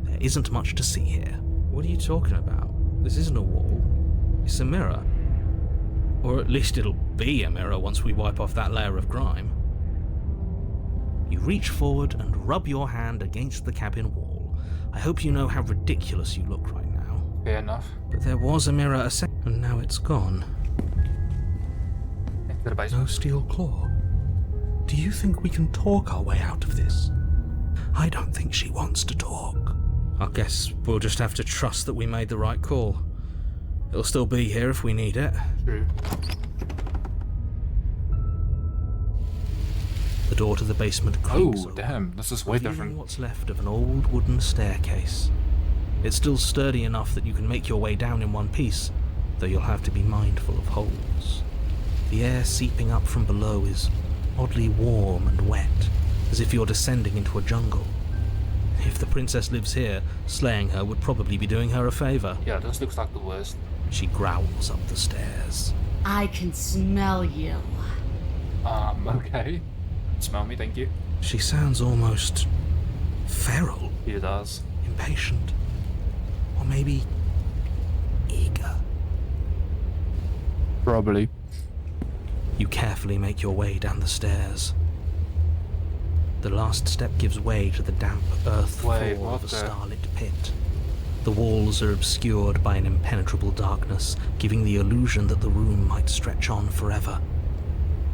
There isn't much to see here. What are you talking about? This isn't a wall. It's a mirror. Or at least it'll be a mirror once we wipe off that layer of grime. You reach forward and rub your hand against the cabin wall. I hope you know how ridiculous you look right now. Fair enough. But there was a mirror a sec, and now it's gone. Into the No basement. steel claw. Do you think we can talk our way out of this? I don't think she wants to talk. I guess we'll just have to trust that we made the right call. It'll still be here if we need it. True. The door to the basement Oh, creaks open, damn. This is way revealing different. what's left of an old wooden staircase. It's still sturdy enough that you can make your way down in one piece, though you'll have to be mindful of holes. The air seeping up from below is oddly warm and wet, as if you're descending into a jungle. If the princess lives here, slaying her would probably be doing her a favour. Yeah, this looks like the worst. She growls up the stairs. I can smell you. Okay. Smell me, thank you. She sounds almost feral, He does. impatient, or maybe eager. Probably. You carefully make your way down the stairs. The last step gives way to the damp earth Wait, floor of what a the- starlit pit. The walls are obscured by an impenetrable darkness, giving the illusion that the room might stretch on forever.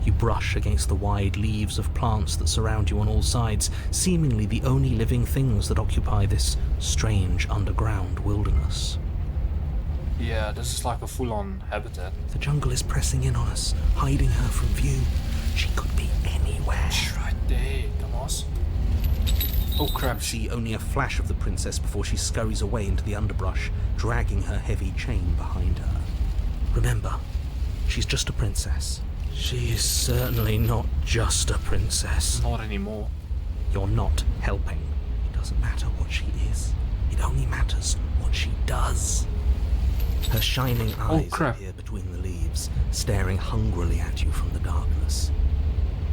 You brush against the wide leaves of plants that surround you on all sides, seemingly the only living things that occupy this strange underground wilderness. Yeah, this is like a full-on habitat. The jungle is pressing in on us, hiding her from view. She could be anywhere. It's right there, Thomas. Oh crap, You see only a flash of the princess before she scurries away into the underbrush, dragging her heavy chain behind her. Remember, she's just a princess. She is certainly not just a princess. not anymore. You're not helping. It doesn't matter what she is. It only matters what she does. Her shining eyes crap. appear between the leaves, staring hungrily at you from the darkness.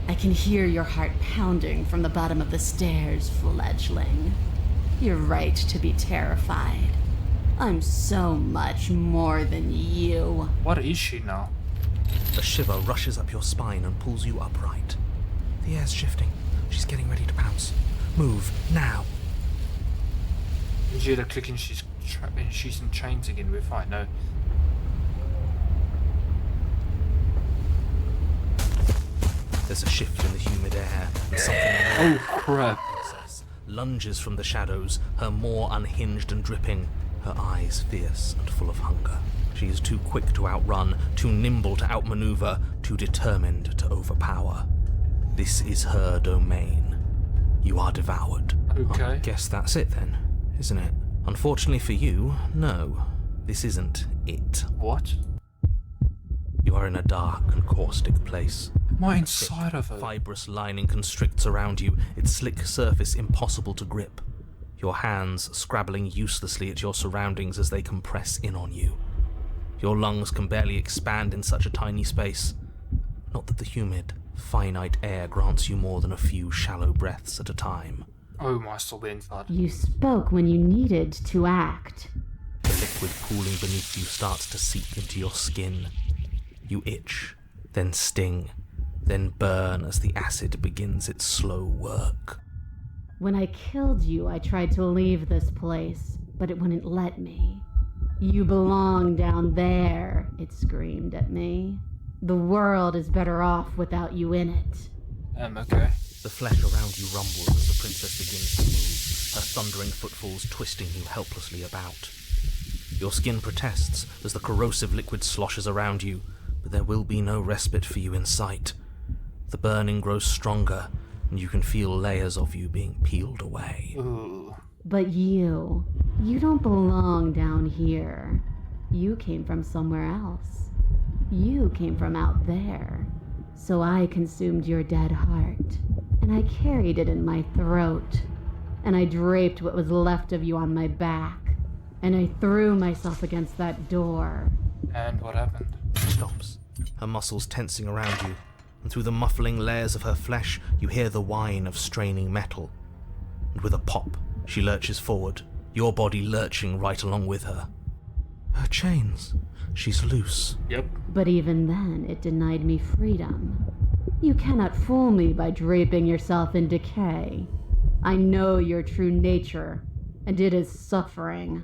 I can hear your heart pounding from the bottom of the stairs, fledgling. You're right to be terrified. I'm so much more than you. What is she now? A shiver rushes up your spine and pulls you upright. The air's shifting. She's getting ready to pounce. Move, now. You hear the clicking, she's in chains again, we're fine, no. There's a shift in the humid air, and something Oh crap. princess lunges from the shadows, her maw unhinged and dripping, her eyes fierce and full of hunger. She is too quick to outrun, too nimble to outmaneuver, too determined to overpower. This is her domain. You are devoured. Okay. Guess that's it then, isn't it? Unfortunately for you, no. This isn't it. What? You are in a dark and caustic place. Am I inside of her? Fibrous lining constricts around you, its slick surface impossible to grip. Your hands scrabbling uselessly at your surroundings as they compress in on you. Your lungs can barely expand in such a tiny space. Not that the humid, finite air grants you more than a few shallow breaths at a time. Oh, am I still there inside? You spoke when you needed to act. The liquid pooling beneath you starts to seep into your skin. You itch, then sting, then burn as the acid begins its slow work. When I killed you, I tried to leave this place, but it wouldn't let me. You belong down there, it screamed at me. The world is better off without you in it. Okay. The flesh around you rumbles as the princess begins to move, her thundering footfalls twisting you helplessly about. Your skin protests as the corrosive liquid sloshes around you, but there will be no respite for you in sight. The burning grows stronger, and you can feel layers of you being peeled away. Ooh. But you don't belong down here. You came from somewhere else. You came from out there. So I consumed your dead heart, and I carried it in my throat, and I draped what was left of you on my back, and I threw myself against that door. And what happened? She stops, her muscles tensing around you, and through the muffling layers of her flesh, you hear the whine of straining metal. And with a pop, she lurches forward, your body lurching right along with her. Her chains. She's loose. Yep. But even then, it denied me freedom. You cannot fool me by draping yourself in decay. I know your true nature, and it is suffering.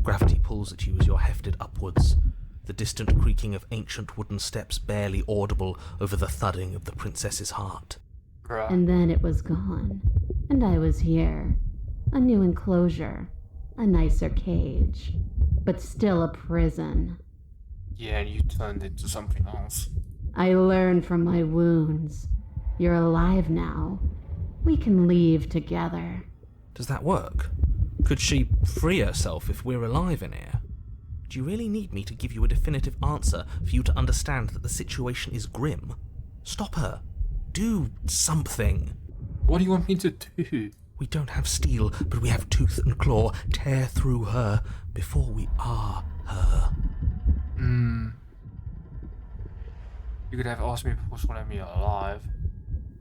Gravity pulls at you as you're hefted upwards, the distant creaking of ancient wooden steps barely audible over the thudding of the princess's heart. Bruh. And then it was gone, and I was here. A new enclosure, a nicer cage, but still a prison. Yeah, and you turned into something else. I learned from my wounds. You're alive now. We can leave together. Does that work? Could she free herself if we're alive in here? Do you really need me to give you a definitive answer for you to understand that the situation is grim? Stop her. Do something. What do you want me to do? We don't have steel, but we have tooth and claw. Tear through her before we are her. You could have asked me if it was gonna be alive.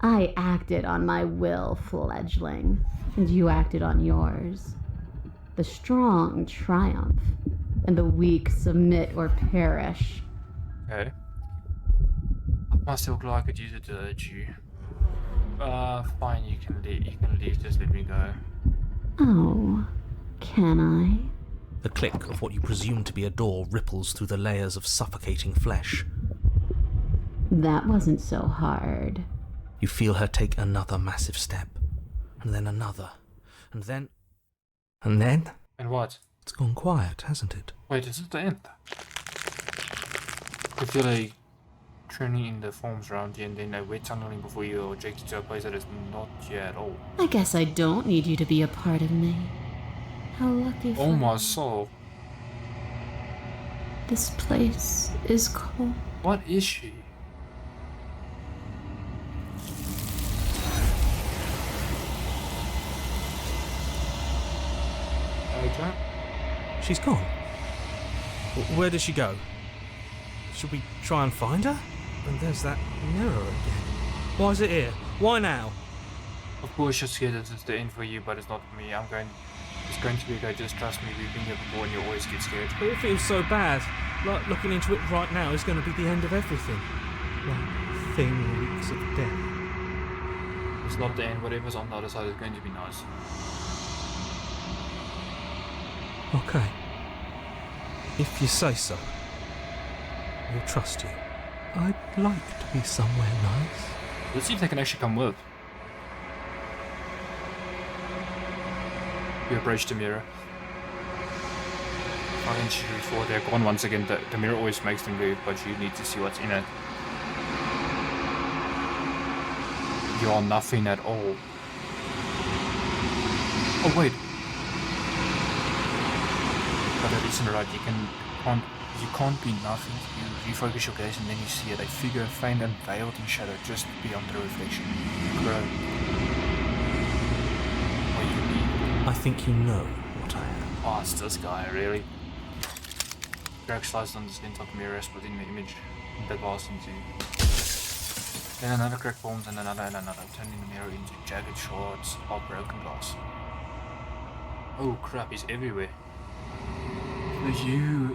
I acted on my will, fledgling, and you acted on yours. The strong triumph, and the weak submit or perish. Okay. I must look like I could use it to urge you. Fine, you can leave, just let me go. Oh, can I? The click of what you presume to be a door ripples through the layers of suffocating flesh. That wasn't so hard. You feel her take another massive step, and then another, and then... And then? And what? It's gone quiet, hasn't it? Wait, is it the end? I feel like turning in the forms around you and then wait tunneling before you eject to a place that is not you at all. I guess I don't need you to be a part of me. How lucky for Oh my you. soul. This place is cold. What is she? Okay. She's gone. Where did she go? Should we try and find her? And there's that mirror again. Why is it here? Why now? Of course you're scared that it's the end for you, but it's not for me. It's going to be okay, just trust me, we've been here before and you always get scared. But it feels so bad. Like looking into it right now is going to be the end of everything. That thing reeks of death. It's not the end, whatever's on the other side is going to be nice. Okay. If you say so. We'll trust you. I'd like to be somewhere nice. Let's see if they can actually come with. You approach the mirror. Before they're gone once again, the mirror always makes them move, but you need to see what's in it. You are nothing at all. Oh wait. But that isn't right. You can't be nothing. You refocus your gaze and then you see it. A figure faint and veiled in shadow just beyond the reflection. Bro. What do you mean? I think you know what I am. Oh, it's this guy, really? Drag slices on the stent of the mirror, splitting the image that was into. Then another crack forms and another, turning the mirror into jagged shards of broken glass. Oh crap, he's everywhere. So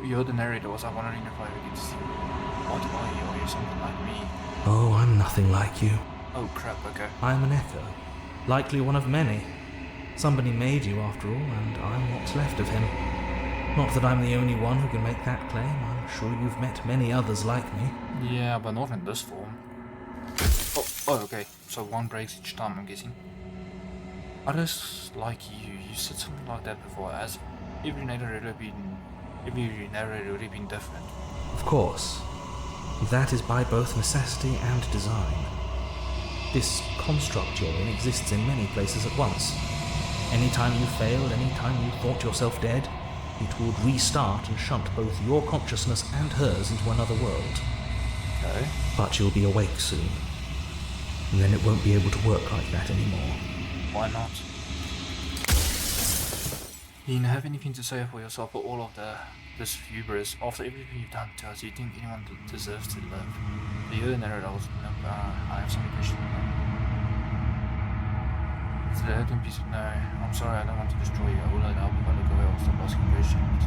you're the narrator. Was I wondering if I could see what are you? Are you something like me? Oh, I'm nothing like you. Oh crap, okay. I'm an echo. Likely one of many. Somebody made you after all, and I'm what's left of him. Not that I'm the only one who can make that claim. I'm sure you've met many others like me. Yeah, but not in this form. Oh, okay. So one breaks each time, I'm guessing. Others like you said something like that before, as every narrator would have been different. Of course. That is by both necessity and design. This construct you're in exists in many places at once. Anytime you failed, anytime you thought yourself dead, it would restart and shunt both your consciousness and hers into another world. Okay. But you'll be awake soon, and then it won't be able to work like that anymore. Why not? You have anything to say for yourself for all of this hubris? After everything you've done to us, do you think anyone deserves to live? Do you hear the narrator? I have some questions. It's the hurting piece of no. I'm sorry, I don't want to destroy you. I will let help if I look away or stop asking questions.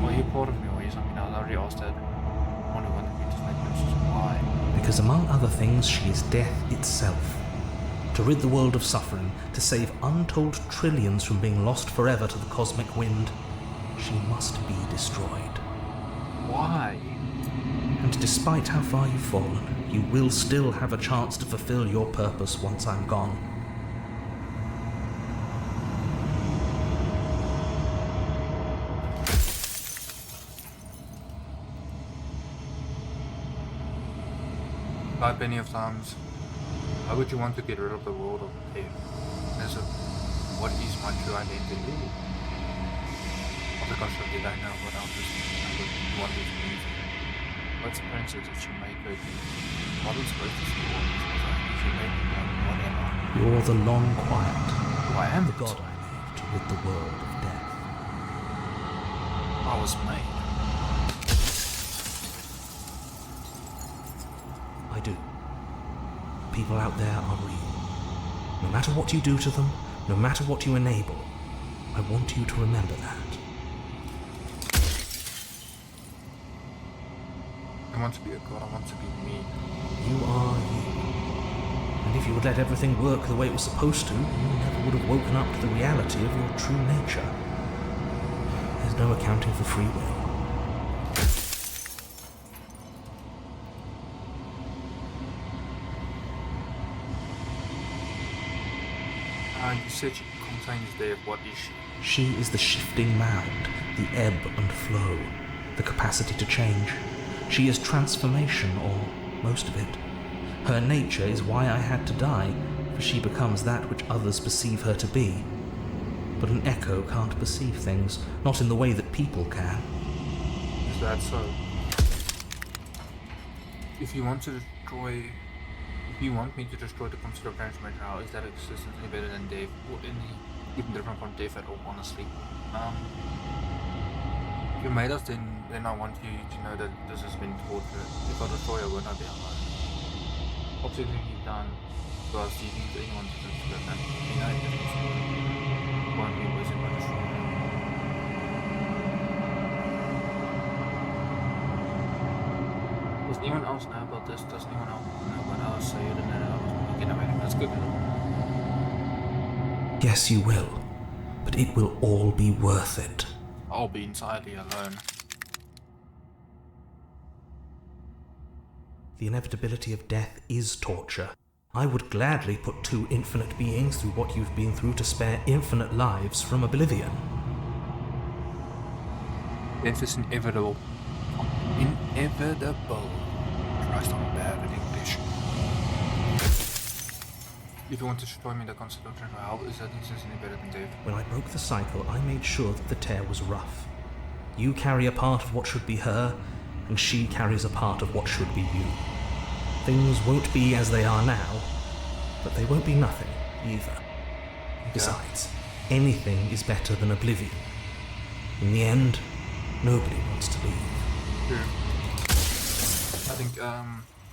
Are you part of me or are you something else? I already asked that. I wonder what the future's like this. Why? Because among other things, she is death itself. To rid the world of suffering, to save untold trillions from being lost forever to the cosmic wind, she must be destroyed. Why? And despite how far you've fallen, you will still have a chance to fulfill your purpose once I'm gone. Like many of times, why would you want to get rid of the world of death? As of what is my true identity? Of the construct did I know what else would want me to move? What's the princess if she may go to? What is supposed to see what is if you make me what am I? You're the long quiet, Who I am the god I made to rid the world of death. I was made. I do. People out there are real. No matter what you do to them, no matter what you enable, I want you to remember that. I want to be a god, I want to be me. You are you. And if you would let everything work the way it was supposed to, you never would have woken up to the reality of your true nature. There's no accounting for free will. You said she contains death, what is she? She is the shifting mound, the ebb and flow, the capacity to change. She is transformation, or most of it. Her nature is why I had to die, for she becomes that which others perceive her to be. But an echo can't perceive things, not in the way that people can. Is that so? If you want me to destroy the concept of transformation, how is that existence any better than death, or even different from death at all, honestly? If you made us, then I want you to know that this has been torture. If I destroy her, will not be alone. Obviously, you've done to us, do you think that anyone deserves to live that? You know, it won't be worse if I destroy her. Does anyone else know about this? Does anyone else know about us? So you didn't know that I was looking at it. That's good enough. Yes, you will, but it will all be worth it. I'll be entirely alone. The inevitability of death is torture. I would gladly put two infinite beings through what you've been through to spare infinite lives from oblivion. Death is inevitable. Inevitable. Christ, I'm bad at English. If you want to destroy me, the concept of transfer, how is that existence any better than death? When I broke the cycle, I made sure that the tear was rough. You carry a part of what should be her, and she carries a part of what should be you. Things won't be as they are now, but they won't be nothing either. Besides, anything is better than oblivion. In the end, nobody wants to leave. True. I think,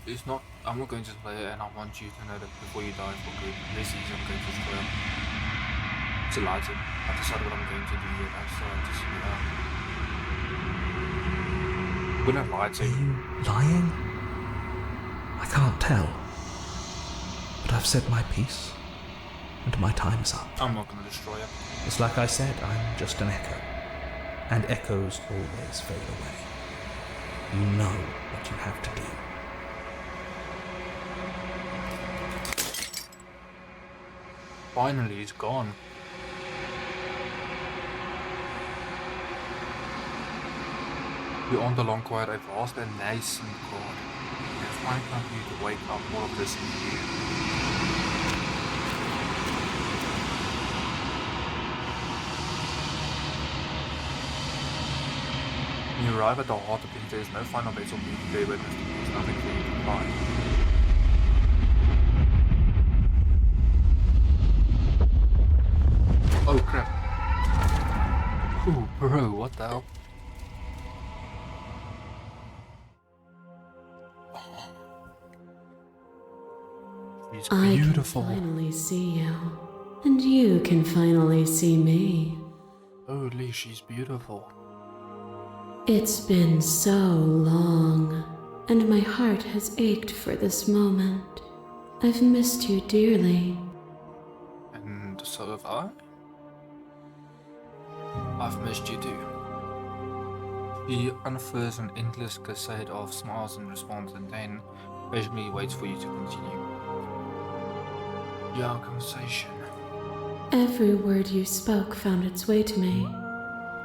it's not, I'm not going to play it, and I want you to know that before you die for good, this is I'm going to destroy it. It's a lie. I've decided what I'm going to do yet. I've decided to see We're not lied to. Are you lying? I can't tell. But I've said my piece, and my time is up. I'm not going to destroy it. It's like I said, I'm just an echo. And echoes always fade away. You know what you have to do. Finally, he's gone. Beyond the long quiet, a vast and nascent God. It's time for you to wake up all of this in you. When you arrive at the heart of things, there is no final base or beauty to witness. There's nothing for you to find. Oh crap. Ooh, bro, what the hell? She's beautiful. I can finally see you, and you can finally see me. Holy, she's beautiful. It's been so long, and my heart has ached for this moment. I've missed you dearly. And so have I. I've missed you too. She unfurls an endless cascade of smiles in response and then patiently waits for you to continue. Your conversation. Every word you spoke found its way to me.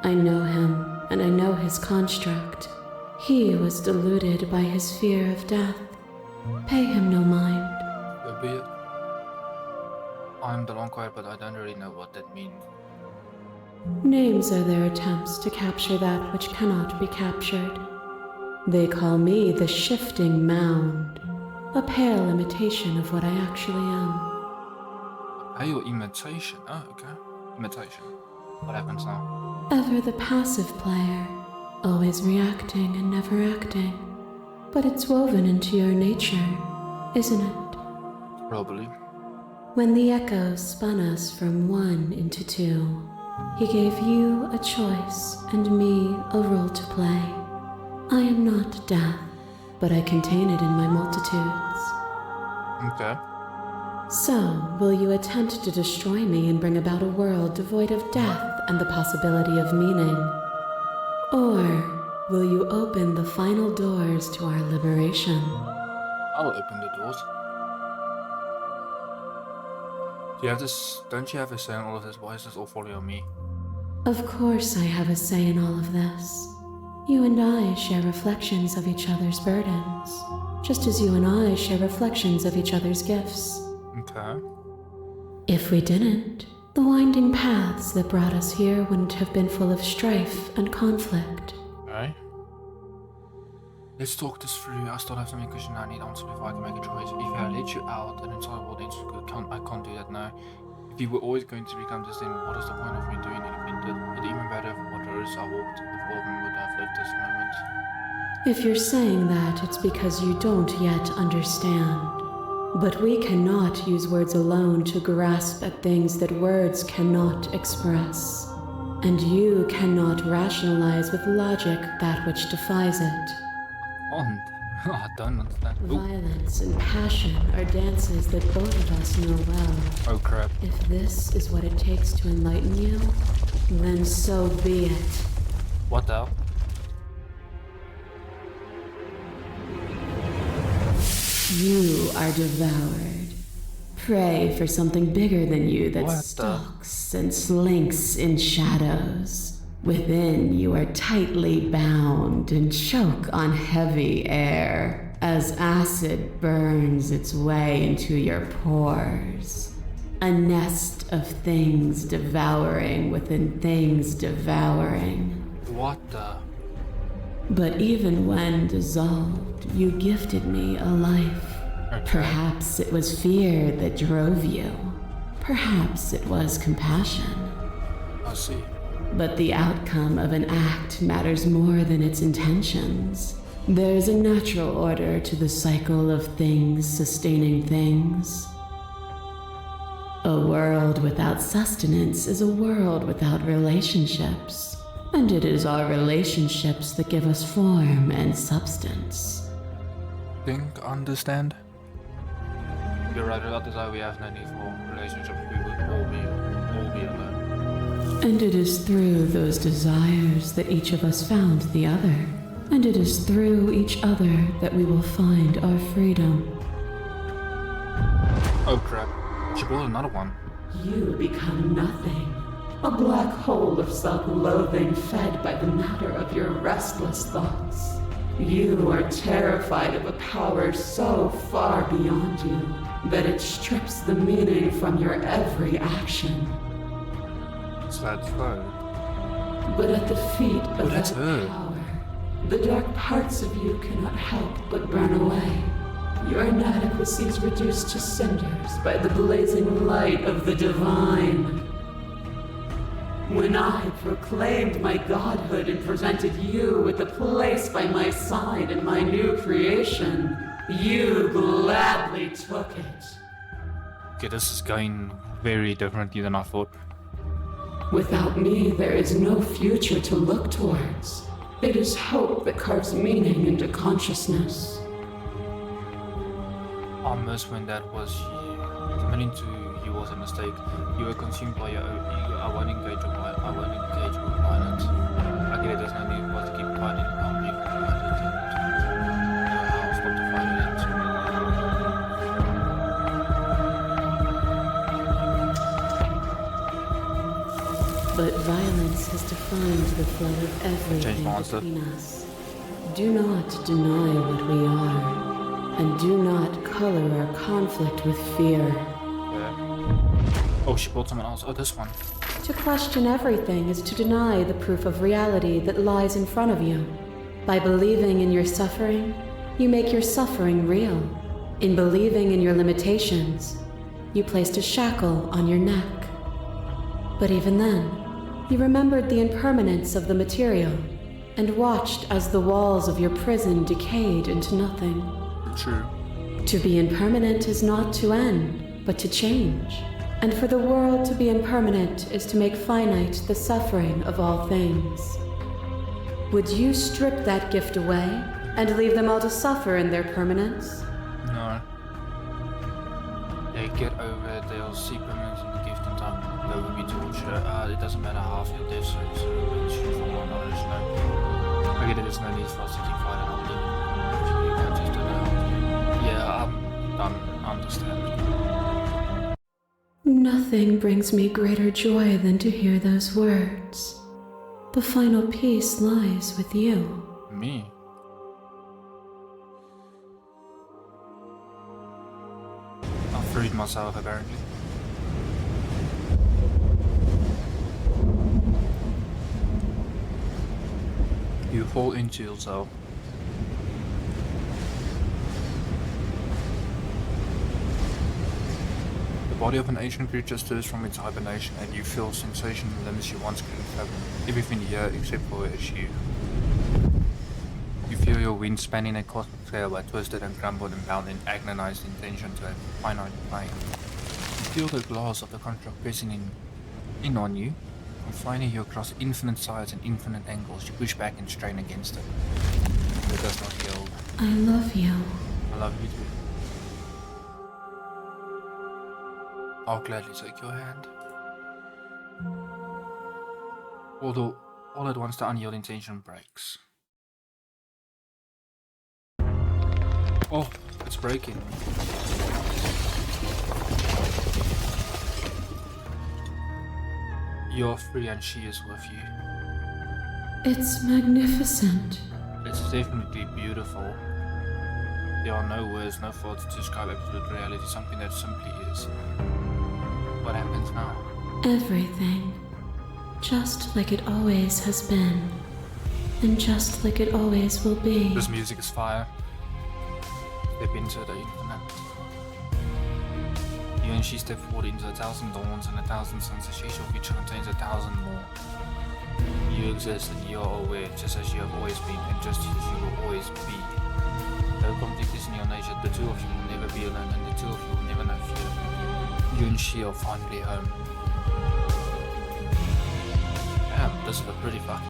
I know him, and I know his construct. He was deluded by his fear of death. Pay him no mind. So be it. I'm the long quiet, but I don't really know what that means. Names are their attempts to capture that which cannot be captured. They call me the shifting mound, a pale imitation of what I actually am. A pale imitation? Oh, okay. Imitation. What happens now? Ever the passive player, always reacting and never acting. But it's woven into your nature, isn't it? Probably. When the echoes spun us from one into two, he gave you a choice and me a role to play. I am not death, but I contain it in my multitudes. Okay. So, will you attempt to destroy me and bring about a world devoid of death and the possibility of meaning? Or will you open the final doors to our liberation? I'll open the doors. Do you have this? Don't you have a say in all of this? Why is this all falling on me? Of course I have a say in all of this. You and I share reflections of each other's burdens, just as you and I share reflections of each other's gifts. Okay. If we didn't, the winding paths that brought us here wouldn't have been full of strife and conflict. Okay. Let's talk this through. I still have so many questions I need answered before I can make a choice. If I let you out, an entire world ends. I can't do that now. If you were always going to become this, then what is the point of me doing anything? It even better what roads I walked if Organ would have lived this moment. If you're saying that, it's because you don't yet understand. But we cannot use words alone to grasp at things that words cannot express. And you cannot rationalize with logic that which defies it. I don't understand. Ooh. Violence and passion are dances that both of us know well. Oh crap. If this is what it takes to enlighten you, then so be it. What the hell? You are devoured. Pray for something bigger than you that What the- stalks and slinks in shadows. Within, you are tightly bound and choke on heavy air as acid burns its way into your pores. A nest of things devouring within things devouring. What the? But even when dissolved, you gifted me a life. Okay. Perhaps it was fear that drove you. Perhaps it was compassion. I see. But the outcome of an act matters more than its intentions. There's a natural order to the cycle of things sustaining things. A world without sustenance is a world without relationships. And it is our relationships that give us form and substance. Think, understand? You're right about this. We have no need for relationships. We would all be alone. And it is through those desires that each of us found the other. And it is through each other that we will find our freedom. Oh crap. She brought another one. You become nothing. A black hole of self-loathing fed by the matter of your restless thoughts. You are terrified of a power so far beyond you that it strips the meaning from your every action. So that's her. But at the feet of that's that her. power, The dark parts of you cannot help but burn away. Your inadequacies reduced to cinders by the blazing light of the divine. When I proclaimed my godhood and presented you with a place by my side in my new creation, you gladly took it. Okay, this is going very differently than I thought. Without me, there is no future to look towards. It is hope that carves meaning into consciousness. I miss when that was you. Committing to you was a mistake. You were consumed by your own ego. I won't engage with violence. I get it, there's no need for us to keep fighting. I'll make violent and I'll stop the violence. But violence has defined the flow of everything monster. between us. Do not deny what we are, and do not color our conflict with fear. Oh, she bought someone else. Oh, this one. To question everything is to deny the proof of reality that lies in front of you. By believing in your suffering, you make your suffering real. In believing in your limitations, you placed a shackle on your neck. But even then, you remembered the impermanence of the material and watched as the walls of your prison decayed into nothing. True. To be impermanent is not to end, but to change. And for the world to be impermanent is to make finite the suffering of all things. Would you strip that gift away and leave them all to suffer in their permanence? No. They get over it, they'll see permanence in the gift in time. There will be torture. It doesn't matter how I feel death, so it's for more knowledge. No. I get it, there's no need for us to keep fighting. I'll leave. You can't just do that. Yeah, I'm done. I understand. Nothing brings me greater joy than to hear those words. The final peace lies with you. Me? I've freed myself, apparently. You fall into yourself. The body of an ancient creature stirs from its hibernation and you feel sensation in limbs you once couldn't fathom. Everything here except for is you. You feel your wind spanning a cosmic sail by twisted and crumbled and bound in agonized intention to a finite plane. You feel the glass of the construct pressing in on you, confining you across infinite sides and infinite angles. You push back and strain against it. But it does not yield. I love you. I love you too. I'll gladly take your hand. Although, all at once the unyielding tension breaks. Oh, it's breaking. You're free and she is with you. It's magnificent. It's definitely beautiful. There are no words, no thoughts to describe absolute reality, something that simply is. What happens now? Everything. Just like it always has been. And just like it always will be. This music is fire. Step into the infinite. You and she step forward into 1,000 dawns and 1,000 suns, a sheet of which contains 1,000 more. You exist and you are aware, just as you have always been, and just as you will always be. No conflict is in your nature, the two of you will never be alone, and the two of you will never know fear. You and she are finally home. Damn, this is a pretty fucking